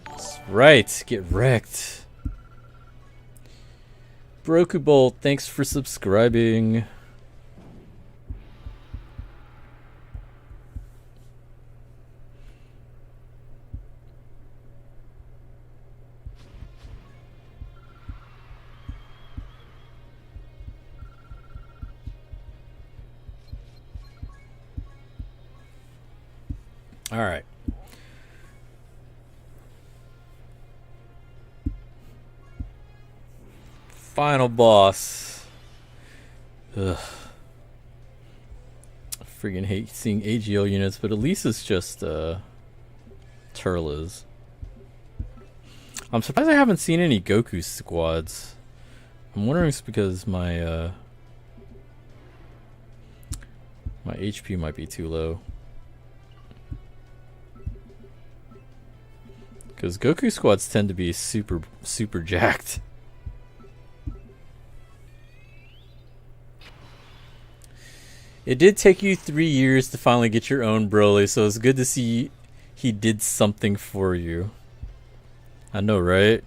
That's right, get wrecked. Broku Bolt, thanks for subscribing. All right. Final boss. Ugh. I friggin' hate seeing AGL units, but at least it's just Turles. I'm surprised I haven't seen any Goku squads. I'm wondering if it's because my my HP might be too low. Because Goku squads tend to be super jacked. It did take you 3 years to finally get your own Broly, so it's good to see he did something for you. I know, right?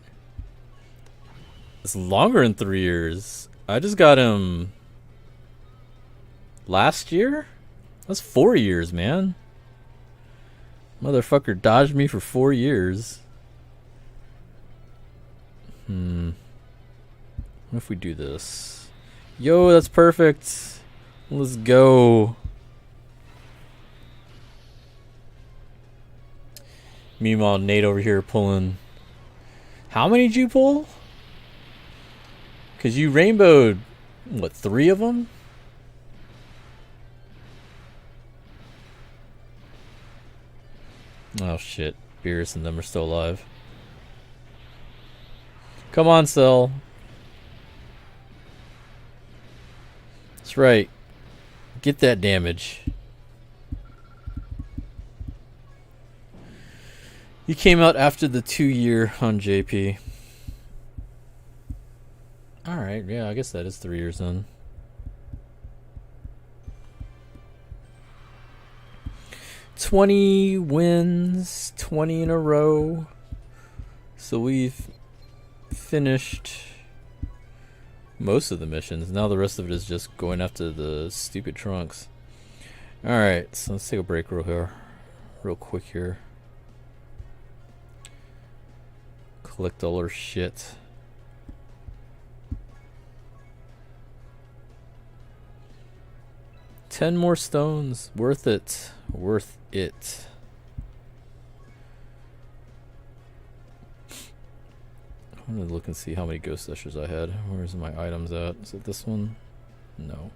It's longer than 3 years. I just got him last year? That's 4 years, man. Motherfucker dodged me for 4 years. What if we do this? Yo, that's perfect. Let's go. Meanwhile, Nate over here pulling. How many did you pull? Because you rainbowed, what, 3 of them? Oh shit. Beerus and them are still alive. Come on, Cell. That's right. Get that damage. You came out after the 2-year on JP. Alright, yeah, I guess that is 3 years then. "20 wins, 20 in a row." So we've finished most of the missions. Now the rest of it is just going after the stupid trunks. Alright, so let's take a break real quick here. Collect all our shit. "10 more stones. Worth it. Worth it." I'm gonna look and see how many ghost ushers I had. Where's my items at? Is it this one? No.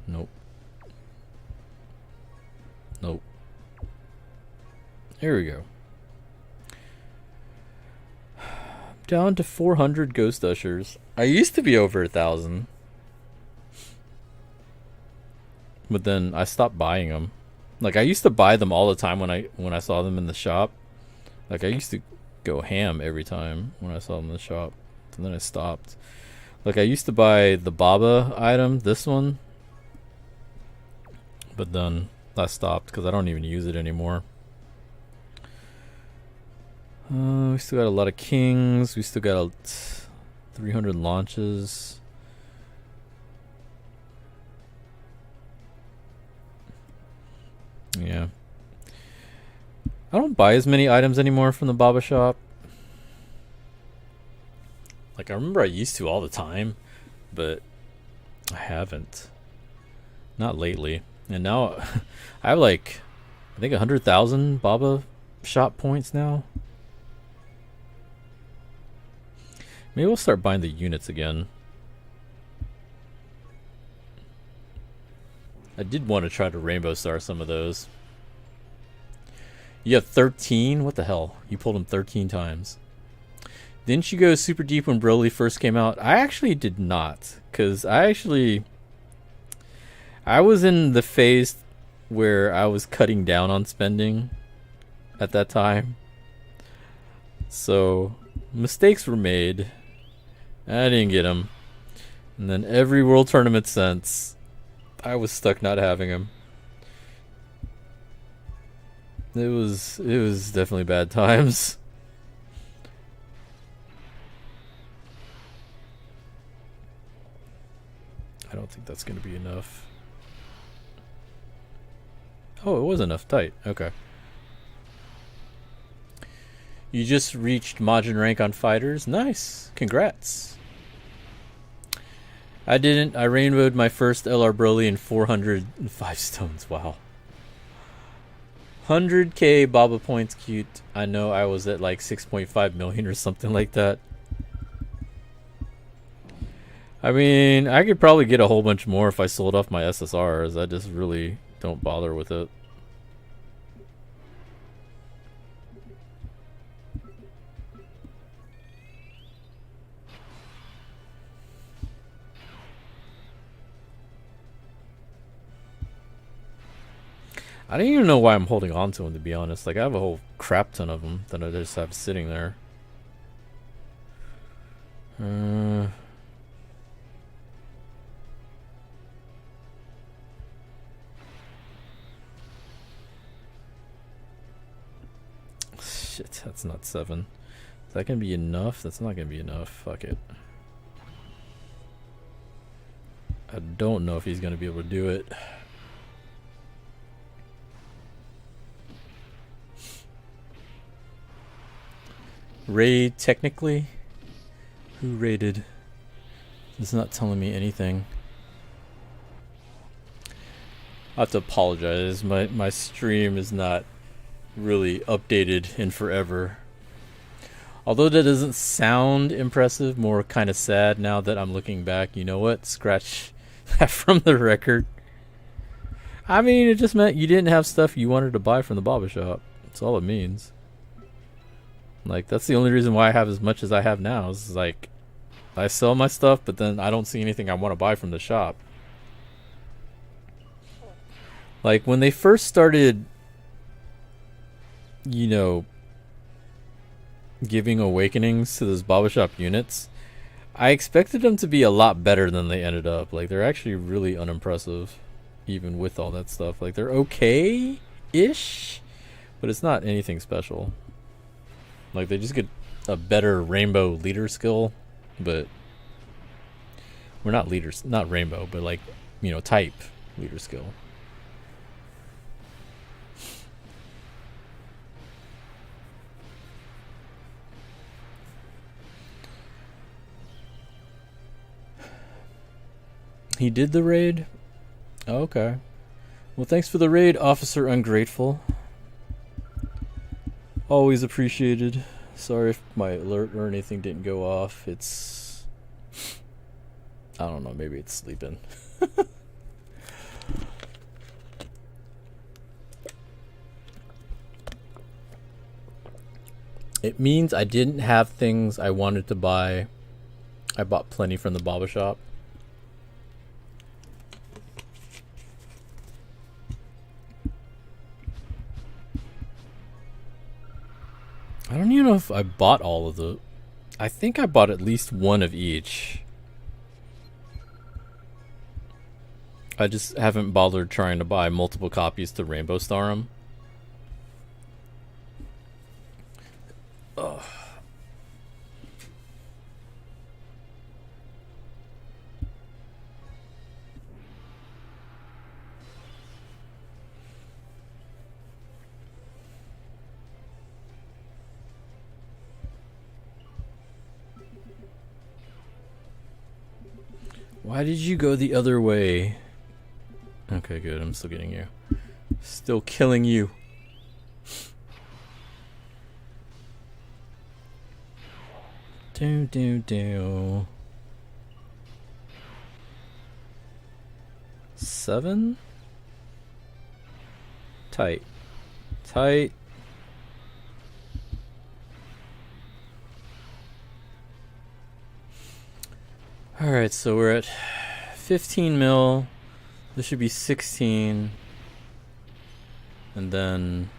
Nope. Nope. Here we go. Down to 400 ghost ushers. I used to be over 1,000. But then I stopped buying them. Like, I used to buy them all the time when I saw them in the shop. Like, I used to go ham every time when I saw them in the shop. And then I stopped. Like, I used to buy the Baba item, this one. But then I stopped because I don't even use it anymore. We still got a lot of kings. We still got 300 launches. Yeah. I don't buy as many items anymore from the Baba shop. Like, I remember I used to all the time, but I haven't. Not lately. And now I have like, I think 100,000 Baba shop points now. Maybe we'll start buying the units again. I did want to try to Rainbow Star some of those. You have 13? What the hell? You pulled them 13 times. Didn't you go super deep when Broly first came out? I actually did not. Because I was in the phase where I was cutting down on spending at that time. So, mistakes were made. I didn't get them. And then every World Tournament since, I was stuck not having them. It was definitely bad times. I don't think that's going to be enough. Oh, it was enough. Tight. Okay. You just reached Majin rank on fighters. Nice. Congrats. I didn't. I rainbowed my first LR Broly in 405 stones. Wow. 100k Baba points. Cute. I know I was at like 6.5 million or something like that. I mean, I could probably get a whole bunch more if I sold off my SSRs. I just really don't bother with it. I don't even know why I'm holding on to them, to be honest. Like, I have a whole crap ton of them that I just have sitting there. Shit, that's not 7. Is that gonna be enough? That's not gonna be enough. Fuck it. I don't know if he's gonna be able to do it. Raid, technically? Who raided? It's not telling me anything. I have to apologize. My stream is not really updated in forever. Although that doesn't sound impressive, more kind of sad now that I'm looking back. You know what? Scratch that from the record. I mean, it just meant you didn't have stuff you wanted to buy from the Baba shop. That's all it means. Like, that's the only reason why I have as much as I have now. Is like, I sell my stuff, but then I don't see anything I want to buy from the shop. Like, when they first started, you know, giving awakenings to those Baba shop units, I expected them to be a lot better than they ended up. Like, they're actually really unimpressive, even with all that stuff. Like, they're okay-ish, but it's not anything special. Like, they just get a better rainbow leader skill, but we're not leaders, not rainbow, but like, you know, type leader skill. He did the raid? Oh, okay. Well, thanks for the raid, Officer Ungrateful. Always appreciated. Sorry if my alert or anything didn't go off. It's... I don't know, maybe it's sleeping. It means I didn't have things I wanted to buy. I bought plenty from the Baba shop. I don't even know if I bought all of the... I think I bought at least one of each. I just haven't bothered trying to buy multiple copies to Rainbow Star them. Ugh. Why did you go the other way? Okay, good. I'm still getting you. Still killing you. Do. 7? Tight. Alright, so we're at 15 mil. This should be 16. And then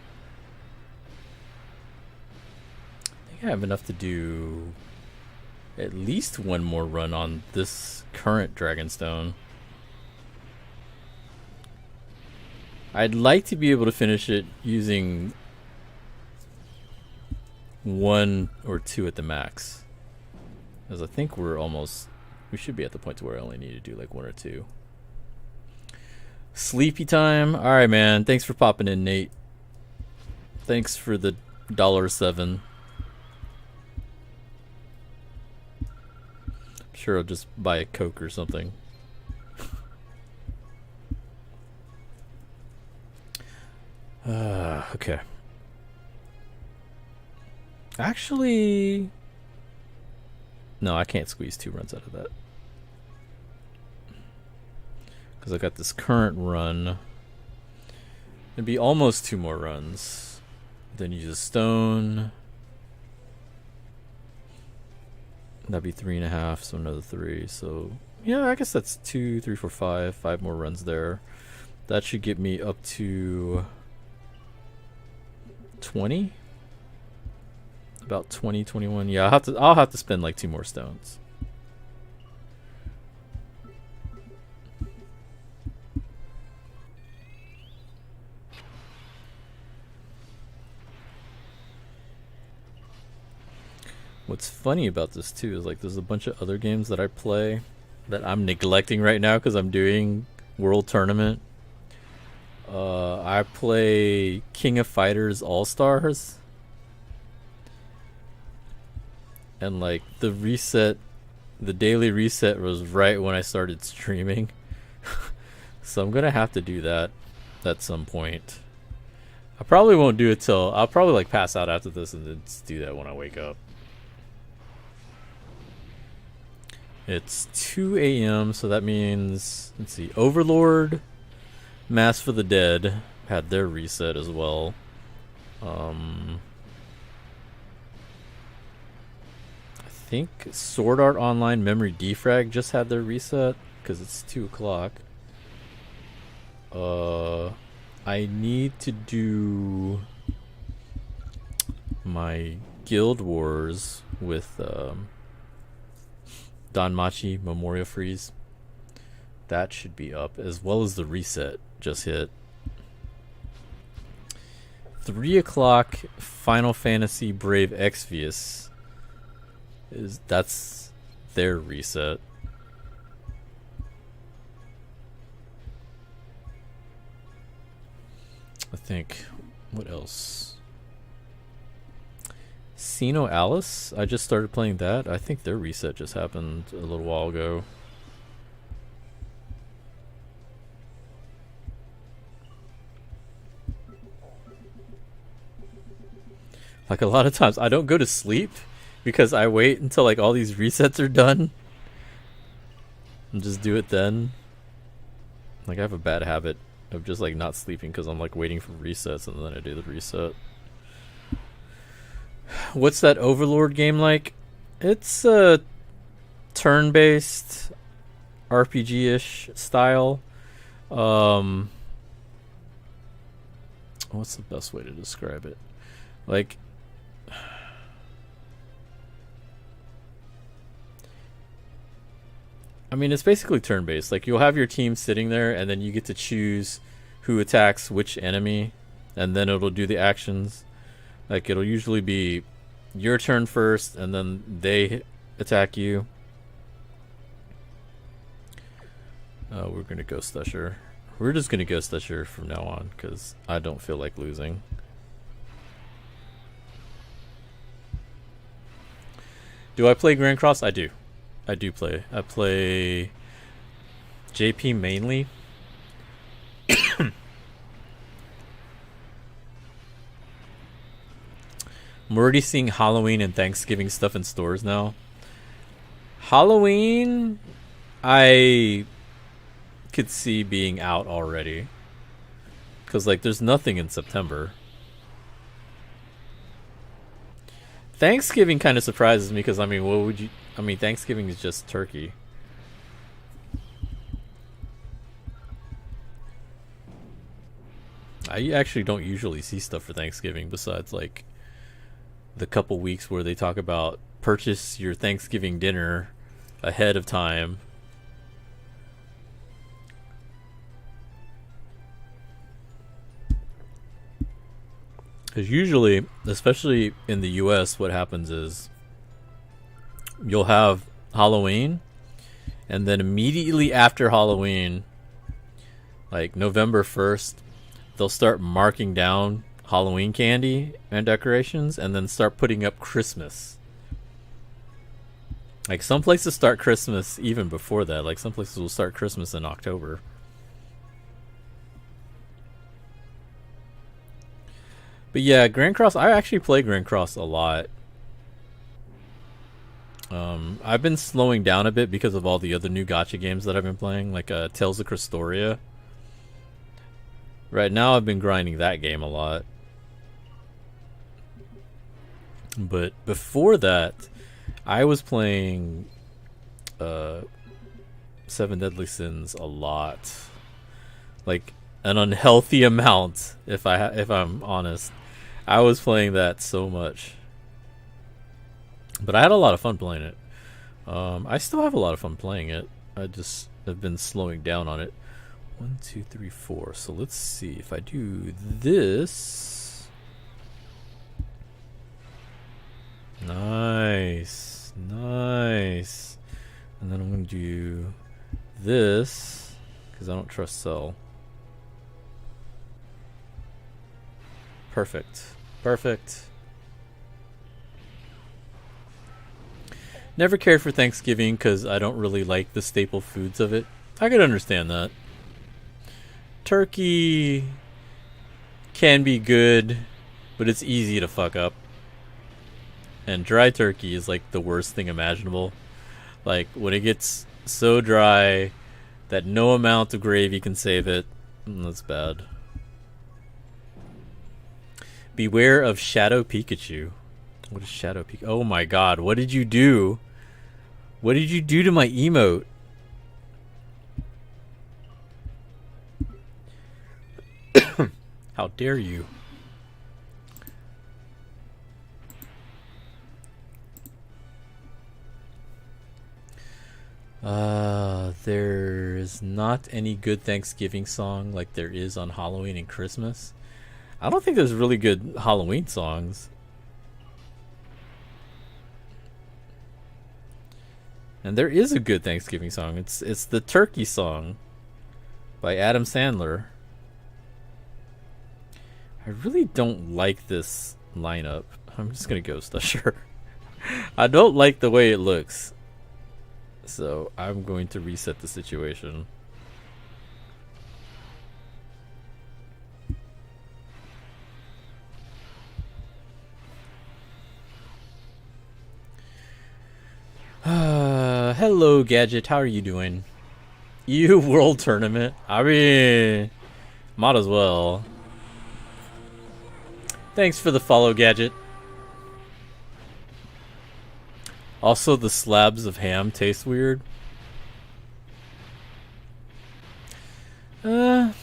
I think I have enough to do at least one more run on this current Dragonstone. I'd like to be able to finish it using 1 or 2 at the max. Because I think we should be at the point to where I only need to do like 1 or 2. Sleepy time. Alright, man. Thanks for popping in, Nate. Thanks for the $7. I'm sure I'll just buy a Coke or something. Okay. Actually, no, I can't squeeze 2 runs out of that. Because I got this current run. It'd be almost 2 more runs. Then use a stone. That'd be 3.5, so another 3. So, yeah, I guess that's 2, 3, 4, 5. 5 more runs there. That should get me up to 20? About 20, 21. Yeah, I'll have to spend like 2 more stones. What's funny about this too is like there's a bunch of other games that I play that I'm neglecting right now because I'm doing World Tournament. I play King of Fighters All Stars, and like the daily reset was right when I started streaming. So I'm gonna have to do that at some point. I probably won't do it I'll probably like pass out after this and then do that when I wake up. It's 2 a.m. so that means, let's see, Overlord, Mass for the Dead had their reset as well. I think Sword Art Online Memory Defrag just had their reset because it's 2 o'clock. I need to do my Guild Wars with Danmachi Memorial Freeze. That should be up, as well as the reset just hit. 3 o'clock Final Fantasy Brave Exvius that's their reset. I think, what else? Sino Alice, I just started playing that. I think their reset just happened a little while ago. Like a lot of times I don't go to sleep because I wait until like all these resets are done and just do it then. Like I have a bad habit of just like not sleeping because I'm like waiting for resets and then I do the reset. What's that Overlord game like? It's a turn-based RPG-ish style. What's the best way to describe it? Like, I mean, it's basically turn-based. Like, you'll have your team sitting there, and then you get to choose who attacks which enemy, and then it'll do the actions. Like, it'll usually be your turn first, and then they attack you. We're going to Ghost Usher. We're just going to Ghost Usher from now on, because I don't feel like losing. Do I play Grand Cross? I do. I do play. I play JP mainly. I'm already seeing Halloween and Thanksgiving stuff in stores now. Halloween, I could see being out already. Because, like, there's nothing in September. Thanksgiving kind of surprises me because, I mean, what would you... I mean, Thanksgiving is just turkey. I actually don't usually see stuff for Thanksgiving besides, like, the couple weeks where they talk about purchase your Thanksgiving dinner ahead of time. Because usually, especially in the US, what happens is you'll have Halloween, and then immediately after Halloween, like November 1st, they'll start marking down Halloween candy and decorations and then start putting up Christmas. Like, some places start Christmas even before that. Like, some places will start Christmas in October. But yeah, Grand Cross, I actually play Grand Cross a lot. I've been slowing down a bit because of all the other new gacha games that I've been playing, like Tales of Cristoria. Right now I've been grinding that game a lot. But before that, I was playing Seven Deadly Sins a lot. Like, an unhealthy amount, if I'm honest. I was playing that so much. But I had a lot of fun playing it. I still have a lot of fun playing it. I just have been slowing down on it. 1, 2, 3, 4. So let's see if I do this. Nice. Nice. And then I'm going to do this because I don't trust Cell. Perfect. Perfect. Never cared for Thanksgiving because I don't really like the staple foods of it. I could understand that. Turkey can be good, but it's easy to fuck up. And dry turkey is like the worst thing imaginable. Like, when it gets so dry that no amount of gravy can save it, that's bad. Beware of Shadow Pikachu. What is Shadow Pikachu? Oh my god, what did you do? What did you do to my emote? How dare you? There's not any good Thanksgiving song like there is on Halloween and Christmas. I don't think there's really good Halloween songs. And there is a good Thanksgiving song. It's the Turkey Song by Adam Sandler. I really don't like this lineup. I'm just gonna Ghost Usher. I don't like the way it looks. So I'm going to reset the situation. Hello, Gadget. How are you doing? You World Tournament? I mean, might as well. Thanks for the follow, Gadget. Also, the slabs of ham taste weird. I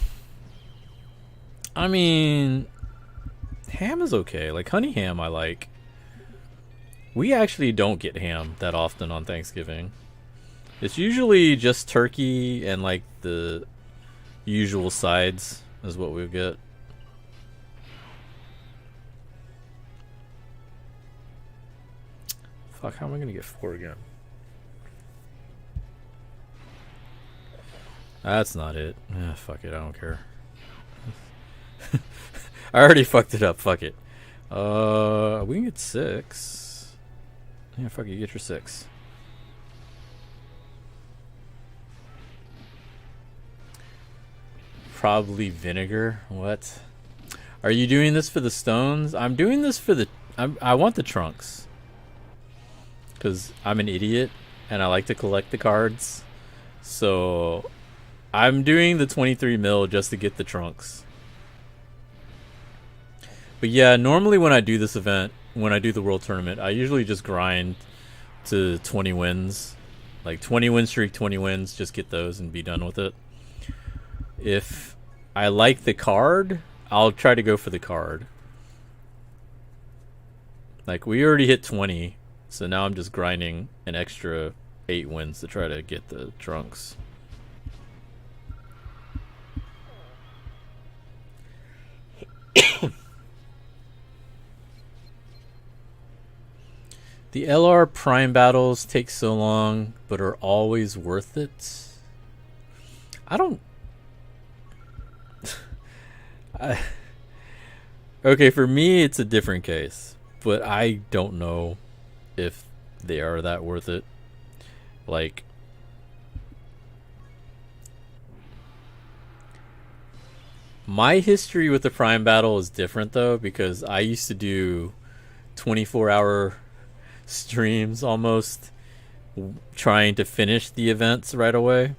mean, ham is okay. Like, honey ham I like. We actually don't get ham that often on Thanksgiving. It's usually just turkey and, like, the usual sides is what we get. Fuck, how am I gonna get 4 again? That's not it. Fuck it, I don't care. I already fucked it up, fuck it. We can get 6. Yeah, fuck it, you get your 6. Probably vinegar. What? Are you doing this for the stones? I'm doing this for the... I want the trunks. Because I'm an idiot and I like to collect the cards. So I'm doing the 23 mil just to get the trunks. But yeah, normally when I do this event, when I do the world tournament, I usually just grind to 20 wins. Like 20 win streak, 20 wins, just get those and be done with it. If I like the card, I'll try to go for the card. Like we already hit 20, so now I'm just grinding an extra 8 wins to try to get the trunks. The LR Prime battles take so long, but are always worth it. I don't. Okay, for me, it's a different case, but I don't know if they are that worth it. Like, my history with the Prime battle is different though, because I used to do 24-hour streams almost, trying to finish the events right away.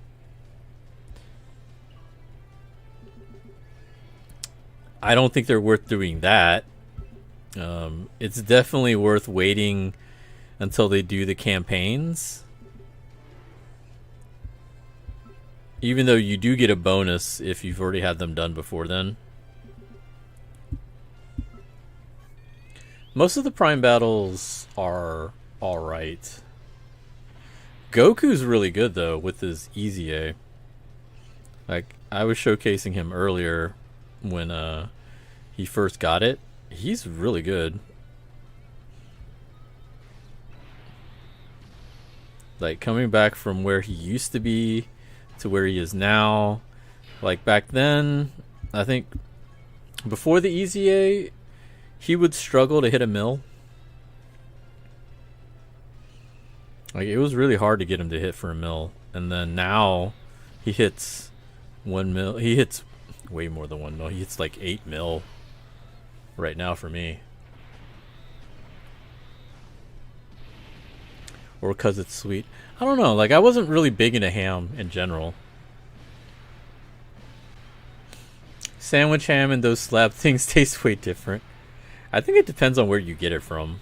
I don't think they're worth doing that. It's definitely worth waiting until they do the campaigns. Even though you do get a bonus if you've already had them done before then. Most of the Prime battles are alright. Goku's really good though with his Easy A. Like, I was showcasing him earlier when he first got it. He's really good. Like, coming back from where he used to be to where he is now. Like, back then, I think before the Easy A, he would struggle to hit a mill. Like, it was really hard to get him to hit for a mill. And then now he hits 1 mil. He hits way more than 1 mil. He hits like 8 mil right now for me. Or because it's sweet. I don't know. Like, I wasn't really big into ham in general. Sandwich ham and those slab things taste way different. I think it depends on where you get it from.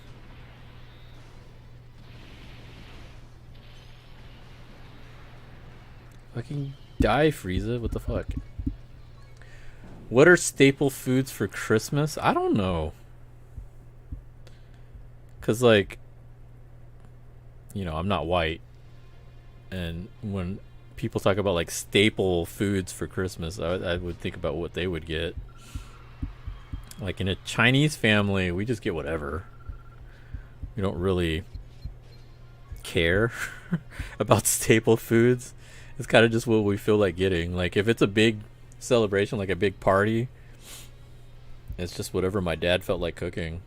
Fucking die, Frieza. What the fuck? What are staple foods for Christmas? I don't know. Because, like, you know, I'm not white. And when people talk about, like, staple foods for Christmas, I would think about what they would get. Like, in a Chinese family, we just get whatever. We don't really care about staple foods. It's kind of just what we feel like getting. Like, if it's a big celebration, like a big party, it's just whatever my dad felt like cooking.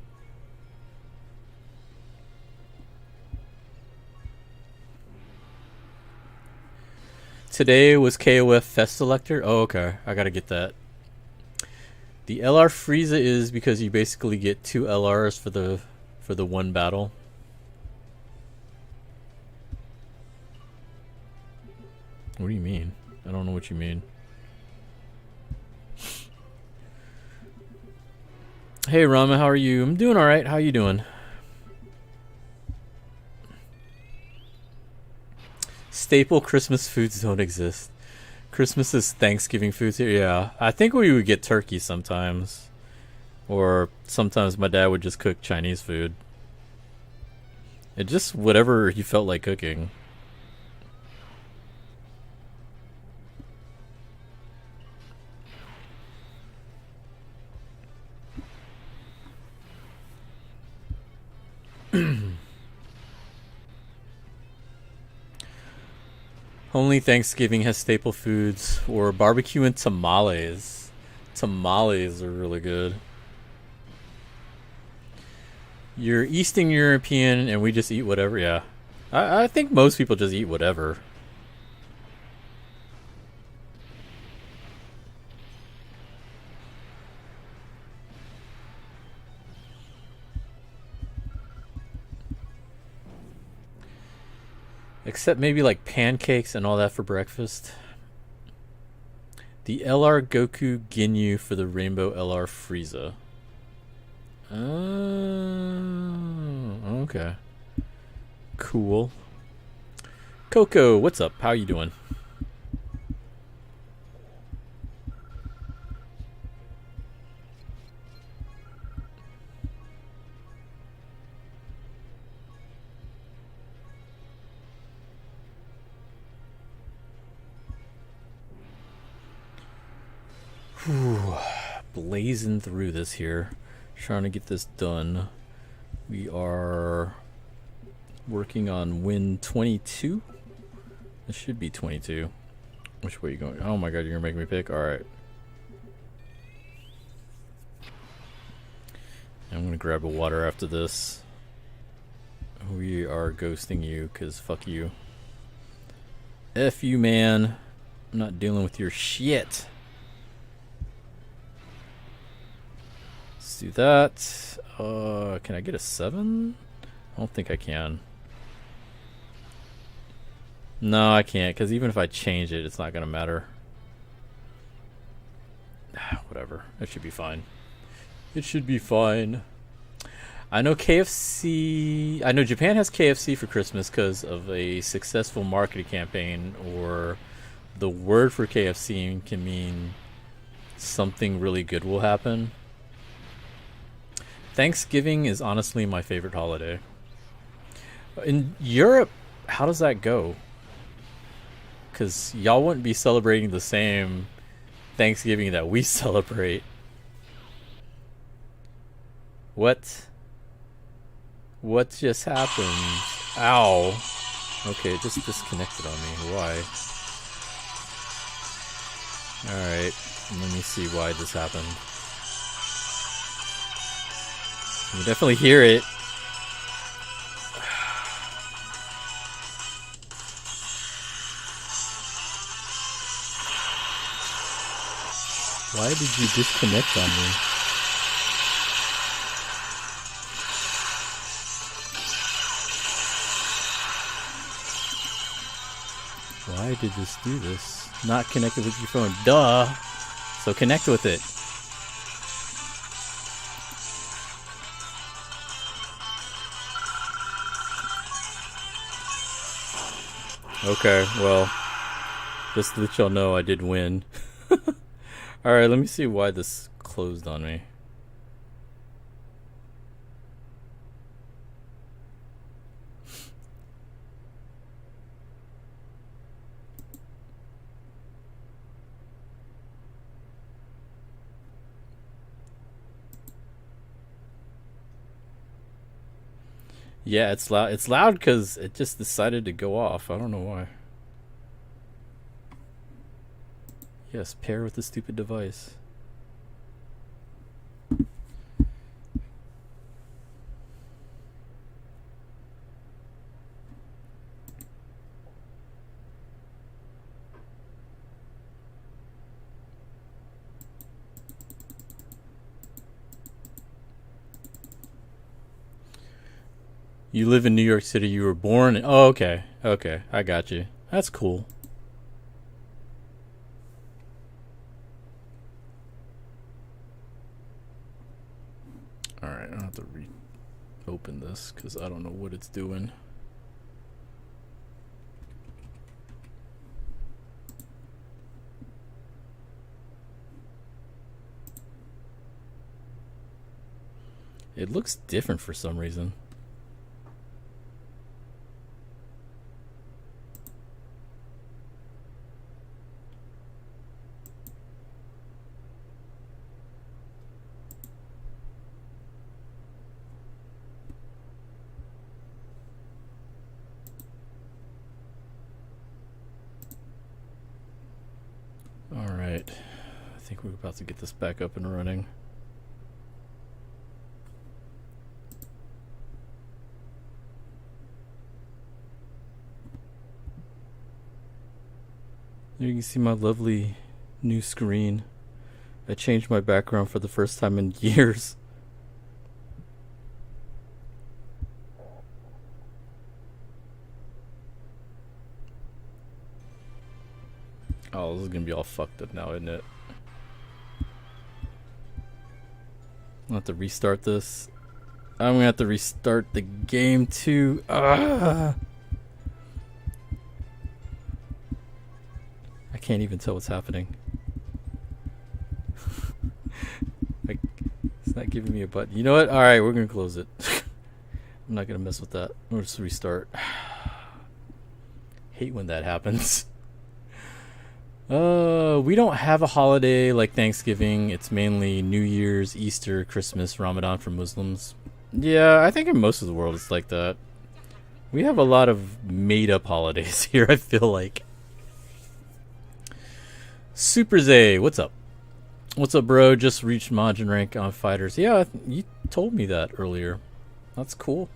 Today was KOF Fest Selector. Oh, okay. I gotta get that. The LR Frieza is because you basically get 2 LRs for the one battle. What do you mean? I don't know what you mean. Hey Rama, how are you? I'm doing alright. How you doing? Staple Christmas foods don't exist. Christmas is Thanksgiving foods here. Yeah, I think we would get turkey sometimes. Or sometimes my dad would just cook Chinese food. It just whatever he felt like cooking. Only Thanksgiving has staple foods, or barbecue and tamales. Tamales are really good. You're Eastern European and we just eat whatever, yeah. I think most people just eat whatever. Except maybe like pancakes and all that for breakfast. The LR Goku Ginyu for the Rainbow LR Frieza. Okay. Cool. Coco, what's up? How you doing? Whew. Blazing through this here. Trying to get this done. We are working on win 22. This should be 22. Which way are you going? Oh my god, you're gonna make me pick? Alright. I'm gonna grab a water after this. We are ghosting you, cause fuck you. F you, man. I'm not dealing with your shit. Let's do that. Can I get a 7? I don't think I can. No, I can't, because even if I change it, it's not going to matter. Whatever. It should be fine. It should be fine. I know KFC... I know Japan has KFC for Christmas because of a successful marketing campaign, or the word for KFC can mean something really good will happen. Thanksgiving is honestly my favorite holiday. In Europe, how does that go? Because y'all wouldn't be celebrating the same Thanksgiving that we celebrate. What? What just happened? Ow. Okay, it just disconnected on me. Why? Alright, let me see why this happened. You definitely hear it. Why did you disconnect on me? Why did this do this? Not connected with your phone. Duh! So connect with it. Okay, well, just to let y'all know I did win. Alright, let me see why this closed on me. Yeah, it's loud. It's loud because it just decided to go off. I don't know why. Yes, pair with the stupid device. You live in New York City. You were born. Oh, okay. Okay, I got you. That's cool. Alright, I don't have to reopen this because I don't know what it's doing. It looks different for some reason. Alright, I think we're about to get this back up and running. There you can see my lovely new screen. I changed my background for the first time in years. Oh, this is gonna be all fucked up now, isn't it? I'll have to restart this. I'm gonna have to restart the game too. I can't even tell what's happening. Like, it's not giving me a button. You know what? Alright, we're gonna close it. I'm not gonna mess with that. We'll just restart. Hate when that happens. We don't have a holiday like Thanksgiving. It's mainly New Year's, Easter, Christmas, Ramadan for Muslims. Yeah, I think in most of the world it's like that. We have a lot of made-up holidays here, I feel like. Super Zay, what's up? What's up, bro? Just reached Majin rank on fighters. Yeah, you told me that earlier. That's cool.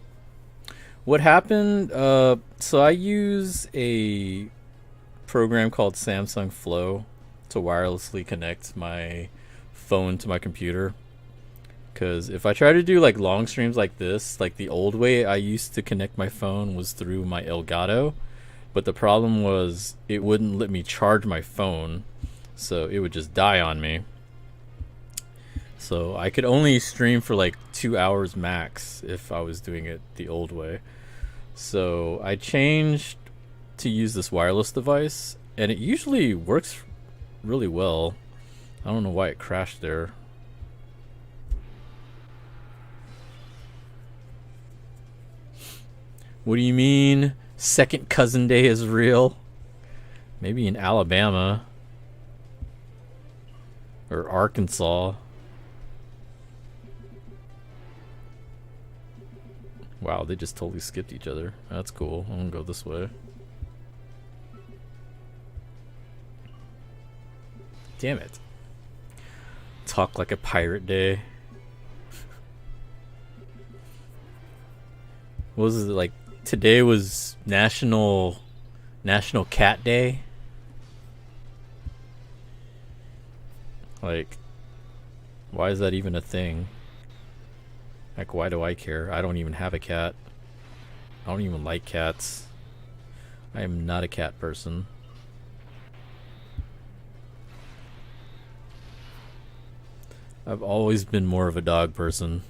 What happened? So I use a program called Samsung Flow to wirelessly connect my phone to my computer. Because if I try to do like long streams like this, like the old way I used to connect my phone was through my Elgato. But the problem was it wouldn't let me charge my phone. So it would just die on me. So I could only stream for like 2 hours max if I was doing it the old way. So I changed to use this wireless device, and it usually works really well. I don't know why it crashed there. What do you mean second cousin day is real? Maybe in Alabama or Arkansas. Wow, they just totally skipped each other. That's cool. I'm gonna go this way. Damn it. Talk like a pirate day. What was it like? Today was National Cat Day. Like, why is that even a thing? Like, why do I care? I don't even have a cat. I don't even like cats. I am not a cat person. I've always been more of a dog person.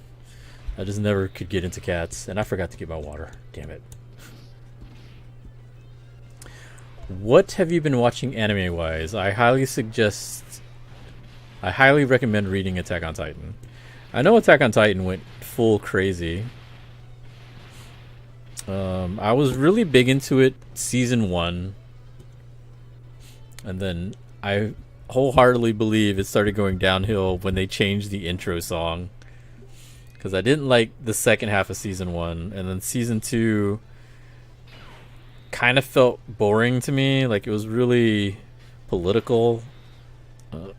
I just never could get into cats. And I forgot to get my water. Damn it. What have you been watching anime-wise? I highly recommend reading Attack on Titan. I know Attack on Titan went full crazy. I was really big into it season 1. And then I wholeheartedly believe it started going downhill when they changed the intro song. Because I didn't like the second half of season 1. And then season 2 kind of felt boring to me. Like, it was really political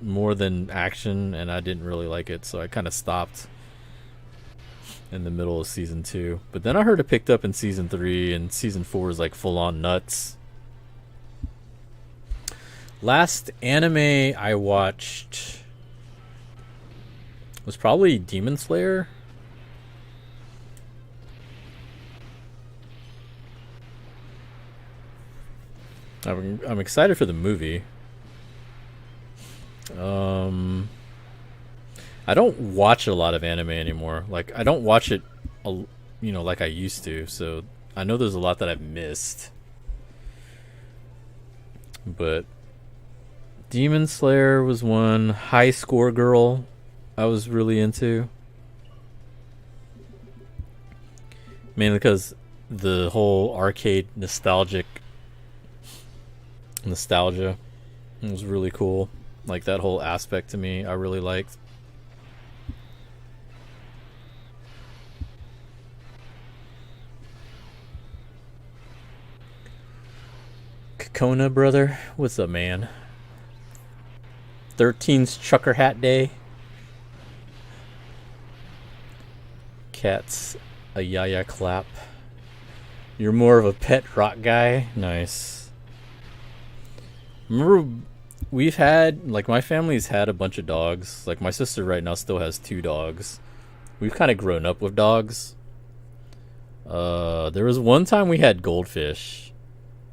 more than action. And I didn't really like it. So I kind of stopped in the middle of season 2. But then I heard it picked up in season 3. And season 4 is like full on nuts. Last anime I watched was probably Demon Slayer. I'm excited for the movie. I don't watch a lot of anime anymore. Like, I don't watch it, like I used to. So I know there's a lot that I've missed. But Demon Slayer was one. High Score Girl I was really into. Mainly because the whole arcade nostalgia was really cool. Like, that whole aspect to me I really liked. Kokona brother, what's up, man? 13's Trucker Hat Day. Cat's a yaya clap. You're more of a pet rock guy? Nice. Remember, we've had, like, my family's had a bunch of dogs. Like, my sister right now still has 2 dogs. We've kind of grown up with dogs. There was one time we had goldfish.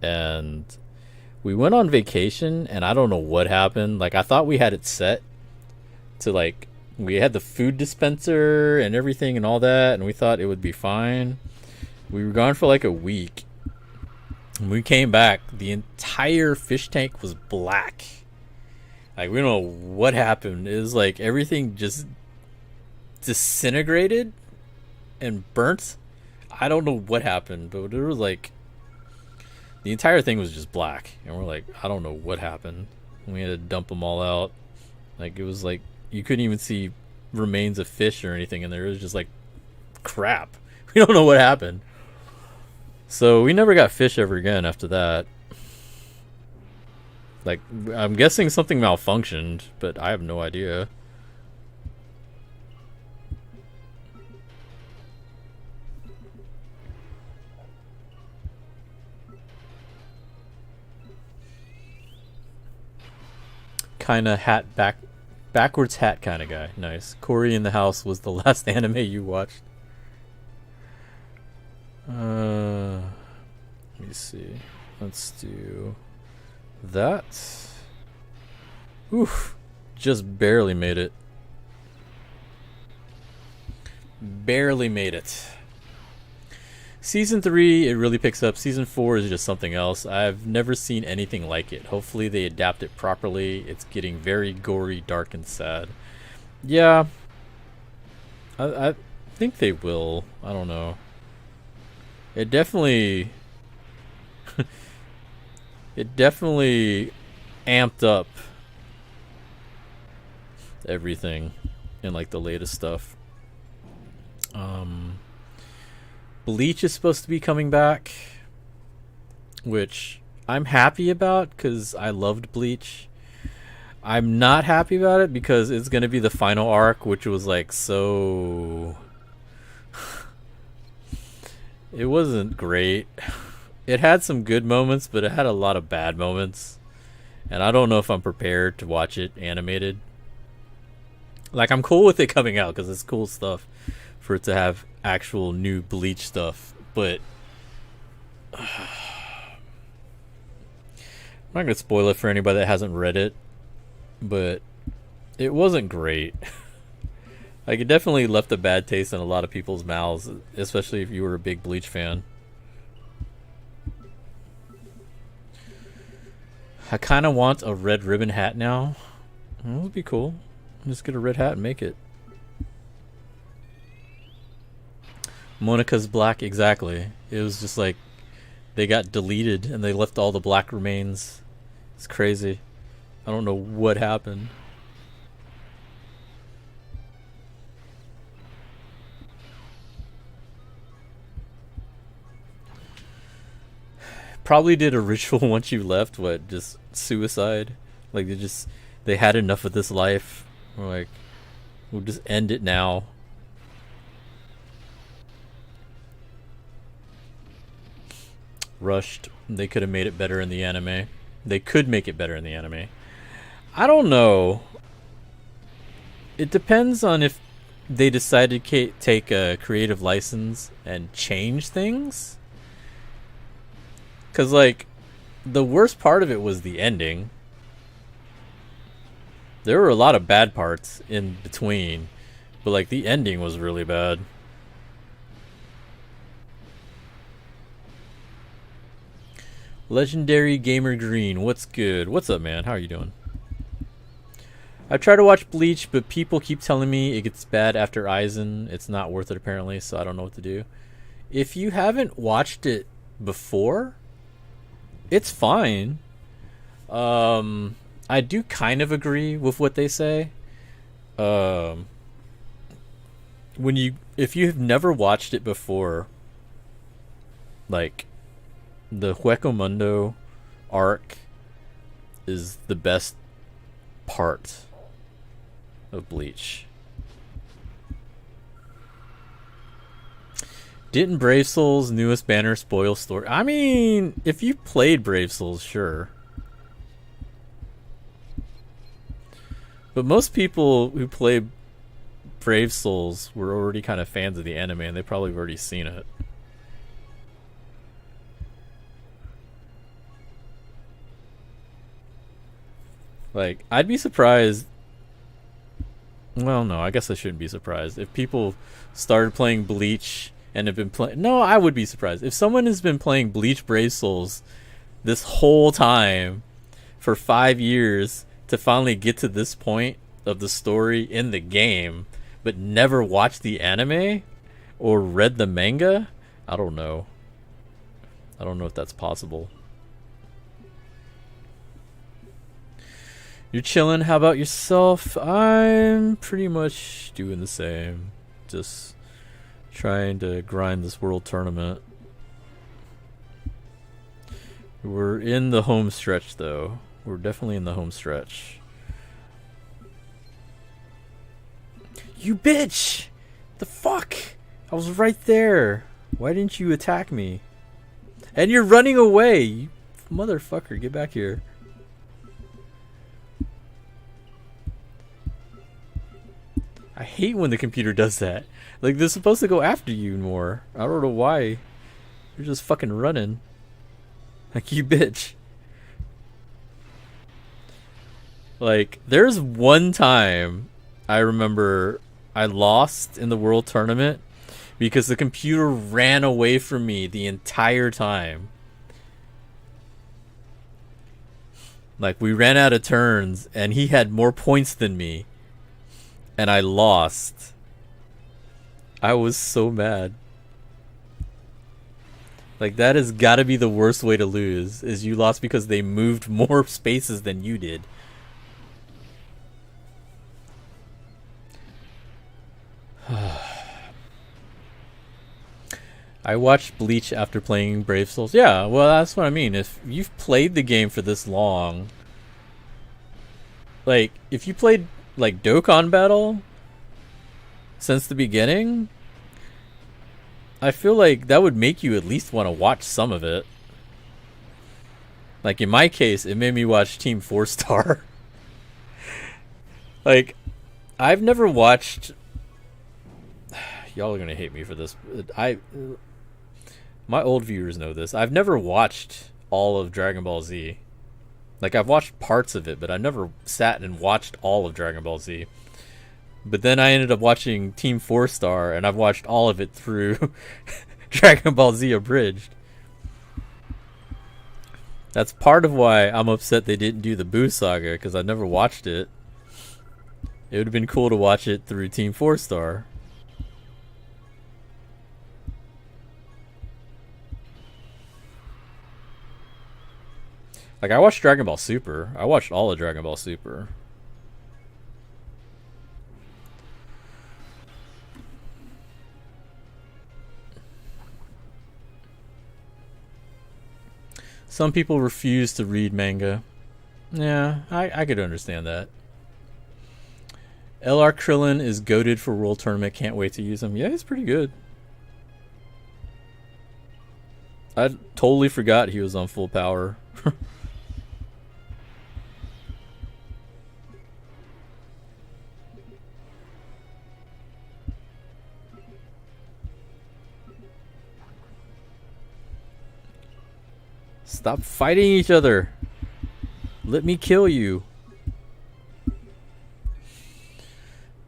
And We went on vacation, and I don't know what happened. Like, I thought we had it set to, like, we had the food dispenser and everything and all that, and we thought it would be fine. We were gone for like a week. When we came back, the entire fish tank was black. Like, we don't know what happened. It was like everything just disintegrated and burnt. I don't know what happened, but it was like the entire thing was just black. And we're like, I don't know what happened. We had to dump them all out. Like, it was like you couldn't even see remains of fish or anything in there. It was just like crap. We don't know what happened. So we never got fish ever again after that. Like, I'm guessing something malfunctioned, but I have no idea. Kinda backwards hat kind of guy. Nice. Corey in the House was the last anime you watched. Let me see. Let's do that. Oof. Just barely made it. Barely made it. Season 3, it really picks up. Season 4 is just something else. I've never seen anything like it. Hopefully they adapt it properly. It's getting very gory, dark, and sad. Yeah. I think they will. I don't know. It definitely it definitely amped up everything in like the latest stuff. Bleach is supposed to be coming back, which I'm happy about because I loved Bleach. I'm not happy about it because it's going to be the final arc, which was like so it wasn't great. It had some good moments, but it had a lot of bad moments. And I don't know if I'm prepared to watch it animated. Like, I'm cool with it coming out because it's cool stuff for it to have actual new Bleach stuff. But I'm not going to spoil it for anybody that hasn't read it. But it wasn't great. Like, it definitely left a bad taste in a lot of people's mouths, especially if you were a big Bleach fan. I kind of want a red ribbon hat now. That would be cool. Just get a red hat and make it. Monica's black, exactly. It was just like they got deleted and they left all the black remains. It's crazy. I don't know what happened. Probably did a ritual once you left. What, just suicide? Like they had enough of this life. Or like, we'll just end it now. Rushed. They could have made it better in the anime. They could make it better in the anime. I don't know. It depends on if they decide to take a creative license and change things. Because, like, the worst part of it was the ending. There were a lot of bad parts in between. But, like, the ending was really bad. Legendary Gamer Green, what's good? What's up, man? How are you doing? I tried to watch Bleach, but people keep telling me it gets bad after Aizen. It's not worth it, apparently, so I don't know what to do. If you haven't watched it before, it's fine. I do kind of agree with what they say. If you've never watched it before, like, the Hueco arc is the best part of Bleach. Didn't Brave Souls' newest banner spoil story? I mean, if you played Brave Souls, sure. But most people who play Brave Souls were already kind of fans of the anime, and they probably have already seen it. Like, I'd be surprised. Well, no, I guess I shouldn't be surprised if people started playing Bleach and have been playing. No, I would be surprised if someone has been playing Bleach Brave Souls this whole time for 5 years to finally get to this point of the story in the game, but never watched the anime or read the manga. I don't know. I don't know if that's possible. You're chilling. How about yourself? I'm pretty much doing the same. Just trying to grind this world tournament. We're in the home stretch, though. We're definitely in the home stretch. You bitch! The fuck? I was right there. Why didn't you attack me? And you're running away! You motherfucker, get back here. I hate when the computer does that. Like, they're supposed to go after you more. I don't know why. You're just fucking running. Like, you bitch. Like, there's one time I remember I lost in the world tournament because the computer ran away from me the entire time. Like, we ran out of turns and he had more points than me. And I lost. I was so mad. Like, that has got to be the worst way to lose, is you lost because they moved more spaces than you did. I watched Bleach after playing Brave Souls. Yeah, well, that's what I mean. If you've played the game for this long, like, if you played like Dokkan Battle since the beginning, I feel like that would make you at least want to watch some of it. Like, in my case, it made me watch Team 4 Star. Like, I've never watched. Y'all are gonna hate me for this. My old viewers know this. I've never watched all of Dragon Ball Z. Like, I've watched parts of it, but I never sat and watched all of Dragon Ball Z. But then I ended up watching Team 4 Star, and I've watched all of it through Dragon Ball Z Abridged. That's part of why I'm upset they didn't do the Boo Saga, because I never watched it. It would have been cool to watch it through Team 4 Star. Like, I watched Dragon Ball Super. I watched all of Dragon Ball Super. Some people refuse to read manga. Yeah, I could understand that. LR Krillin is goated for World Tournament. Can't wait to use him. Yeah, he's pretty good. I totally forgot he was on full power. Stop fighting each other. Let me kill you.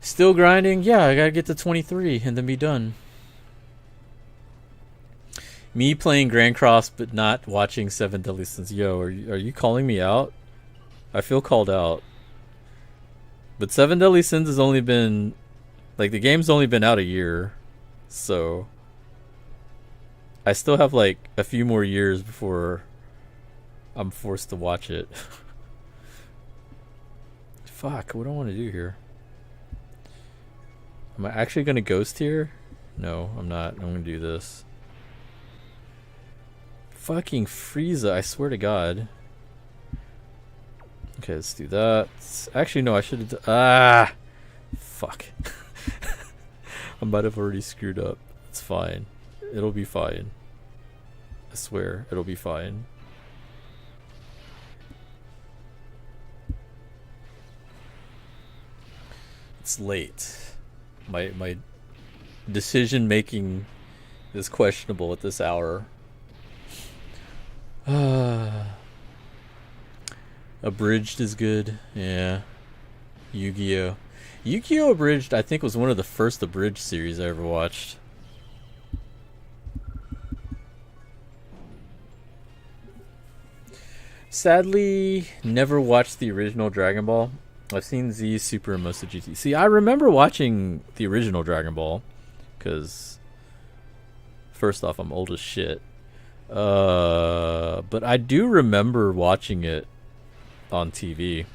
Still grinding? Yeah, I gotta get to 23 and then be done. Me playing Grand Cross but not watching Seven Deadly Sins. Yo, are you calling me out? I feel called out. But Seven Deadly Sins has only been... Like, the game's only been out a year. So... I still have, like, a few more years before I'm forced to watch it. Fuck, what do I want to do here? Am I actually going to ghost here? No, I'm not. I'm going to do this. Fucking Frieza, I swear to God. Okay, let's do that. Actually, no, I should have... Fuck. I might have already screwed up. It's fine. It'll be fine. I swear, it'll be fine. It's late. My decision making is questionable at this hour. Abridged is good. Yeah. Yu-Gi-Oh. Yu-Gi-Oh! Abridged, I think, was one of the first abridged series I ever watched. Sadly, never watched the original Dragon Ball. I've seen Z, Super, and most of GT. See, I remember watching the original Dragon Ball, because first off, I'm old as shit. But I do remember watching it on TV.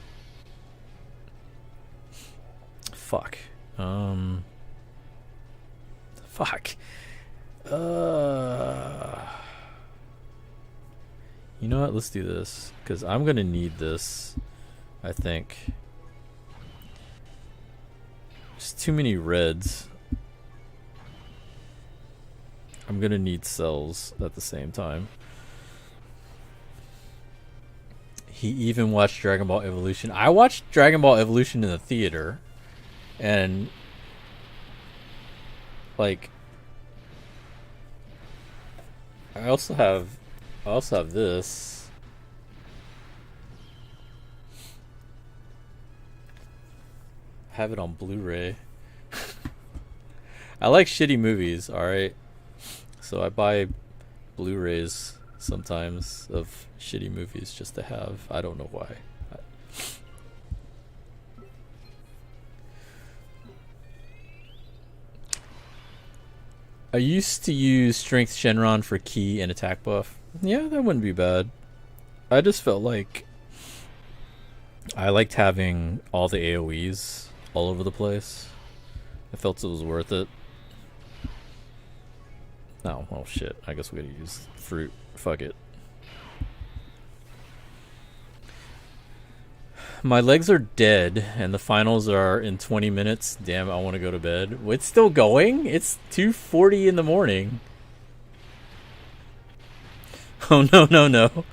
Fuck. Fuck. You know what? Let's do this, because I'm gonna need this, I think. Just too many reds. I'm gonna need cells at the same time. He even watched Dragon Ball Evolution. I watched Dragon Ball Evolution in the theater, and like I also have this. I have it on Blu-ray. I like shitty movies, alright? So I buy Blu-rays sometimes of shitty movies just to have. I don't know why. I used to use Strength Shenron for ki and attack buff. Yeah, that wouldn't be bad. I just felt like I liked having all the AoEs all over the place. I felt it was worth it. No, oh shit. I guess we gotta use fruit. Fuck it. My legs are dead, and the finals are in 20 minutes. Damn, I want to go to bed. It's still going? It's 2:40 in the morning. Oh, no.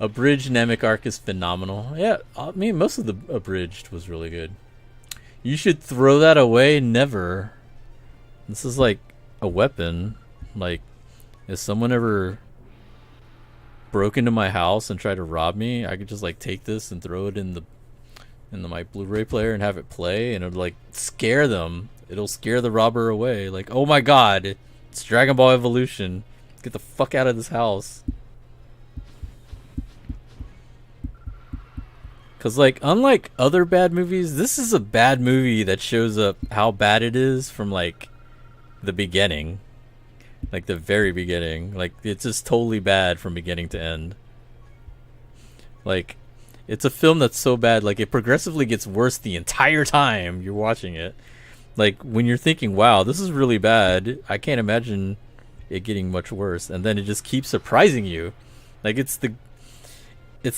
Abridged Namek arc is phenomenal. Yeah, I mean, most of the abridged was really good. You should throw that away. Never. This is like a weapon. Like, if someone ever broke into my house and tried to rob me, I could just like take this and throw it in my Blu-ray player and have it play, and it'll like scare them. It'll scare the robber away. Like, oh my god, it's Dragon Ball Evolution. Get the fuck out of this house. Cause like, unlike other bad movies, this is a bad movie that shows up how bad it is from like the beginning. Like the very beginning. Like, it's just totally bad from beginning to end. Like, it's a film that's so bad, like it progressively gets worse the entire time you're watching it. Like, when you're thinking, wow, this is really bad, I can't imagine it getting much worse, and then it just keeps surprising you. Like, it's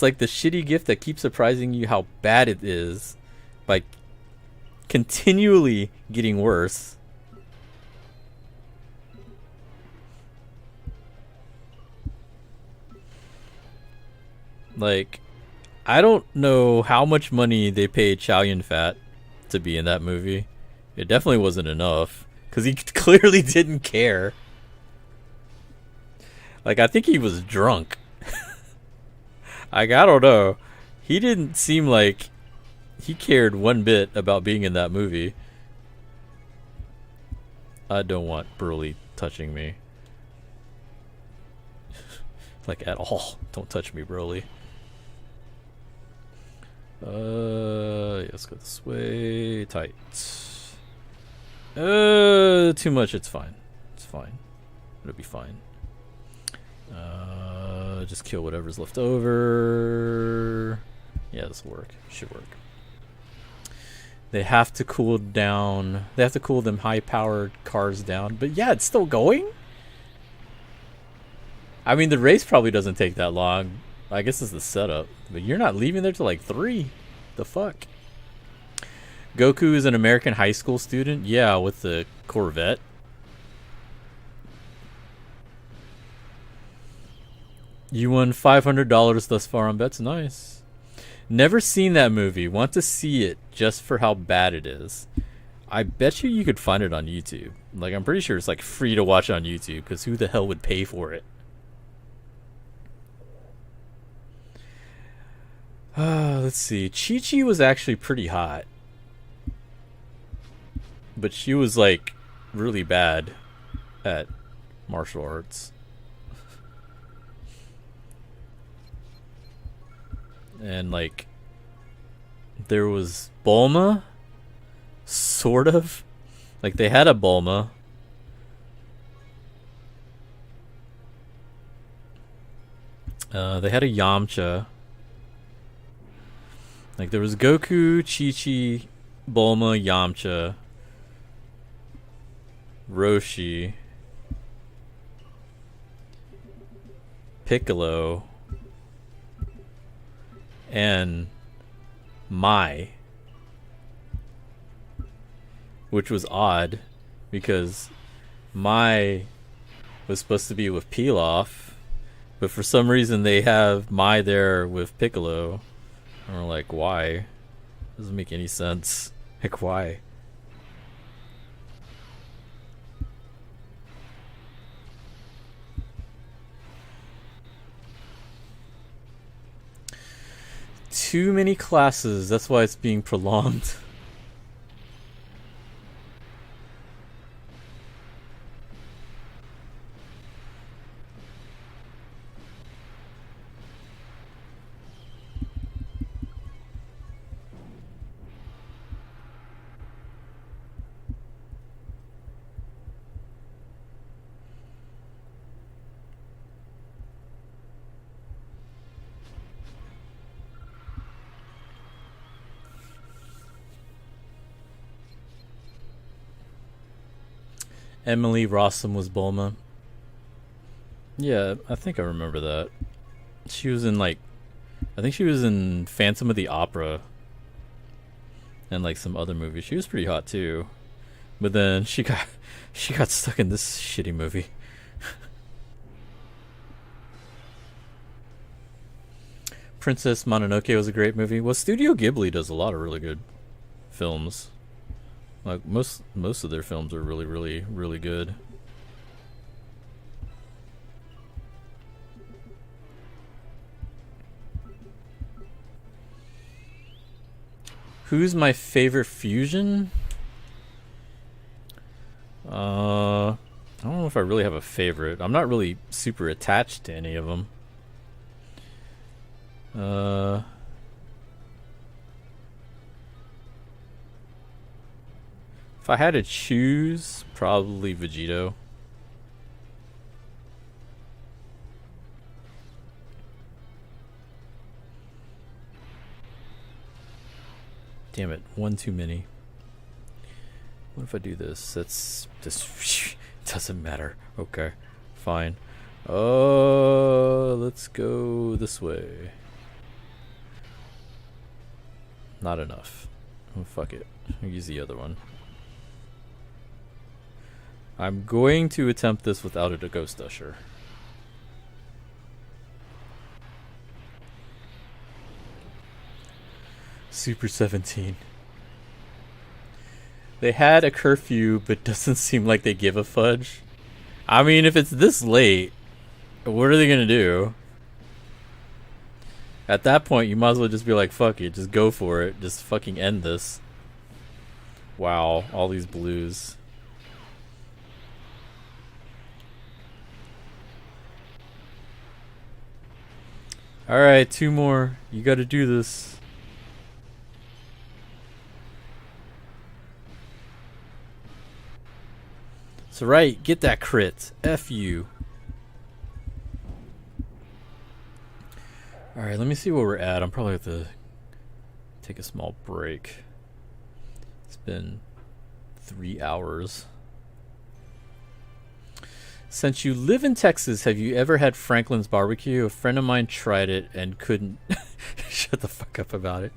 like the shitty gift that keeps surprising you how bad it is by continually getting worse. Like, I don't know how much money they paid Chow Yun Fat to be in that movie. It definitely wasn't enough, because he clearly didn't care. Like, I think he was drunk. Like, I don't know. He didn't seem like he cared one bit about being in that movie. I don't want Broly touching me. Like, at all. Don't touch me, Broly. Yeah, let's go this way. Tight. Too much. It's fine. It's fine. It'll be fine. Just kill whatever's left over. Yeah, this will work. Should work. They have to cool down. They have to cool them high-powered cars down. But yeah, it's still going. I mean, the race probably doesn't take that long. I guess it's the setup. But you're not leaving there till like 3. The fuck? Goku is an American high school student? Yeah, with the Corvette. You won $500 thus far on bets. Nice. Never seen that movie. Want to see it just for how bad it is. I bet you could find it on YouTube. Like, I'm pretty sure it's like free to watch on YouTube, because who the hell would pay for it? Let's see. Chi-Chi was actually pretty hot. But she was like really bad at martial arts. And like there was Bulma, sort of. Like they had a Bulma. They had a Yamcha. Like there was Goku, Chi-Chi, Bulma, Yamcha, Roshi, Piccolo, and Mai, which was odd because Mai was supposed to be with Pilaf, but for some reason they have Mai there with Piccolo. And we're like, why? Doesn't make any sense. Like, why? Too many classes, that's why it's being prolonged. Emily Rossum was Bulma. Yeah, I think I remember that. She was in like, I think she was in Phantom of the Opera and like some other movies. She was pretty hot too, but then she got stuck in this shitty movie. Princess Mononoke was a great movie. Well, Studio Ghibli does a lot of really good films. Like most of their films are really good. Who's my favorite fusion? I don't know if I really have a favorite. I'm not really super attached to any of them. If I had to choose, probably Vegito. Damn it, one too many. What if I do this? That's just doesn't matter. Okay, fine. Let's go this way. Not enough. Oh, fuck it. I'll use the other one. I'm going to attempt this without a Ghost Usher. Super 17. They had a curfew, but doesn't seem like they give a fudge. I mean, if it's this late, what are they gonna do? At that point, you might as well just be like, fuck it, just go for it. Just fucking end this. Wow, all these blues. Alright, two more. You gotta do this. So right, get that crit. F you. Alright, let me see where we're at. I'm probably have to take a small break. It's been 3 hours. Since you live in Texas, have you ever had Franklin's barbecue? A friend of mine tried it and couldn't shut the fuck up about it.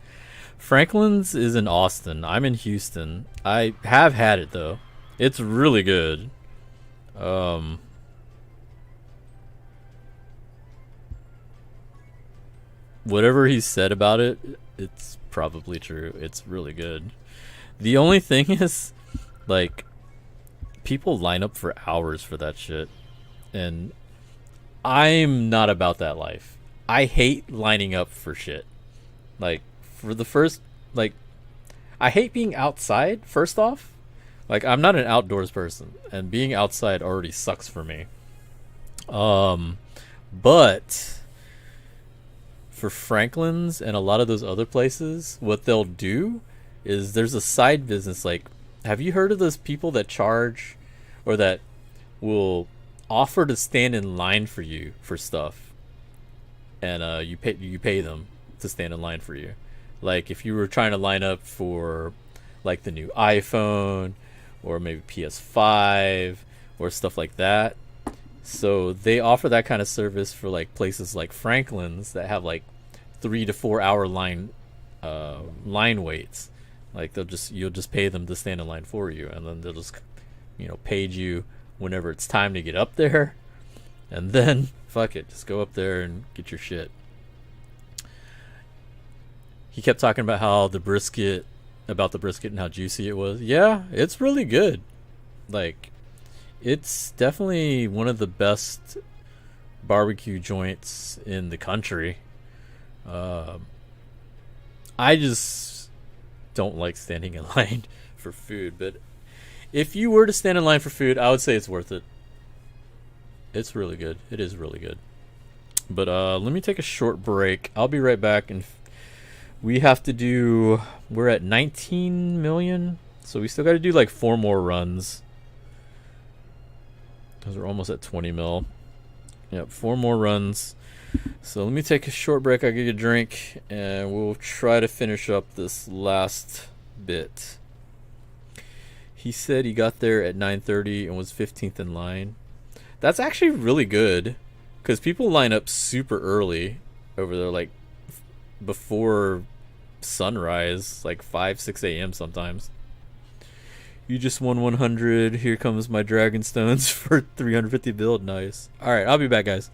Franklin's is in Austin. I'm in Houston. I have had it though. It's really good. Whatever he said about it, it's probably true. It's really good. The only thing is, like, people line up for hours for that shit, and I'm not about that life. I hate lining up for shit. Like, for the first, like, I hate being outside, first off. Like, I'm not an outdoors person, and being outside already sucks for me. Um, but for Franklin's and a lot of those other places, what they'll do is there's a side business. Like, have you heard of those people that charge or that will offer to stand in line for you for stuff, and you pay them to stand in line for you. Like if you were trying to line up for like the new iPhone or maybe PS5 or stuff like that. So they offer that kind of service for like places like Franklin's that have like 3 to 4 hour line waits. Like you'll just pay them to stand in line for you, and then they'll just page you whenever it's time to get up there, and then fuck it, just go up there and get your shit. He kept talking about the brisket and how juicy it was. Yeah, it's really good. Like, it's definitely one of the best barbecue joints in the country. I just don't like standing in line for food, but if you were to stand in line for food, I would say it's worth it. It's really good. It is really good. But let me take a short break. I'll be right back, and we're at 19 million, so we still got to do like 4 more runs. Because we're almost at 20 mil. Yep, 4 more runs. So let me take a short break. I'll get a drink, and we'll try to finish up this last bit. He said he got there at 9:30 and was 15th in line. That's actually really good, because people line up super early over there, like before sunrise, like 5-6 a.m. sometimes. You just won 100. Here comes my Dragon Stones for 350 build. Nice. All right, I'll be back, guys.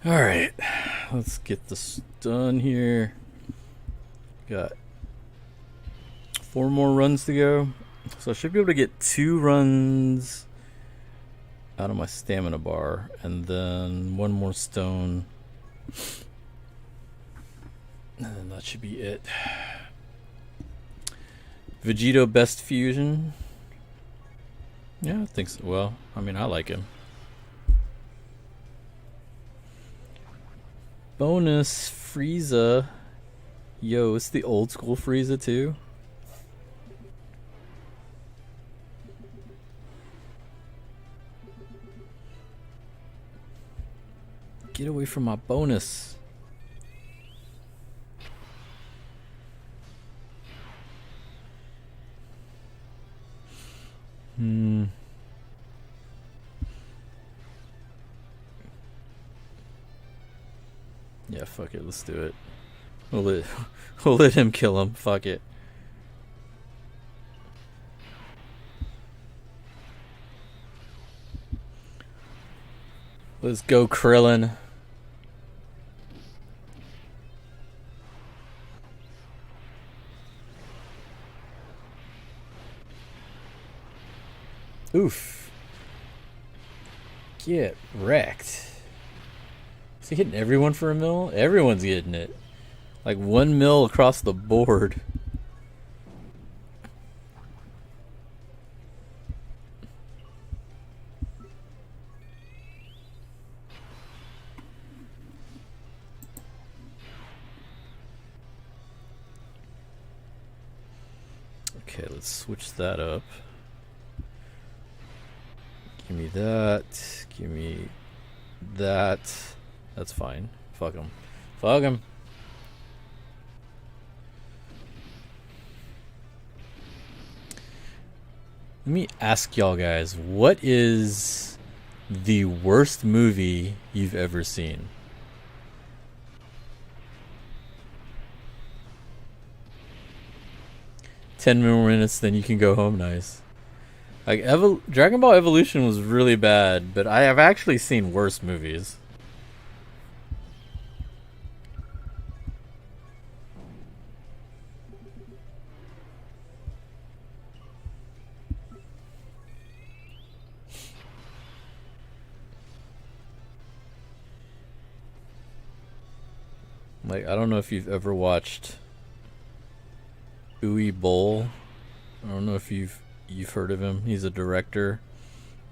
Alright, let's get this done here. Got 4 more runs to go. So I should be able to get 2 runs out of my stamina bar, and then 1 more stone. And then that should be it. Vegito best fusion. Yeah, I think so. Well, I mean, I like him. Bonus Frieza. Yo, it's the old school Frieza too. Get away from my bonus. Yeah, fuck it, let's do it. We'll let him kill him. Fuck it. Let's go, Krillin. Oof. Get wrecked. Is he hitting everyone for a mil? Everyone's getting it. Like 1 mil across the board. Okay, let's switch that up. Give me that. Give me that. That's fine. Fuck him. Fuck him. Let me ask y'all guys, what is the worst movie you've ever seen? Ten more minutes, then you can go home. Nice. Like Dragon Ball Evolution was really bad, but I have actually seen worse movies. Like, I don't know if you've ever watched Uwe Boll. I don't know if you've heard of him. He's a director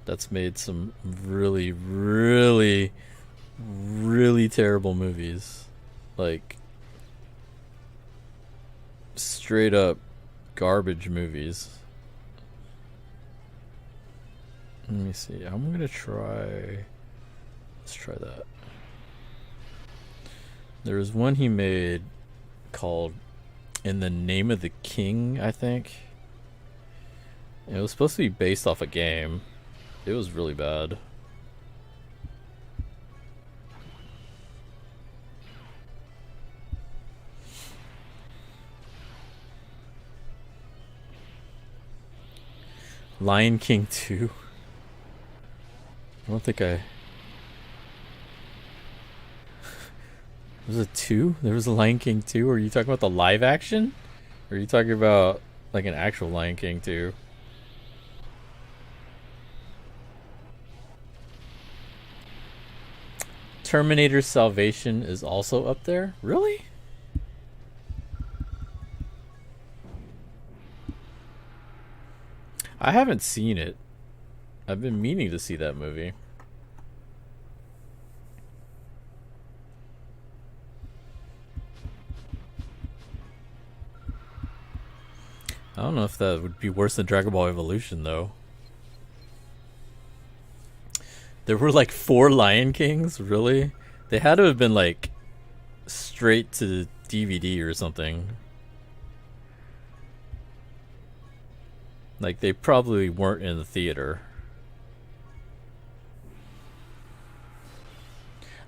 that's made some really, really, really terrible movies. Like, straight up garbage movies. Let me see. I'm gonna try. Let's try that. There was one he made called In the Name of the King, I think. It was supposed to be based off a game. It was really bad. Lion King 2. I don't think I... Was it 2? There was a Lion King 2? Are you talking about the live action? Or are you talking about like an actual Lion King 2? Terminator Salvation is also up there? Really? I haven't seen it. I've been meaning to see that movie. I don't know if that would be worse than Dragon Ball Evolution, though. There were like 4 Lion Kings? Really? They had to have been like straight to DVD or something. Like, they probably weren't in the theater.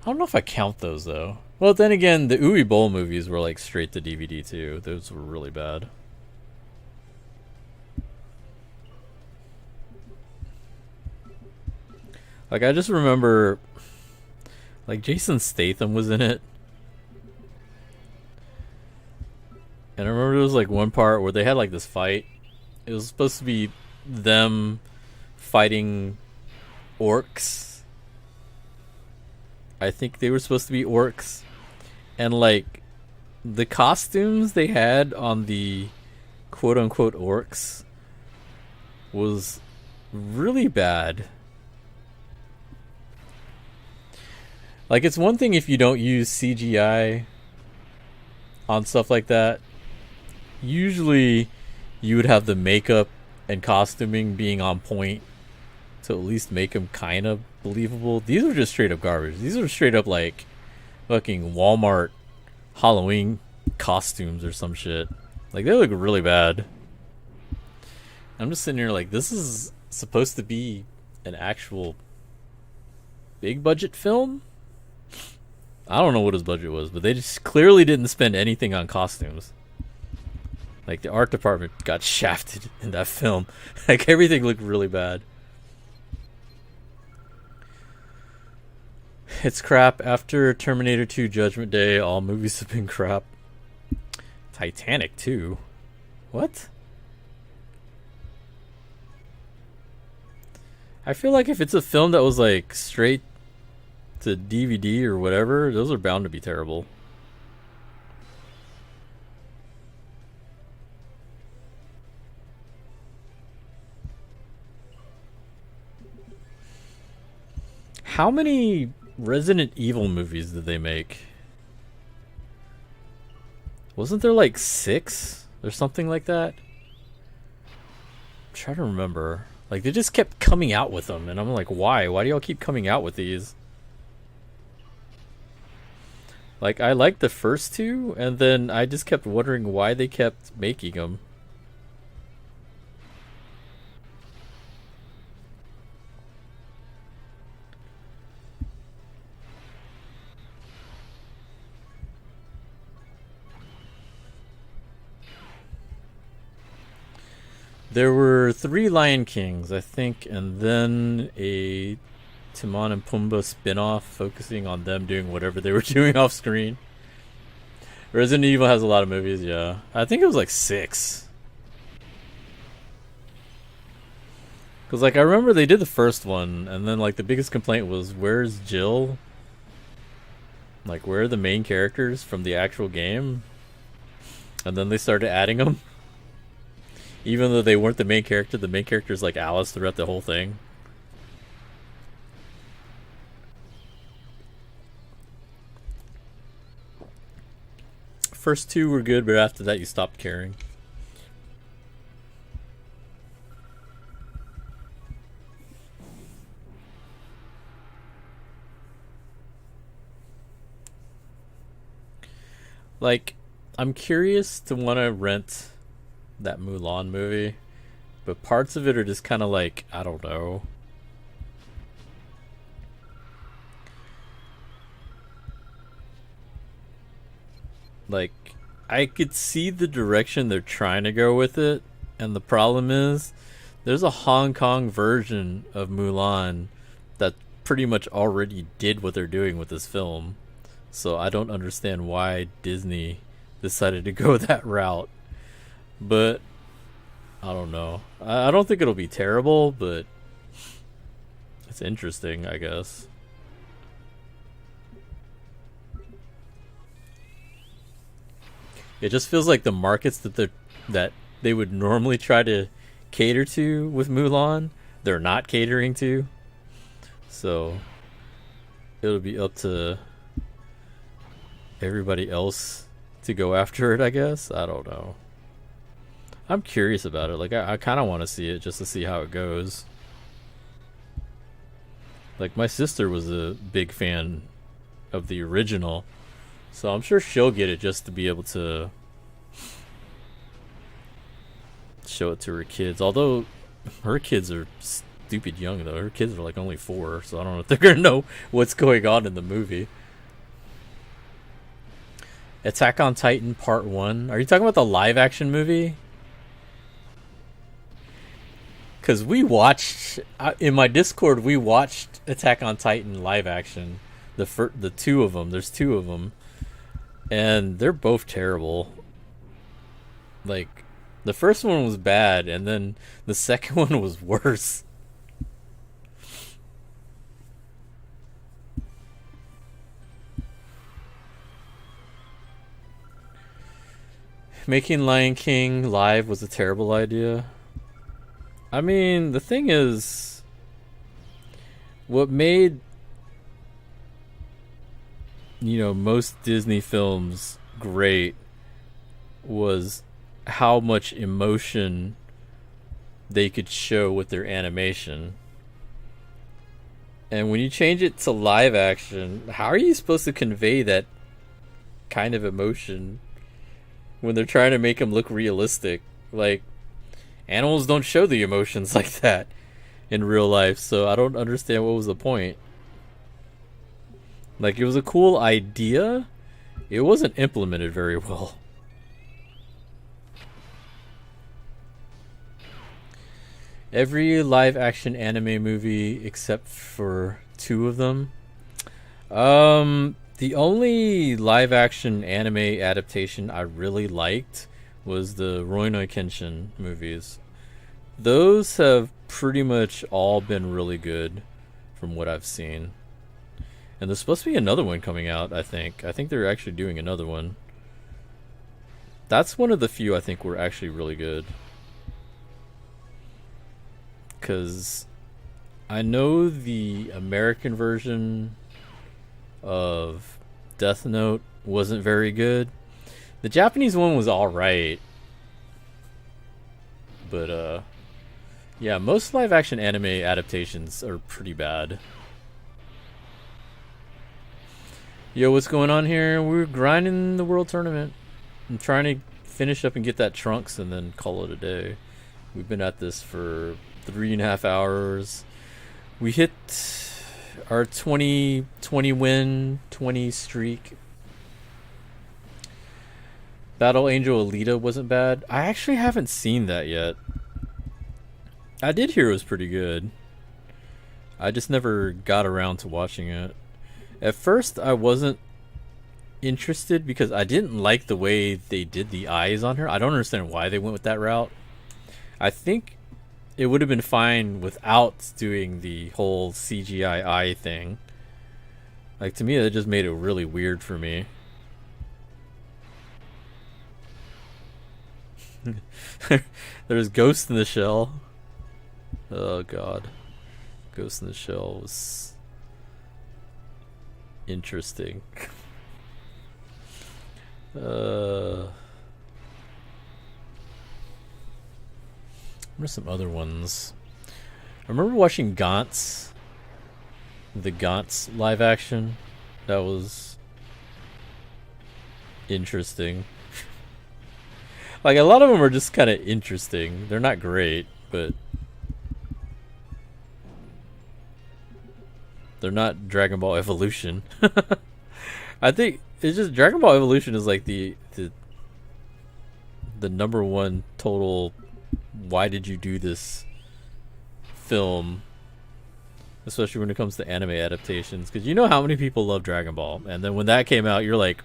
I don't know if I count those, though. Well, then again, the Uwe Boll movies were like straight to DVD, too. Those were really bad. Like, I just remember Like Jason Statham was in it. And I remember there was like one part where they had like this fight. It was supposed to be them fighting orcs. I think they were supposed to be orcs. And like the costumes they had on the quote unquote orcs was really bad. Like, it's one thing if you don't use CGI on stuff like that. Usually you would have the makeup and costuming being on point to at least make them kind of believable. These are just straight up garbage. These are straight up like fucking Walmart Halloween costumes or some shit. Like, they look really bad. I'm just sitting here like, this is supposed to be an actual big budget film? I don't know what his budget was, but they just clearly didn't spend anything on costumes. Like, the art department got shafted in that film. Like, everything looked really bad. It's crap. After Terminator 2 Judgment Day, all movies have been crap. Titanic 2? What? I feel like if it's a film that was like straight to DVD or whatever, those are bound to be terrible. How many Resident Evil movies did they make? Wasn't there like 6 or something like that? I'm trying to remember. Like, they just kept coming out with them, and I'm like, why? Why do y'all keep coming out with these? Like, I liked the first 2, and then I just kept wondering why they kept making them. There were 3 Lion Kings, I think, and then a Timon and Pumbaa spin-off focusing on them doing whatever they were doing off screen. Resident Evil has a lot of movies, yeah. I think it was like 6. Because, like, I remember they did the first one, and then, like, the biggest complaint was, where's Jill? Like, where are the main characters from the actual game? And then they started adding them. Even though they weren't the main character's like Alice throughout the whole thing. First 2 were good, but after that you stopped caring. Like, I'm curious to want to rent that Mulan movie, but parts of it are just kind of like, I don't know. Like, I could see the direction they're trying to go with it, and the problem is there's a Hong Kong version of Mulan that pretty much already did what they're doing with this film. So I don't understand why Disney decided to go that route. But I don't know. I don't think it'll be terrible, but it's interesting, I guess. It just feels like the markets that they would normally try to cater to with Mulan, they're not catering to. So it'll be up to everybody else to go after it, I guess. I don't know. I'm curious about it. Like, I kind of want to see it just to see how it goes. Like, my sister was a big fan of the original, so I'm sure she'll get it just to be able to show it to her kids. Although, her kids are stupid young, though. Her kids are, like, only 4, so I don't know if they're going to know what's going on in the movie. Attack on Titan Part 1. Are you talking about the live-action movie? Because we watched, in my Discord, we watched Attack on Titan live action. The two of them. There's two of them, and they're both terrible. Like, the first one was bad, and then the second one was worse. Making Lion King live was a terrible idea. I mean, the thing is, what made, most Disney films great was how much emotion they could show with their animation. And when you change it to live action, how are you supposed to convey that kind of emotion when they're trying to make them look realistic? Like, animals don't show the emotions like that in real life, so I don't understand what was the point. Like, it was a cool idea, it wasn't implemented very well. Every live action anime movie except for two of them. The only live action anime adaptation I really liked was the Rurouni Kenshin movies. Those have pretty much all been really good from what I've seen. And there's supposed to be another one coming out, I think. I think they're actually doing another one. That's one of the few I think were actually really good. Because I know the American version of Death Note wasn't very good. The Japanese one was alright. But, yeah, most live action anime adaptations are pretty bad. Yo, what's going on here? We're grinding the World Tournament. I'm trying to finish up and get that Trunks and then call it a day. We've been at this for 3.5 hours. We hit our 20 win, 20 streak. Battle Angel Alita wasn't bad. I actually haven't seen that yet. I did hear it was pretty good. I just never got around to watching it. At first, I wasn't interested because I didn't like the way they did the eyes on her. I don't understand why they went with that route. I think it would have been fine without doing the whole CGI eye thing. Like, to me, that just made it really weird for me. There's Ghost in the Shell. Oh god. Ghost in the Shell was interesting. What are some other ones? I remember watching Gantz. The Gantz live action. That was interesting. Like, a lot of them are just kind of interesting. They're not great, but they're not Dragon Ball Evolution. I think it's just Dragon Ball Evolution is like the number one total why did you do this film, especially when it comes to anime adaptations, because you know how many people love Dragon Ball, and then when that came out you're like,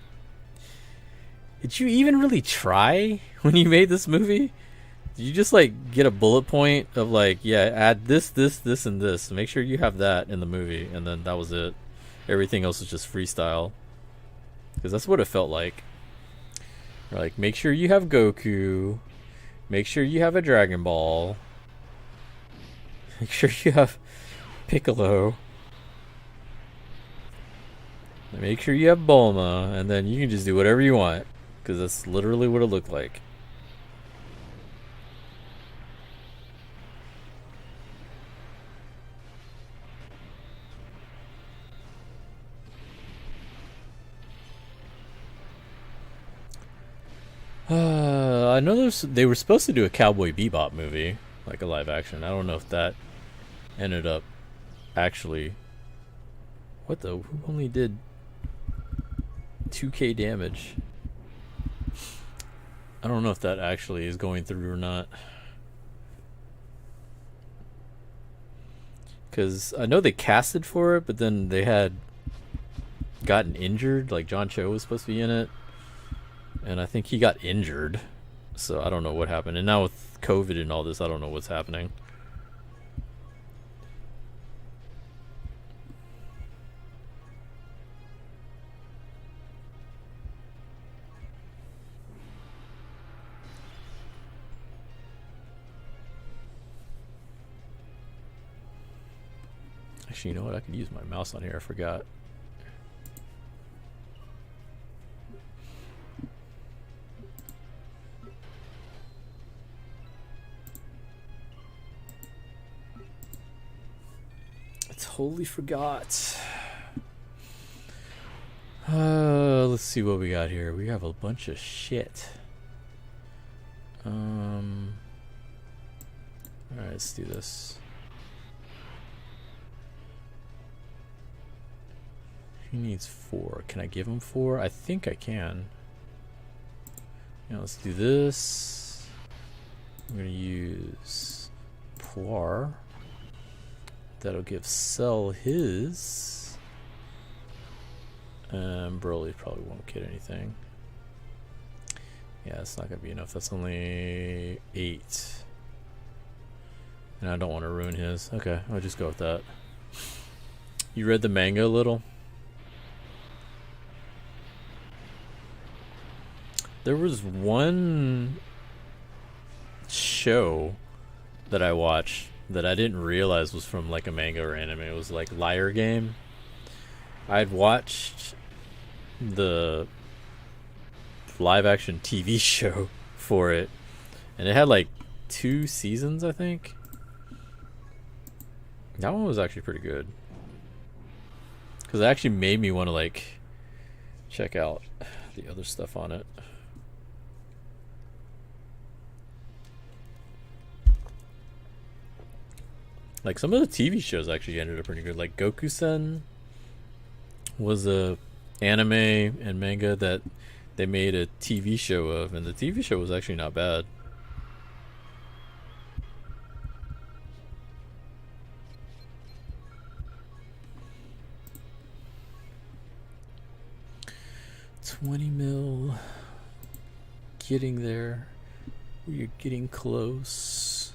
did you even really try when you made this movie? Did you just like get a bullet point of like, yeah, add this, and this, make sure you have that in the movie, and then that was it? Everything else is just freestyle, because that's what it felt like. Or like, make sure you have Goku, make sure you have a Dragon Ball, make sure you have Piccolo, make sure you have Bulma, and then you can just do whatever you want, because that's literally what it looked like. I know they were supposed to do a Cowboy Bebop movie, like a live action. I don't know if that ended up actually. What the? Who only did 2k damage? I don't know if that actually is going through or not. Because I know they casted for it, but then they had gotten injured. Like John Cho was supposed to be in it, and I think he got injured. So I don't know what happened. And now with COVID and all this, I don't know what's happening. Actually, you know what? I could use my mouse on here. I forgot. I totally forgot. Let's see what we got here. We have a bunch of shit. Alright, let's do this. He needs 4. Can I give him 4? I think I can. Yeah, let's do this. I'm gonna use Poir. That'll give Cell his. Broly probably won't get anything. Yeah, it's not gonna be enough. That's only 8. And I don't want to ruin his. Okay, I'll just go with that. You read the manga a little? There was one show that I watched that I didn't realize was from like a manga or anime. It was like Liar Game. I'd watched the live action TV show for it, and it had like 2 seasons, I think. That one was actually pretty good, because it actually made me want to like check out the other stuff on it. Like some of the TV shows actually ended up pretty good. Like Goku-sen was a anime and manga that they made a TV show of, and the TV show was actually not bad. $20 million. Getting there. We're getting close.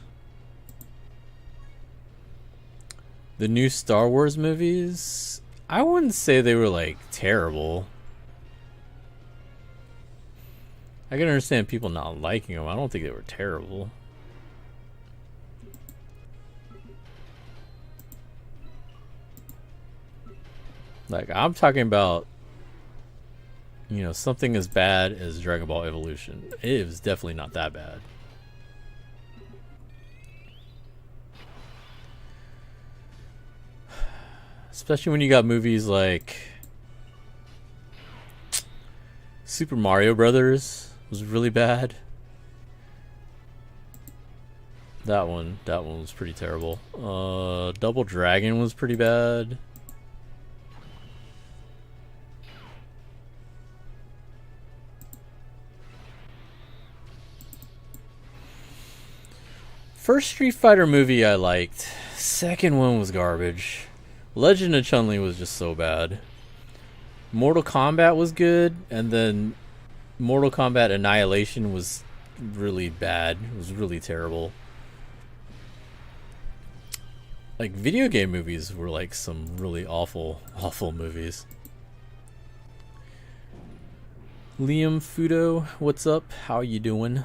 The new Star Wars movies, I wouldn't say they were like terrible. I can understand people not liking them. I don't think they were terrible. Like, I'm talking about, you know, something as bad as Dragon Ball Evolution. It was definitely not that bad. Especially when you got movies like Super Mario Brothers was really bad. That one was pretty terrible. Double Dragon was pretty bad. First Street Fighter movie I liked. Second one was garbage. Legend of Chun-Li was just so bad. Mortal Kombat was good, and then Mortal Kombat Annihilation was really bad. It was really terrible. Like, video game movies were like some really awful movies. Liam Fudo, what's up? How you doing?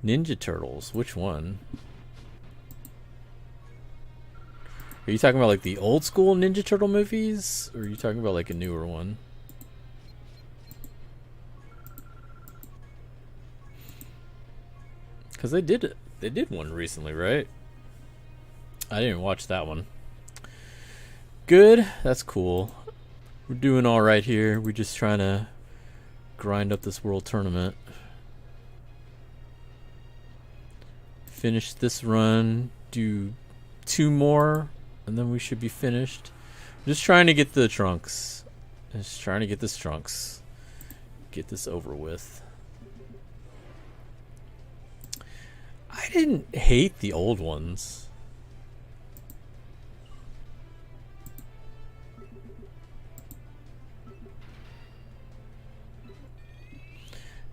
Ninja Turtles, which one? Are you talking about like the old school Ninja Turtle movies? Or are you talking about like a newer one? Because they did one recently, right? I didn't watch that one. Good, that's cool. We're doing alright here. We're just trying to grind up this world tournament. Finish this run, do 2 more, and then we should be finished. I'm just trying to get the trunks. Just trying to get this trunks. Get this over with. I didn't hate the old ones.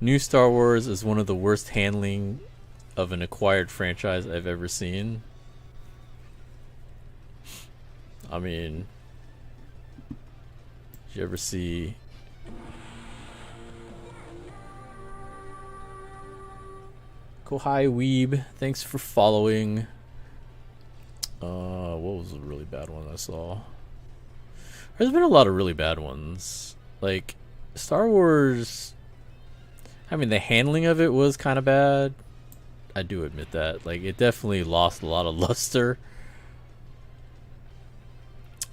New Star Wars is one of the worst handling of an acquired franchise I've ever seen. I mean, did you ever see Kohai Weeb? Thanks for following. What was a really bad one I saw? There's been a lot of really bad ones. Like, Star Wars, I mean, the handling of it was kind of bad. I do admit that. Like, it definitely lost a lot of luster.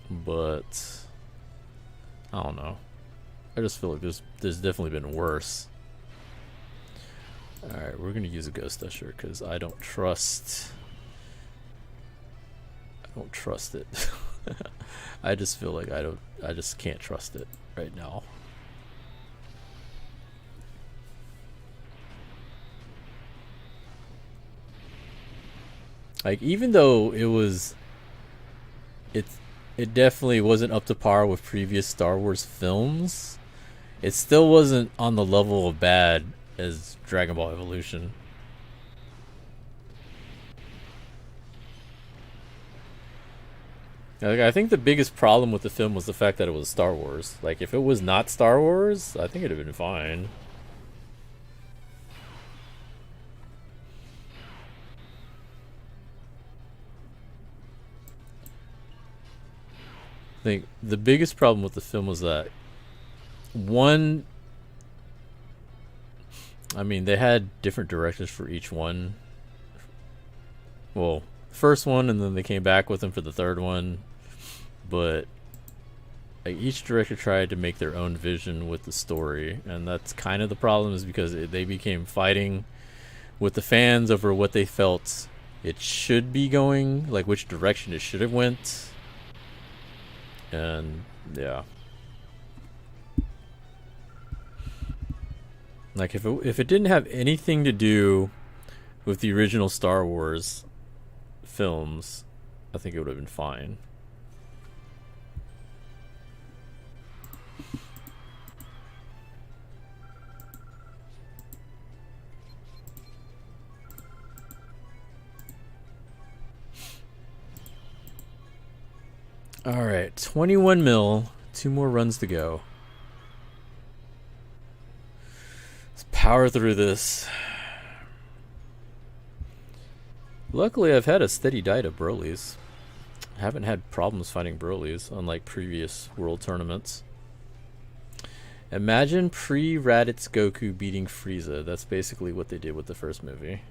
But I don't know. I just feel like there's definitely been worse. Alright, we're gonna use a Ghost Usher because I don't trust it. I just feel like I just can't trust it right now. Like, even though it definitely wasn't up to par with previous Star Wars films, it still wasn't on the level of bad as Dragon Ball Evolution. Like, I think the biggest problem with the film was the fact that it was Star Wars. Like, if it was not Star Wars, I think it'd have been fine. I think the biggest problem with the film was that, one, I mean, they had different directors for each one. Well, first one, and then they came back with them for the third one. But like, each director tried to make their own vision with the story, and that's kind of the problem, is because they became fighting with the fans over what they felt it should be going, like which direction it should have went. And yeah, like if it didn't have anything to do with the original Star Wars films, I think it would have been fine. Alright, 21 mil, 2 more runs to go. Let's power through this. Luckily, I've had a steady diet of Broly's. I haven't had problems fighting Broly's, unlike previous world tournaments. Imagine pre-Raditz Goku beating Frieza. That's basically what they did with the first movie.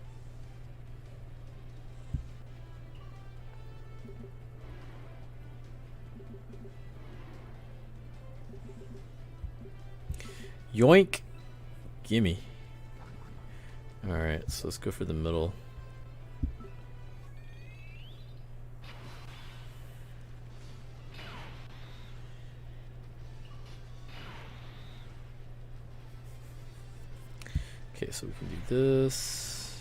Yoink! Gimme. Alright, so let's go for the middle. Okay, so we can do this.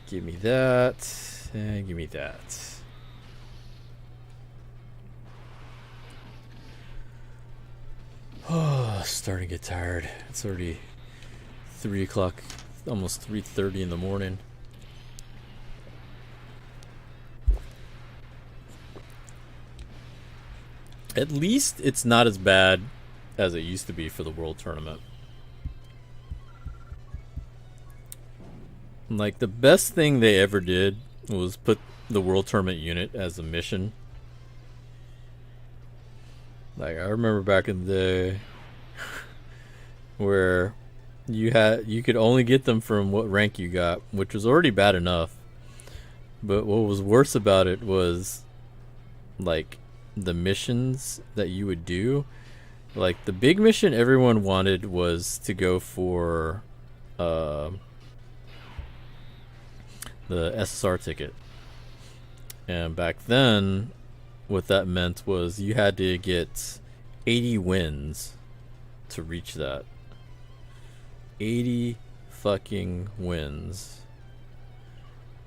Give me that. And give me that. Oh, starting to get tired. It's already 3 o'clock, almost 3:30 in the morning. At least it's not as bad as it used to be for the World Tournament. Like, the best thing they ever did was put the World Tournament unit as a mission. Like, I remember back in the day where you could only get them from what rank you got, which was already bad enough. But what was worse about it was, like, the missions that you would do. Like, the big mission everyone wanted was to go for the SSR ticket. And back then, what that meant was you had to get 80 wins to reach that. 80 fucking wins.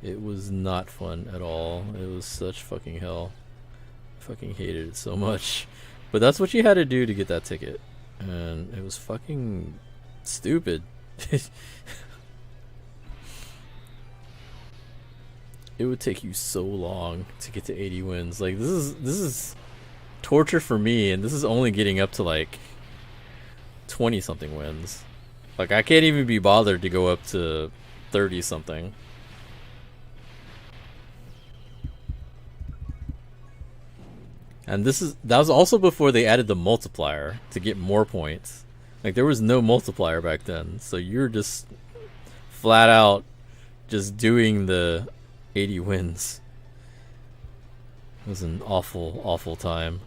It was not fun at all. It was such fucking hell. I fucking hated it so much. But that's what you had to do to get that ticket. And it was fucking Stupid. It would take you so long to get to 80 wins. Like this is torture for me, and this is only getting up to like 20 something wins. Like I can't even be bothered to go up to 30 something. And that was also before they added the multiplier to get more points. Like there was no multiplier back then, so you're just flat out just doing the 80 wins. It was an awful, awful time.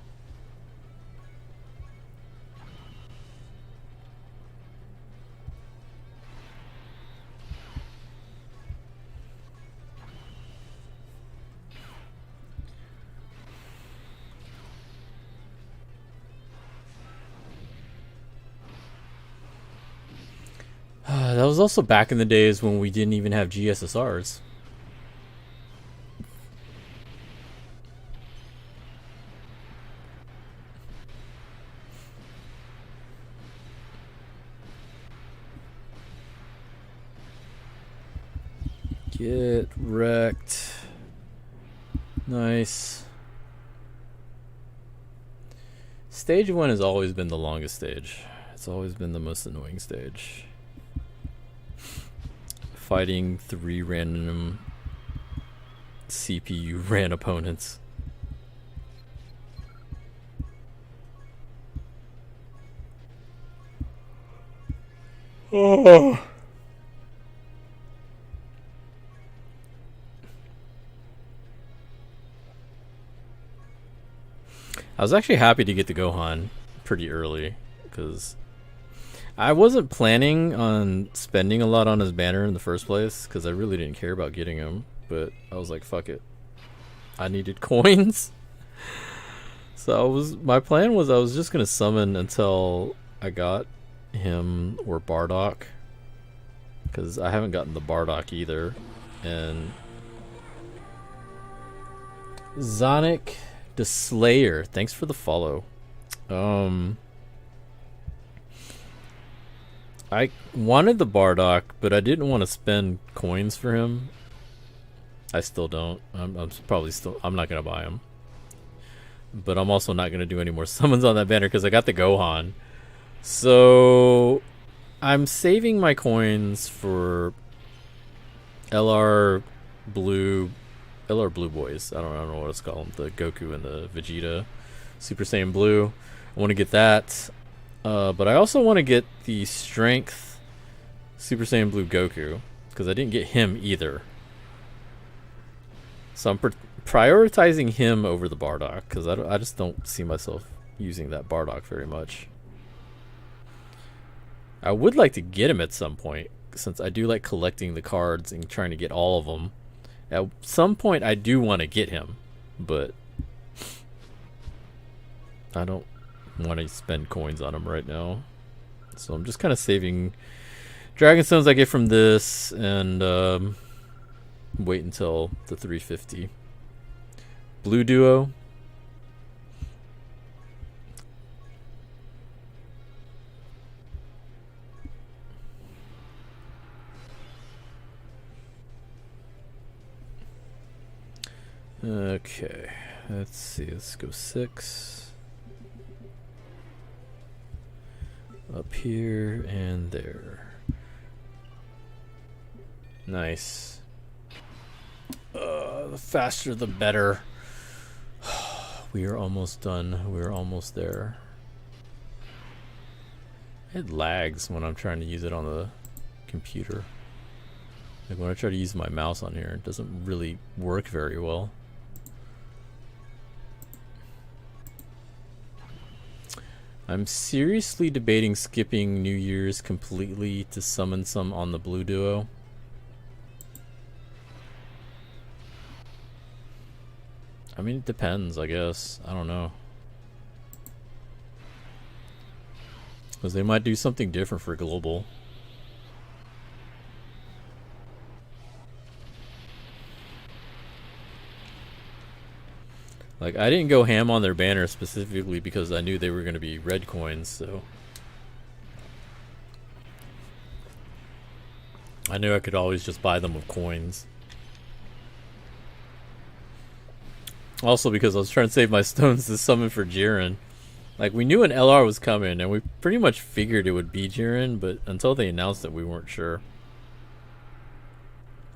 That was also back in the days when we didn't even have GSSRs. Get wrecked. Nice. Stage 1 has always been the longest stage. It's always been the most annoying stage. Fighting 3 random CPU ran opponents. Oh. I was actually happy to get the Gohan pretty early because I wasn't planning on spending a lot on his banner in the first place because I really didn't care about getting him, but I was like, fuck it. I needed coins. So my plan was I was just going to summon until I got him or Bardock, because I haven't gotten the Bardock either. And Zonic the Slayer, thanks for the follow. I wanted the Bardock, but I didn't want to spend coins for him. I still don't. I'm not gonna buy him. But I'm also not gonna do any more summons on that banner because I got the Gohan. So I'm saving my coins for LR Blue Boys. I don't know what it's called. The Goku and the Vegeta Super Saiyan Blue. I want to get that. But I also want to get the Strength Super Saiyan Blue Goku, because I didn't get him either. So I'm prioritizing him over the Bardock, because I just don't see myself using that Bardock very much. I would like to get him at some point, since I do like collecting the cards and trying to get all of them. At some point I do want to get him, but I don't want to spend coins on him right now. So I'm just kind of saving Dragon Stones I get from this and wait until the 350. Blue Duo. Okay, let's see, let's go 6. Up here and there. Nice. The faster the better. We are almost done. We're almost there. It lags when I'm trying to use it on the computer. Like when I try to use my mouse on here, it doesn't really work very well. I'm seriously debating skipping New Year's completely to summon some on the Blue Duo. I mean, it depends, I guess. I don't know. Because they might do something different for Global. Like, I didn't go ham on their banner specifically because I knew they were going to be red coins, so. I knew I could always just buy them with coins. Also because I was trying to save my stones to summon for Jiren. Like, we knew an LR was coming, and we pretty much figured it would be Jiren, but until they announced it, we weren't sure.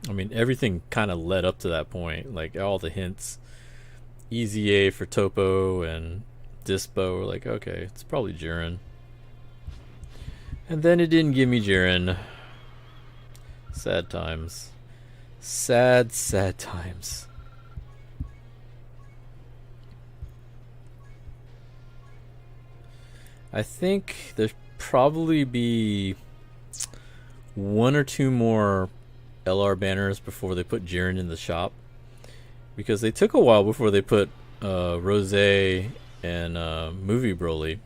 I mean, everything kind of led up to that point. Like, all the hints. Easy A for Topo and Dispo were like, okay, it's probably Jiren. And then it didn't give me Jiren. Sad times. Sad, sad times. I think there'll probably be one or two more LR banners before they put Jiren in the shop. Because they took a while before they put Rose and Movie Broly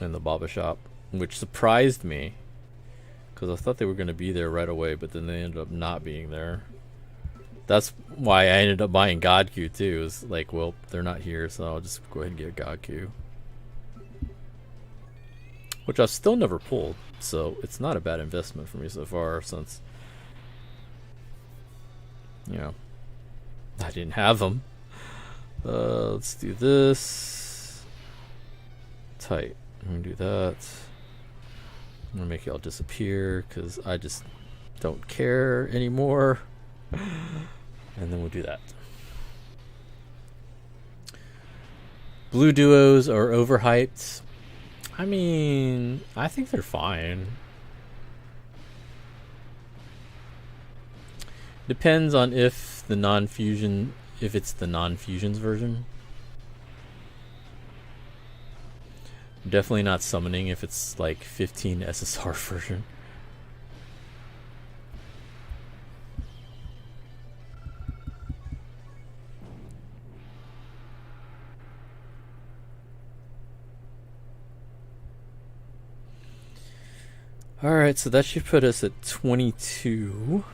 in the Baba shop, which surprised me because I thought they were going to be there right away, but then they ended up not being there. That's why I ended up buying Godku too. It was like, well, they're not here, so I'll just go ahead and get Godku, which I've still never pulled, so it's not a bad investment for me so far since, you know, I didn't have them. Let's do this. Tight. I'm gonna do that. I'm gonna make y'all disappear because I just don't care anymore. And then we'll do that. Blue duos are overhyped. I mean, I think they're fine. Depends on if the non-fusion, if it's the non-fusions version. Definitely not summoning if it's like 15 SSR version. Alright, so that should put us at 22.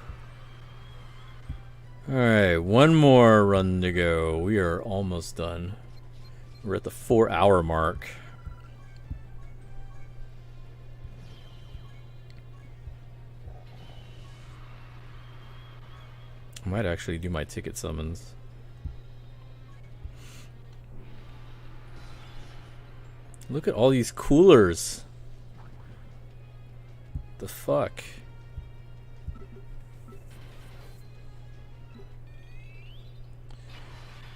Alright, one more run to go. We are almost done. We're at the 4-hour mark. I might actually do my ticket summons. Look at all these coolers. The fuck?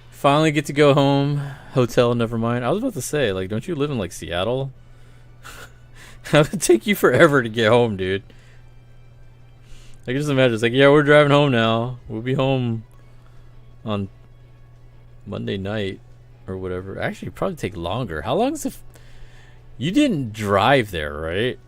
Finally get to go home. Hotel, never mind. I was about to say, like, don't you live in like Seattle? It would take you forever to get home, dude. I can just imagine, it's like, yeah, we're driving home now. We'll be home on Monday night or whatever. Actually, it'd probably take longer. How long is it? You didn't drive there, right?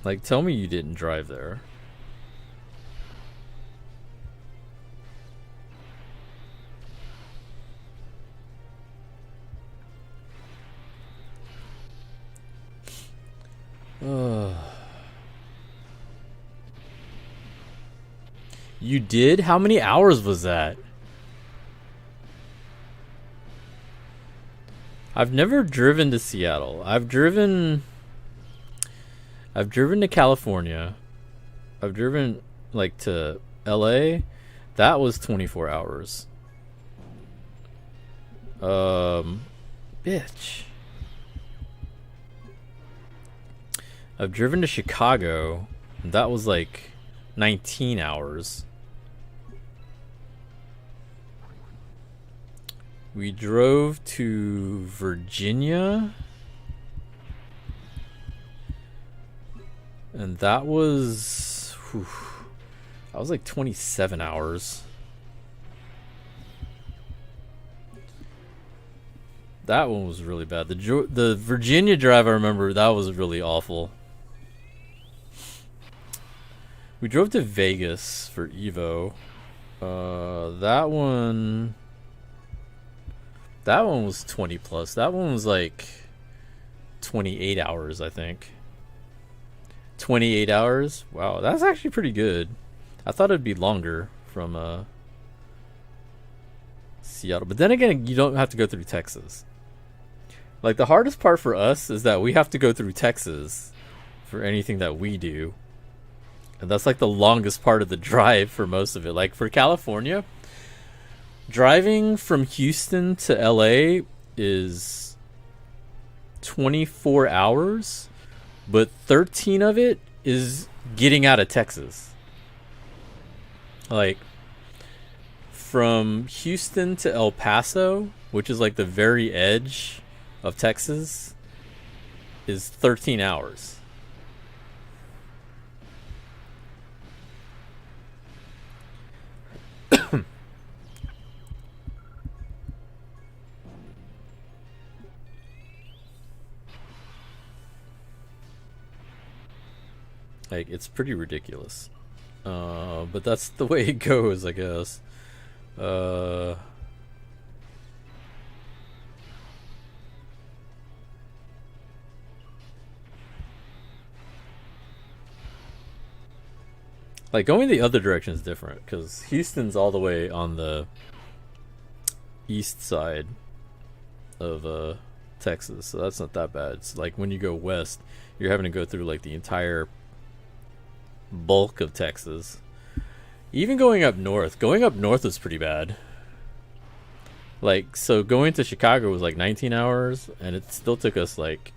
Like, tell me you didn't drive there. You did? How many hours was that? I've never driven to Seattle. I've driven to California. I've driven like to LA. That was 24 hours. Bitch. I've driven to Chicago. And that was like 19 hours. We drove to Virginia. And that was like 27 hours. That one was really bad. The Virginia drive, I remember, that was really awful. We drove to Vegas for Evo. That one was 20 plus. That one was like 28 hours, I think. 28 hours? Wow, that's actually pretty good. I thought it'd be longer from Seattle. But then again, you don't have to go through Texas. Like, the hardest part for us is that we have to go through Texas for anything that we do. And that's like the longest part of the drive for most of it. Like, for California, driving from Houston to LA is 24 hours, but 13 of it is getting out of Texas. Like, from Houston to El Paso, which is like the very edge of Texas, is 13 hours. Like, it's pretty ridiculous. But that's the way it goes, I guess. Like, going the other direction is different, because Houston's all the way on the east side of Texas, so that's not that bad. It's like when you go west, you're having to go through like the entire bulk of Texas. Even going up north is pretty bad. Like, so going to Chicago was like 19 hours, and it still took us like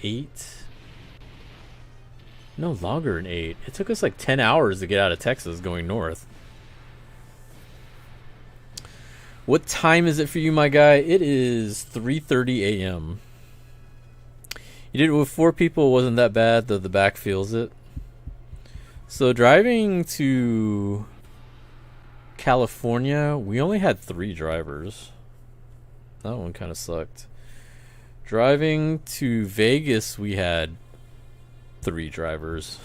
8. No, longer than 8. It took us like 10 hours to get out of Texas going north. What time is it for you, my guy? It is 3:30 a.m. You did it with 4 people. Wasn't that bad, though the back feels it. So driving to California, we only had 3 drivers. That one kind of sucked. Driving to Vegas, we had 3 drivers.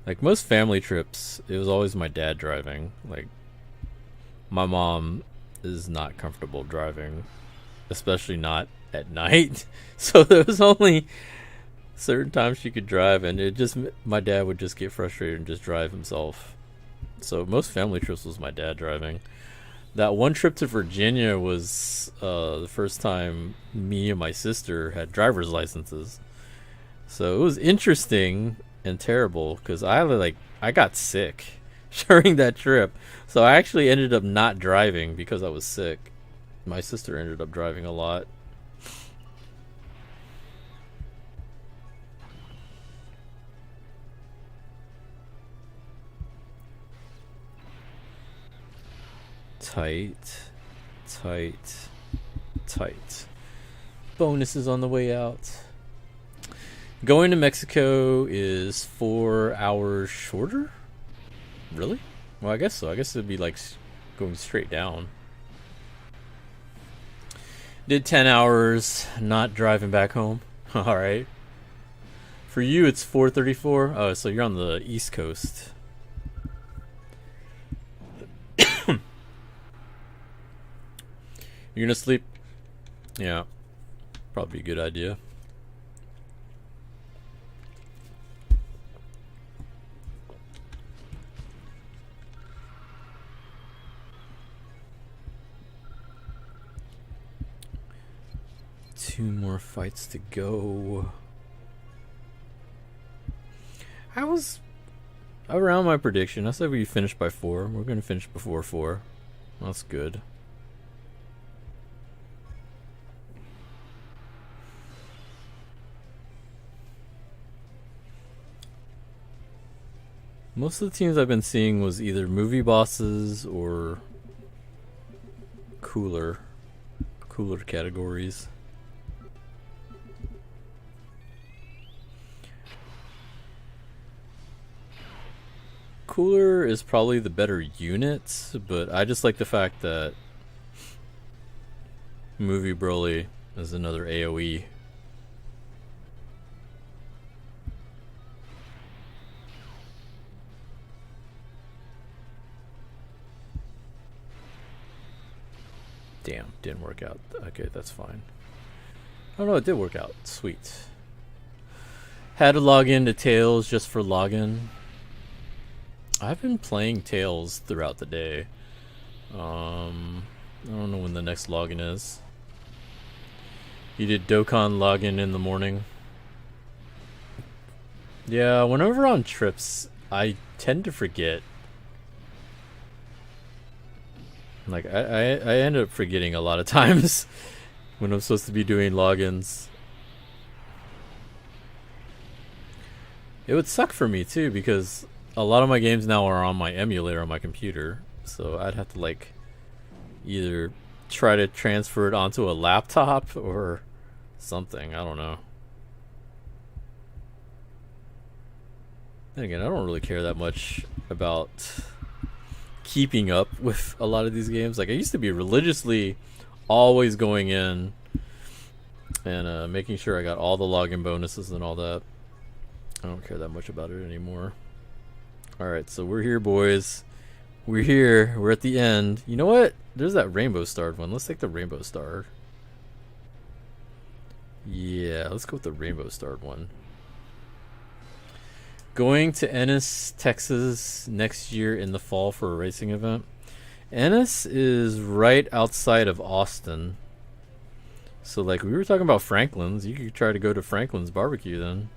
Like, most family trips, it was always my dad driving. Like, my mom is not comfortable driving, especially not at night. So there was only certain times she could drive, and my dad would just get frustrated and just drive himself. So most family trips was my dad driving. That one trip to Virginia was the first time me and my sister had driver's licenses. So it was interesting and terrible, because I got sick during that trip. So I actually ended up not driving because I was sick. My sister ended up driving a lot. Tight. Bonuses on the way out. Going to Mexico is 4 hours shorter? Really? Well, I guess so. I guess it'd be like going straight down. Did 10 hours, not driving back home. Alright. For you, it's 4:34. Oh, so you're on the East Coast. You're gonna sleep? Yeah. Probably a good idea. Two more fights to go. I was around my prediction. I said we finished by 4. We're going to finish before 4. That's good. Most of the teams I've been seeing was either movie bosses or cooler categories. Cooler is probably the better unit, but I just like the fact that Movie Broly is another AoE. Damn, didn't work out. Okay, that's fine. Oh no, it did work out. Sweet. Had to log into Tails just for login. I've been playing Tails throughout the day. I don't know when the next login is. You did Dokkan login in the morning. Yeah, whenever on trips, I tend to forget. Like, I end up forgetting a lot of times when I'm supposed to be doing logins. It would suck for me too, because a lot of my games now are on my emulator on my computer. So I'd have to like either try to transfer it onto a laptop or something. I don't know. Then again, I don't really care that much about keeping up with a lot of these games. Like, I used to be religiously always going in and making sure I got all the login bonuses and all that. I don't care that much about it anymore. Alright, so we're here, boys. We're here. We're at the end. You know what? There's that rainbow starred one. Let's take the rainbow star. Yeah, let's go with the rainbow starred one. Going to Ennis, Texas next year in the fall for a racing event. Ennis is right outside of Austin. So, like, we were talking about Franklin's. You could try to go to Franklin's barbecue then.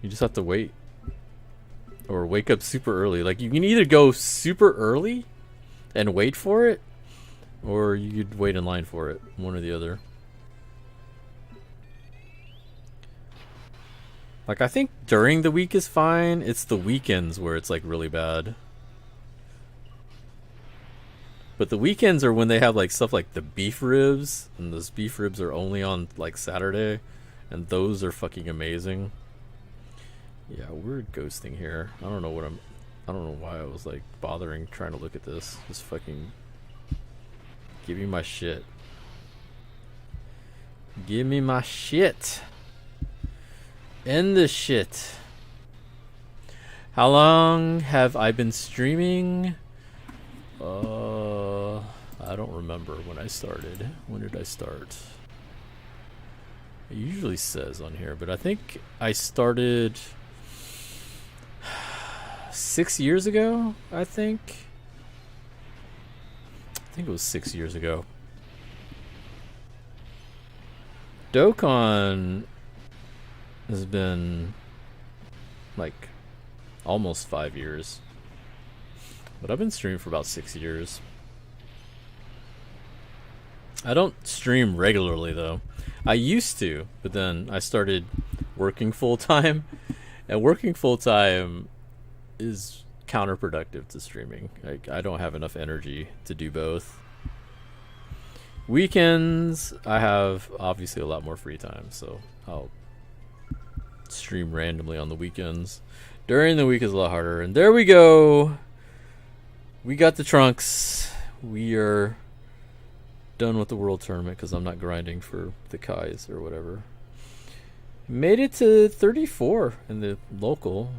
You just have to wait. Or wake up super early. Like, you can either go super early and wait for it, or you could wait in line for it. One or the other. Like, I think during the week is fine. It's the weekends where it's, like, really bad. But the weekends are when they have, like, stuff like the beef ribs. And those beef ribs are only on, like, Saturday. And those are fucking amazing. Yeah, we're ghosting here. I don't know why I was, like, bothering trying to look at this. Just fucking give me my shit. Give me my shit. End this shit. How long have I been streaming? I don't remember when I started. When did I start? It usually says on here, but I think I started 6 years ago, I think it was 6 years ago. Dokkan has been like almost 5 years, but I've been streaming for about 6 years. I don't stream regularly though. I used to, but then I started working full time, and working full time is counterproductive to streaming. I don't have enough energy to do both. Weekends, I have obviously a lot more free time, so I'll stream randomly on the weekends. During the week is a lot harder. And there we go. We got the trunks. We are done with the world tournament because I'm not grinding for the Kais or whatever. Made it to 34 in the local.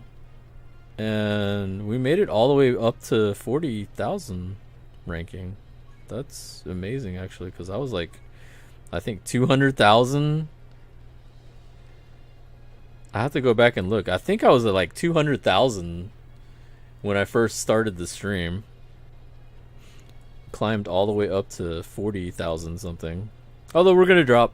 And we made it all the way up to 40,000 ranking. That's amazing, actually, because I was like, I think 200,000. I have to go back and look. I think I was at like 200,000 when I first started the stream. Climbed all the way up to 40,000 something. Although we're gonna drop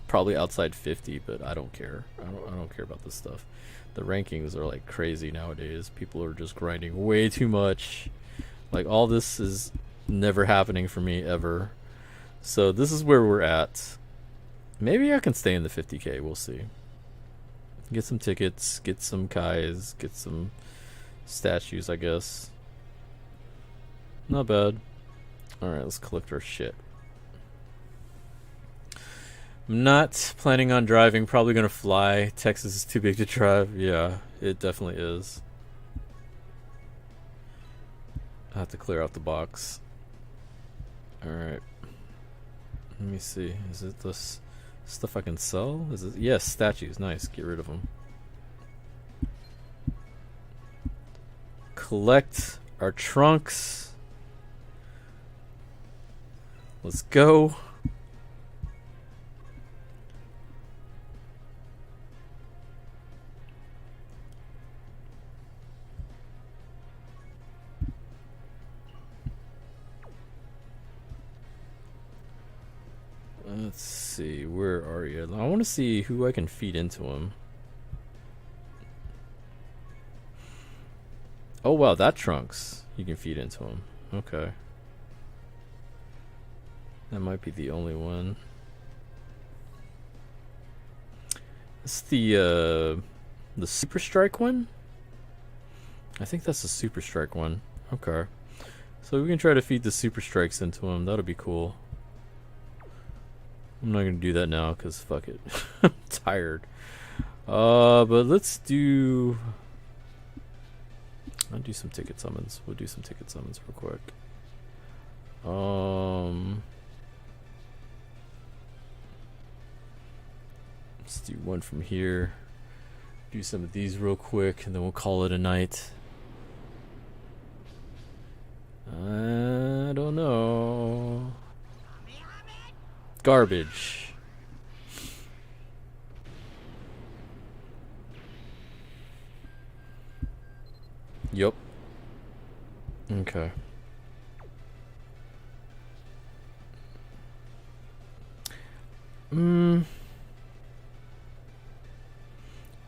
probably outside 50, but I don't care. I don't care about this stuff. The rankings are like crazy nowadays. People are just grinding way too much. Like, all this is never happening for me ever. So this is where we're at. Maybe I can stay in the 50k. We'll see. Get some tickets, get some Kais, get some statues, I guess. Not bad. Alright, let's collect our shit. I'm not planning on driving, probably gonna fly. Texas is too big to drive. Yeah, it definitely is. I have to clear out the box. Alright. Let me see. Is it this stuff I can sell? Is it? Yes, statues. Nice. Get rid of them. Collect our trunks. Let's go. Let's see, where are you? I want to see who I can feed into him. Oh wow, that Trunks. You can feed into him. Okay. That might be the only one. It's the Super Strike one? I think that's the Super Strike one. Okay. So we can try to feed the Super Strikes into him. That'll be cool. I'm not gonna do that now because fuck it. I'm tired. But let's do... I'll do some ticket summons. We'll do some ticket summons real quick. Let's do one from here. Do some of these real quick, and then we'll call it a night. I don't know. Garbage. Yup. Okay.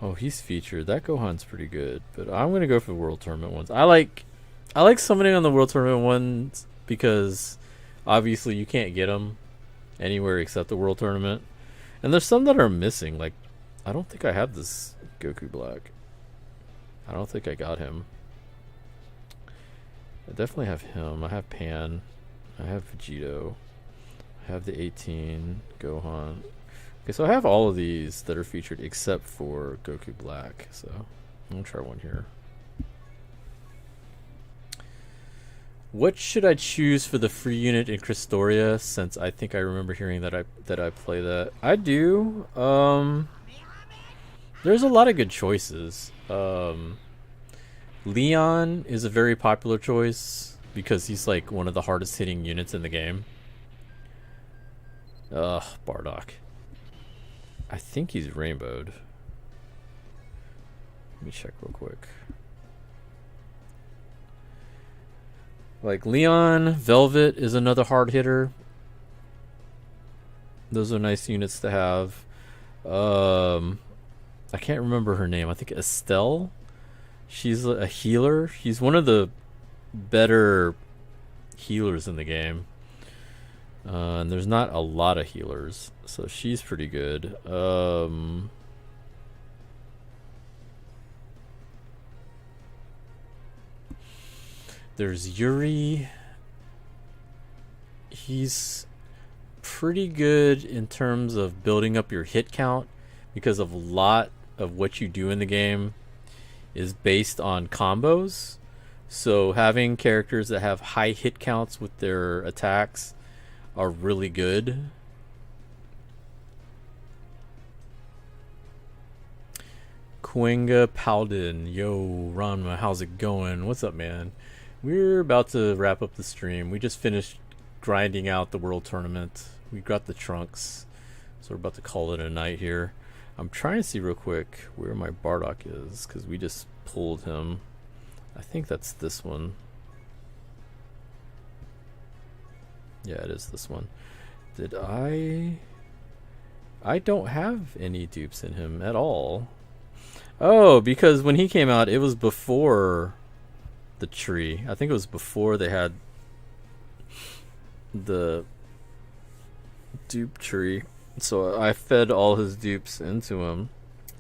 Oh, he's featured. That Gohan's pretty good, but I'm gonna go for the World Tournament ones. I like summoning on the World Tournament ones because obviously you can't get them anywhere except the World Tournament, and there's some that are missing. Like, I don't think I have this Goku Black. I don't think I got him. I definitely have him. I have Pan. I have Vegito. I have the 18 Gohan. Okay, so I have all of these that are featured except for Goku Black. So I'm gonna try one here. What should I choose for the free unit in Christoria? Since I think I remember hearing that I play that. I do. There's a lot of good choices. Leon is a very popular choice because he's like one of the hardest hitting units in the game. Ugh, Bardock. I think he's rainbowed. Let me check real quick. Like Leon, Velvet is another hard hitter. Those are nice units to have. I can't remember her name. I think Estelle. She's a healer. She's one of the better healers in the game. And there's not a lot of healers, so she's pretty good. There's Yuri. He's pretty good in terms of building up your hit count because of a lot of what you do in the game is based on combos. So having characters that have high hit counts with their attacks are really good. Kuenga Paladin. Yo, Ranma, how's it going? What's up, man? We're about to wrap up the stream. We just finished grinding out the World Tournament. We got the Trunks. So we're about to call it a night here. I'm trying to see real quick where my Bardock is, because we just pulled him. I think that's this one. Yeah, it is this one. Did I don't have any dupes in him at all. Oh, because when he came out, it was before the tree. I think it was before they had the dupe tree. So I fed all his dupes into him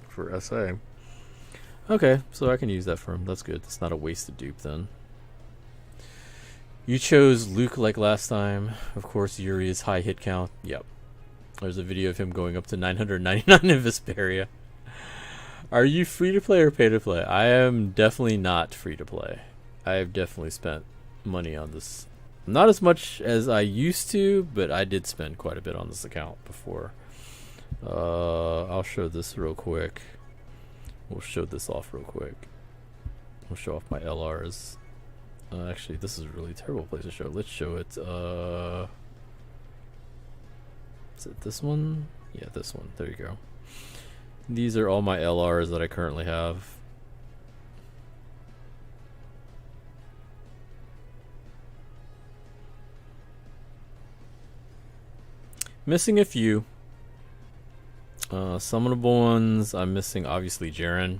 for SA. Okay, so I can use that for him. That's good. It's not a wasted dupe then. You chose Luke like last time. Of course, Yuri is high hit count. Yep. There's a video of him going up to 999 in Vesperia. Are you free to play or pay to play? I am definitely not free to play. I have definitely spent money on this. Not as much as I used to, but I did spend quite a bit on this account before. I'll show this real quick. We'll show this off real quick. We'll show off my LRs. Actually, this is a really terrible place to show. Let's show it. Is it this one? Yeah, this one. There you go. These are all my LRs that I currently have. Missing a few. Summonable ones, I'm missing obviously Jiren.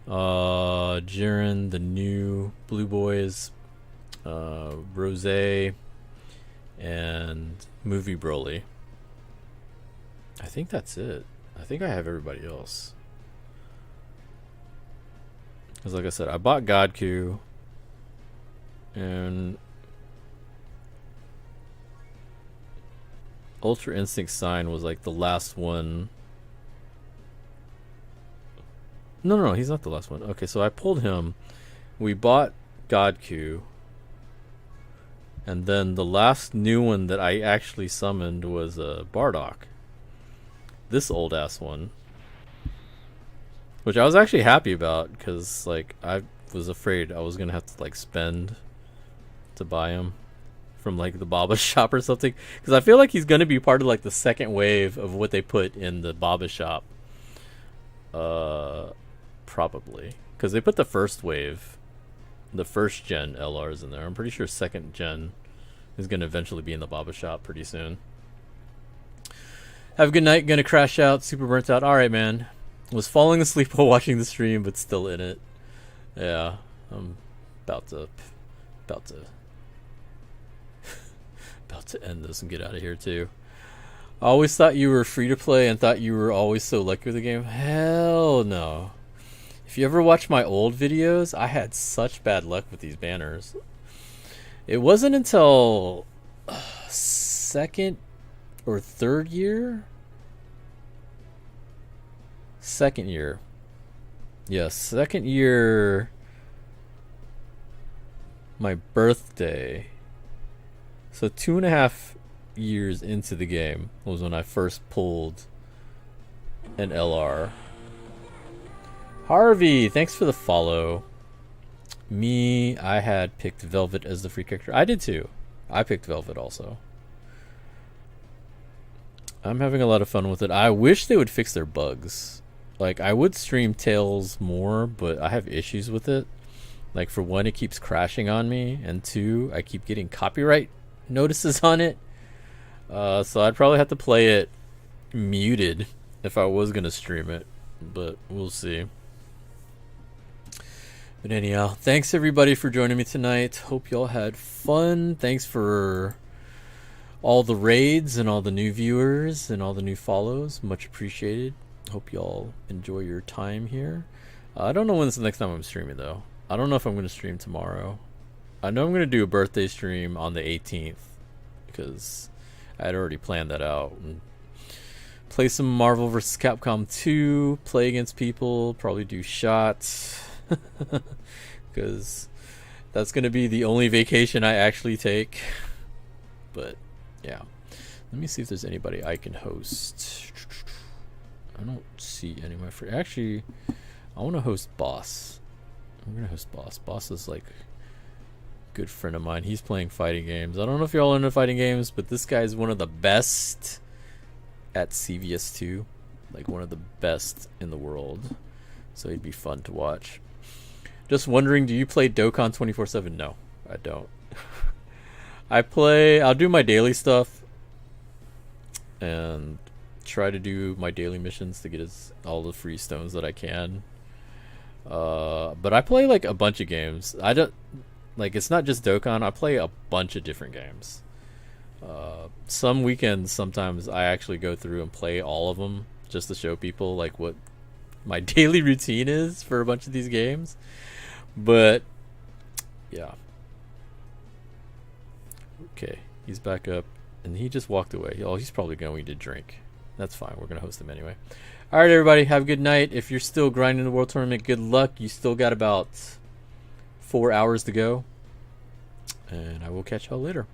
Jiren, the new Blue Boys, Rose, and Movie Broly. I think that's it. I think I have everybody else. Because like I said, I bought Godku. And Ultra Instinct Sign was like the last one. No, he's not the last one. Okay, so I pulled him. We bought Godku. And then the last new one that I actually summoned was Bardock. This old ass one. Which I was actually happy about because like I was afraid I was going to have to like spend to buy him from like the Baba shop or something, because I feel like he's going to be part of like the second wave of what they put in the Baba shop. Probably because they put the first wave, the first gen LRs in there. I'm pretty sure second gen is going to eventually be in the Baba shop pretty soon. Have a good night. Gonna crash out. Super burnt out. All right, man. Was falling asleep while watching the stream, but still in it. Yeah, I'm about to end this and get out of here too. I always thought you were free to play and thought you were always so lucky with the game. Hell no. If you ever watch my old videos, I had such bad luck with these banners. It wasn't until second or third year? Second year. Yeah, second year. My birthday. So 2.5 years into the game was when I first pulled an LR. Harvey, thanks for the follow. I had picked Velvet as the free character. I did too. I picked Velvet also. I'm having a lot of fun with it. I wish they would fix their bugs. Like, I would stream Tails more, but I have issues with it. Like, for one, it keeps crashing on me, and two, I keep getting copyright notices on it. So I'd probably have to play it muted if I was going to stream it, but we'll see. But anyhow, thanks everybody for joining me tonight. Hope y'all had fun. Thanks for all the raids and all the new viewers and all the new follows. Much appreciated. Hope y'all enjoy your time here. I don't know when's the next time I'm streaming though. I don't know if I'm going to stream tomorrow. I know I'm going to do a birthday stream on the 18th because I had already planned that out. And play some Marvel vs. Capcom 2, play against people, probably do shots. Because that's going to be the only vacation I actually take. But yeah, let me see if there's anybody I can host. I don't see any of my friends. Actually, I want to host Boss. I'm going to host Boss. Boss is like a good friend of mine. He's playing fighting games. I don't know if y'all are into fighting games, but this guy is one of the best at CVS2. Like one of the best in the world. So he'd be fun to watch. Just wondering, do you play Dokkan 24/7? No, I don't. I'll do my daily stuff and try to do my daily missions to get all the free stones that I can. But I play like a bunch of games. I don't like, it's not just Dokkan. I play a bunch of different games. Some weekends, sometimes I actually go through and play all of them just to show people like what my daily routine is for a bunch of these games. But yeah. Okay, he's back up and he just walked away. Oh, he's probably going to drink. That's fine. We're going to host him anyway. All right, everybody, have a good night. If you're still grinding the World Tournament, good luck. You still got about 4 hours to go. And I will catch y'all later.